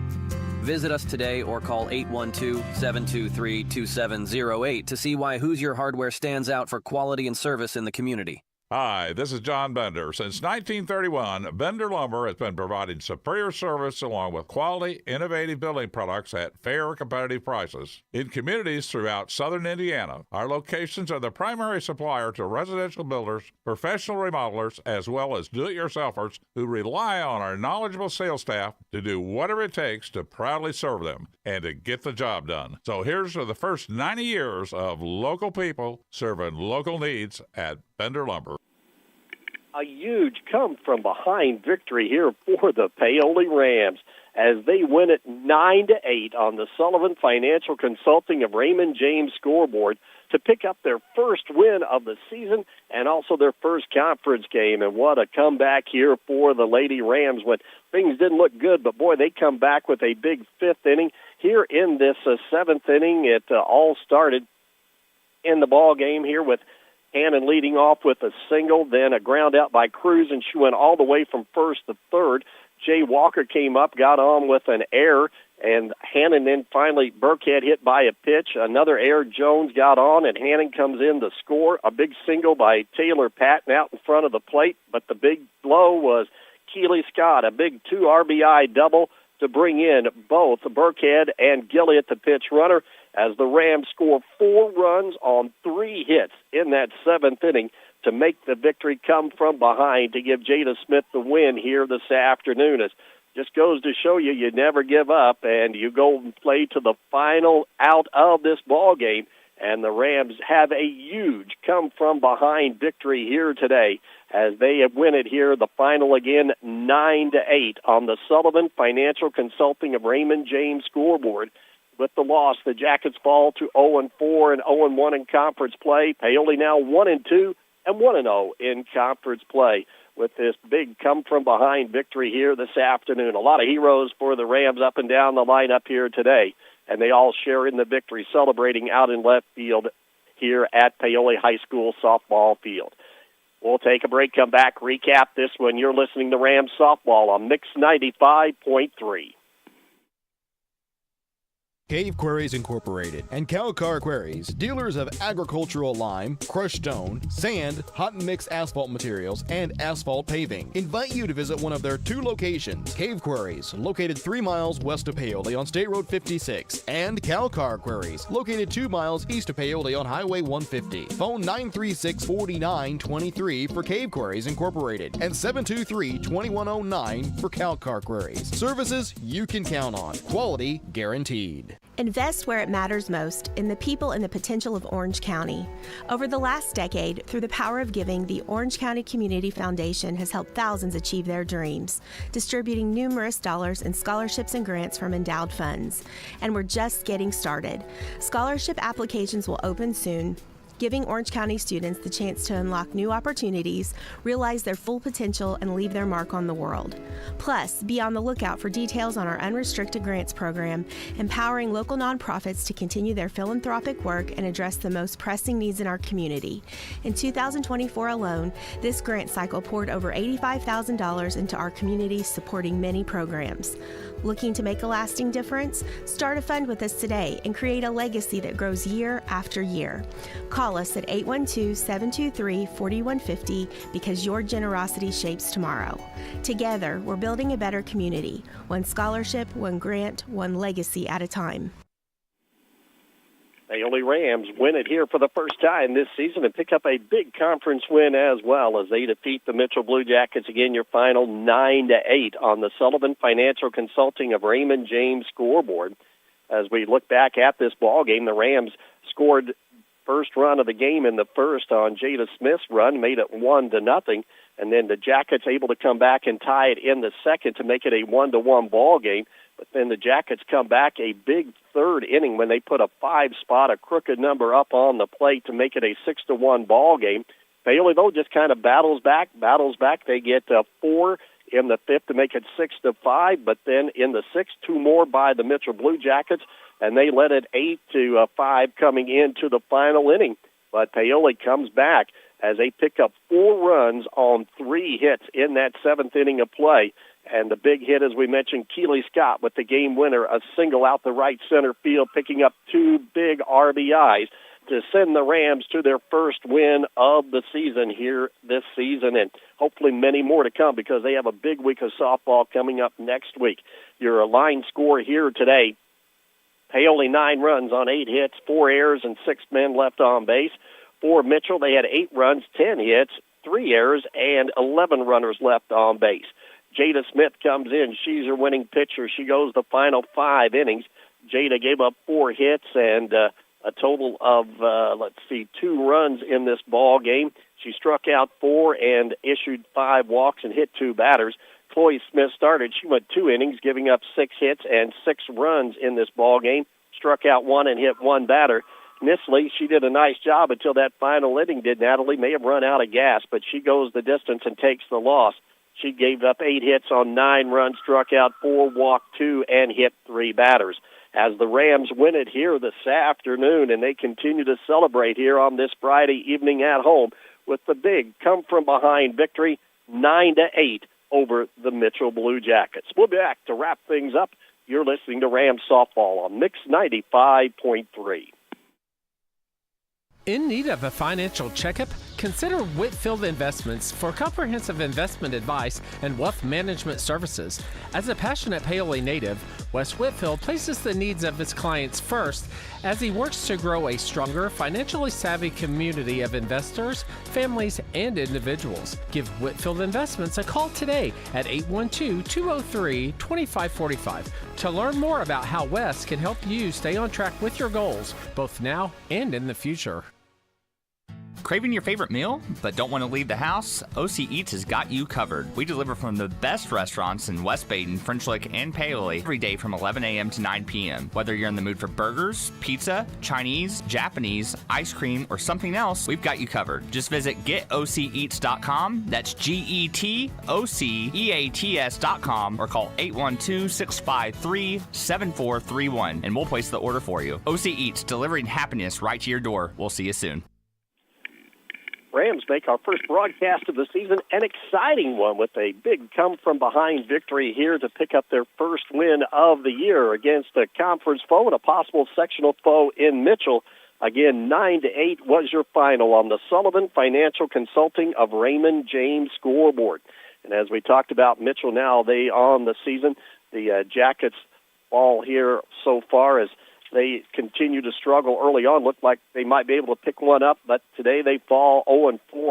Speaker 11: Visit us today or call 812-723-2708 to see why Hoosier Hardware stands out for quality and service in the community.
Speaker 12: Hi, this is John Bender. Since 1931, Bender Lumber has been providing superior service along with quality, innovative building products at fair, competitive prices. In communities throughout southern Indiana, our locations are the primary supplier to residential builders, professional remodelers, as well as do-it-yourselfers who rely on our knowledgeable sales staff to do whatever it takes to proudly serve them and to get the job done. So here's to the first 90 years of local people serving local needs at Bender Lumber.
Speaker 3: A huge come-from-behind victory here for the Paoli Rams as they win it 9-8 on the Sullivan Financial Consulting of Raymond James scoreboard to pick up their first win of the season and also their first conference game. And what a comeback here for the Lady Rams when things didn't look good, but boy, they come back with a big 5th inning. Here in this 7th inning, it all started in the ball game here with Hannon leading off with a single, then a ground out by Cruz, and she went all the way from 1st to 3rd. Jay Walker came up, got on with an error, and Hannon then finally, Burkhead hit by a pitch. Another error, Jones got on, and Hannon comes in to score. A big single by Taylor Patton out in front of the plate, but the big blow was Keely Scott, a big 2 RBI double to bring in both Burkhead and Gilliott, the pitch runner, as the Rams score 4 runs on 3 hits in that 7th inning to make the victory come from behind to give Jada Smith the win here this afternoon. It just goes to show you, you never give up, and you go and play to the final out of this ball game, and the Rams have a huge come-from-behind victory here today as they have win it here, the final again, 9-8 on the Sullivan Financial Consulting of Raymond James scoreboard. With the loss, the Jackets fall to 0-4 and 0-1 in conference play. Paoli now 1-2 and 1-0 in conference play with this big come-from-behind victory here this afternoon. A lot of heroes for the Rams up and down the lineup here today, and they all share in the victory, celebrating out in left field here at Paoli High School softball field. We'll take a break, come back, recap this one. You're listening to Rams Softball on Mix 95.3.
Speaker 2: Cave Quarries Incorporated and Cowcar Quarries, dealers of agricultural lime, crushed stone, sand, hot and mixed asphalt materials, and asphalt paving, invite you to visit one of their 2 locations. Cave Quarries, located 3 miles west of Paoli on State Road 56, and Cowcar Quarries, located 2 miles east of Paoli on Highway 150. Phone 936-4923 for Cave Quarries Incorporated and 723-2109 for Cowcar Quarries. Services you can count on. Quality guaranteed.
Speaker 13: Invest where it matters most, in the people and the potential of Orange County. Over the last decade, through the power of giving, the Orange County Community Foundation has helped thousands achieve their dreams, distributing numerous dollars in scholarships and grants from endowed funds. And we're just getting started. Scholarship applications will open soon, giving Orange County students the chance to unlock new opportunities, realize their full potential, and leave their mark on the world. Plus, be on the lookout for details on our unrestricted grants program, empowering local nonprofits to continue their philanthropic work and address the most pressing needs in our community. In 2024 alone, this grant cycle poured over $85,000 into our community, supporting many programs. Looking to make a lasting difference? Start a fund with us today and create a legacy that grows year after year. Call us at 812-723-4150 because your generosity shapes tomorrow. Together, we're building a better community. One scholarship, one grant, one legacy at a time.
Speaker 3: Paoli Rams win it here for the first time this season and pick up a big conference win as well as they defeat the Mitchell Blue Jackets. Again, your final 9-8 on the Sullivan Financial Consulting of Raymond James scoreboard. As we look back at this ball game, the Rams scored first run of the game in the first on Jada Smith's run, made it 1-0, and then the Jackets able to come back and tie it in the second to make it a 1-1 ball game. But then the Jackets come back a big third inning when they put a 5-spot, a crooked number up on the plate to make it a 6-1 ball game. Paoli, though, just kind of battles back. They get 4 in the fifth to make it 6-5, but then in the sixth, 2 more by the Mitchell Blue Jackets, and they led it 8-5 coming into the final inning. But Paoli comes back as they pick up 4 runs on 3 hits in that 7th inning of play. And the big hit, as we mentioned, Keely Scott with the game winner, a single out the right center field, picking up 2 big RBIs to send the Rams to their first win of the season here this season, and hopefully many more to come because they have a big week of softball coming up next week. Your line score here today, Paoli 9 runs on 8 hits, 4 errors, and 6 men left on base. For Mitchell, they had 8 runs, 10 hits, 3 errors, and 11 runners left on base. Jada Smith comes in. She's her winning pitcher. She goes the final 5 innings. Jada gave up 4 hits and a total of, 2 runs in this ball game. She struck out 4 and issued 5 walks and hit 2 batters. Chloe Smith started. She went 2 innings, giving up 6 hits and 6 runs in this ball game. Struck out 1 and hit 1 batter. Nisley, she did a nice job until that final inning, did Natalie. May have run out of gas, but she goes the distance and takes the loss. She gave up 8 hits on 9 runs, struck out 4, walked 2, and hit 3 batters. As the Rams win it here this afternoon, and they continue to celebrate here on this Friday evening at home with the big come-from-behind victory, 9-8 over the Mitchell Blue Jackets. We'll be back to wrap things up. You're listening to Rams Softball on Mix 95.3.
Speaker 4: In need of a financial checkup? Consider Whitfield Investments for comprehensive investment advice and wealth management services. As a passionate Paoli native, Wes Whitfield places the needs of his clients first as he works to grow a stronger, financially savvy community of investors, families, and individuals. Give Whitfield Investments a call today at 812-203-2545 to learn more about how Wes can help you stay on track with your goals, both now and in the future.
Speaker 16: Craving your favorite meal, but don't want to leave the house? OC Eats has got you covered. We deliver from the best restaurants in West Baden, French Lick, and Paoli every day from 11 a.m. to 9 p.m. Whether you're in the mood for burgers, pizza, Chinese, Japanese, ice cream, or something else, we've got you covered. Just visit getoceats.com, that's GETOCEATS.com, or call 812-653-7431, and we'll place the order for you. OC Eats, delivering happiness right to your door. We'll see you soon.
Speaker 3: Rams make our first broadcast of the season, an exciting one with a big come-from-behind victory here to pick up their first win of the year against a conference foe and a possible sectional foe in Mitchell. Again, 9-8 was your final on the Sullivan Financial Consulting of Raymond James scoreboard. And as we talked about Mitchell now, they on the season, the Jackets fall here so far as they continue to struggle early on. Looked like they might be able to pick one up, but today they fall 0-4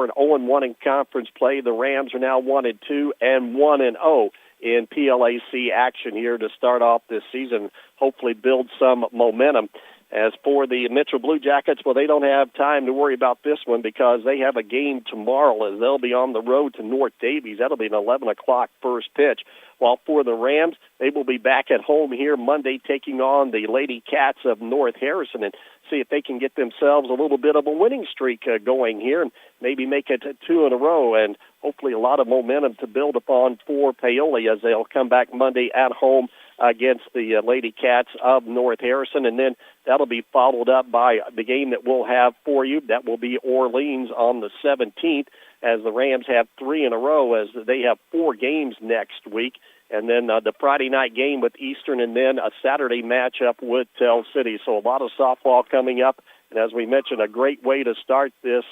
Speaker 3: and 0-1 in conference play. The Rams are now 1-2 and 1-0 in PLAC action here to start off this season, hopefully build some momentum. As for the Mitchell Blue Jackets, well, they don't have time to worry about this one because they have a game tomorrow as they'll be on the road to North Davies. That'll be an 11 o'clock first pitch. While for the Rams, they will be back at home here Monday taking on the Lady Cats of North Harrison and see if they can get themselves a little bit of a winning streak going here and maybe make it 2 in a row and hopefully a lot of momentum to build upon for Paoli as they'll come back Monday at home against the Lady Cats of North Harrison, and then that'll be followed up by the game that we'll have for you. That will be Orleans on the 17th, as the Rams have 3 in a row, as they have 4 games next week, and then the Friday night game with Eastern, and then a Saturday matchup with Tell City. So a lot of softball coming up, and as we mentioned, a great way to start this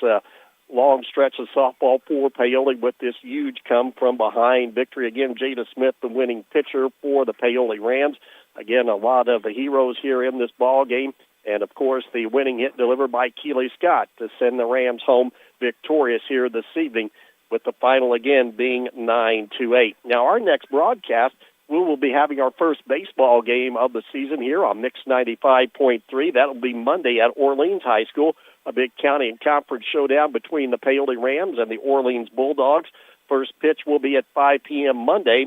Speaker 3: long stretch of softball for Paoli with this huge come-from-behind victory. Again, Jada Smith, the winning pitcher for the Paoli Rams. Again, a lot of the heroes here in this ball game. And, of course, the winning hit delivered by Keeley Scott to send the Rams home victorious here this evening, with the final again being 9-8. Now, our next broadcast, we will be having our first baseball game of the season here on Mix 95.3. That'll be Monday at Orleans High School, a big county and conference showdown between the Paoli Rams and the Orleans Bulldogs. First pitch will be at 5 p.m. Monday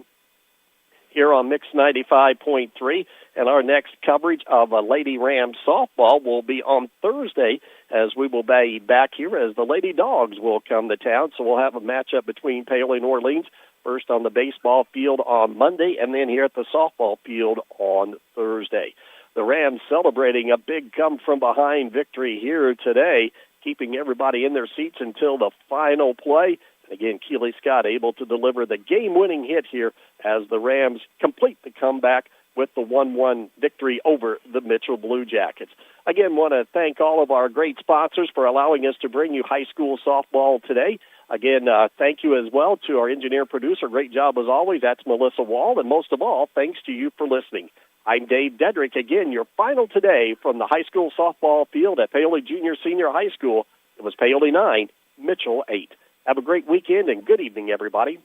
Speaker 3: here on Mix 95.3, and our next coverage of Lady Rams softball will be on Thursday, as we will be back here as the Lady Dogs will come to town. So we'll have a matchup between Paoli and Orleans, first on the baseball field on Monday, and then here at the softball field on Thursday. The Rams celebrating a big come-from-behind victory here today, keeping everybody in their seats until the final play. Again, Keeley Scott able to deliver the game-winning hit here as the Rams complete the comeback with the 1-1 victory over the Mitchell Blue Jackets. Again, want to thank all of our great sponsors for allowing us to bring you high school softball today. Again, thank you as well to our engineer-producer. Great job as always. That's Melissa Wall. And most of all, thanks to you for listening. I'm Dave Dedrick. Again, your final today from the high school softball field at Paoli Junior Senior High School. It was Paoli 9, Mitchell 8. Have a great weekend and good evening, everybody.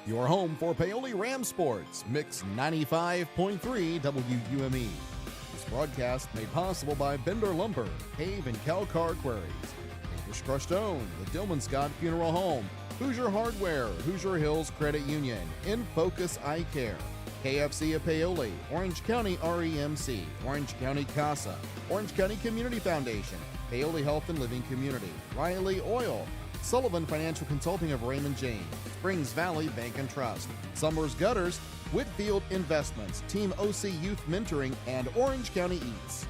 Speaker 2: Your home for Paoli Ram Sports, Mix 95.3 WUME. This broadcast made possible by Bender Lumber, Cave and Calcar Quarries, English Crushed Stone, the Dillman Scott Funeral Home, Hoosier Hardware, Hoosier Hills Credit Union, In Focus Eye Care, KFC of Paoli, Orange County REMC, Orange County CASA, Orange County Community Foundation, Paoli Health and Living Community, Riley Oil, Sullivan Financial Consulting of Raymond James, Springs Valley Bank and Trust, Summers Gutters, Whitfield Investments, Team OC Youth Mentoring, and Orange County Eats.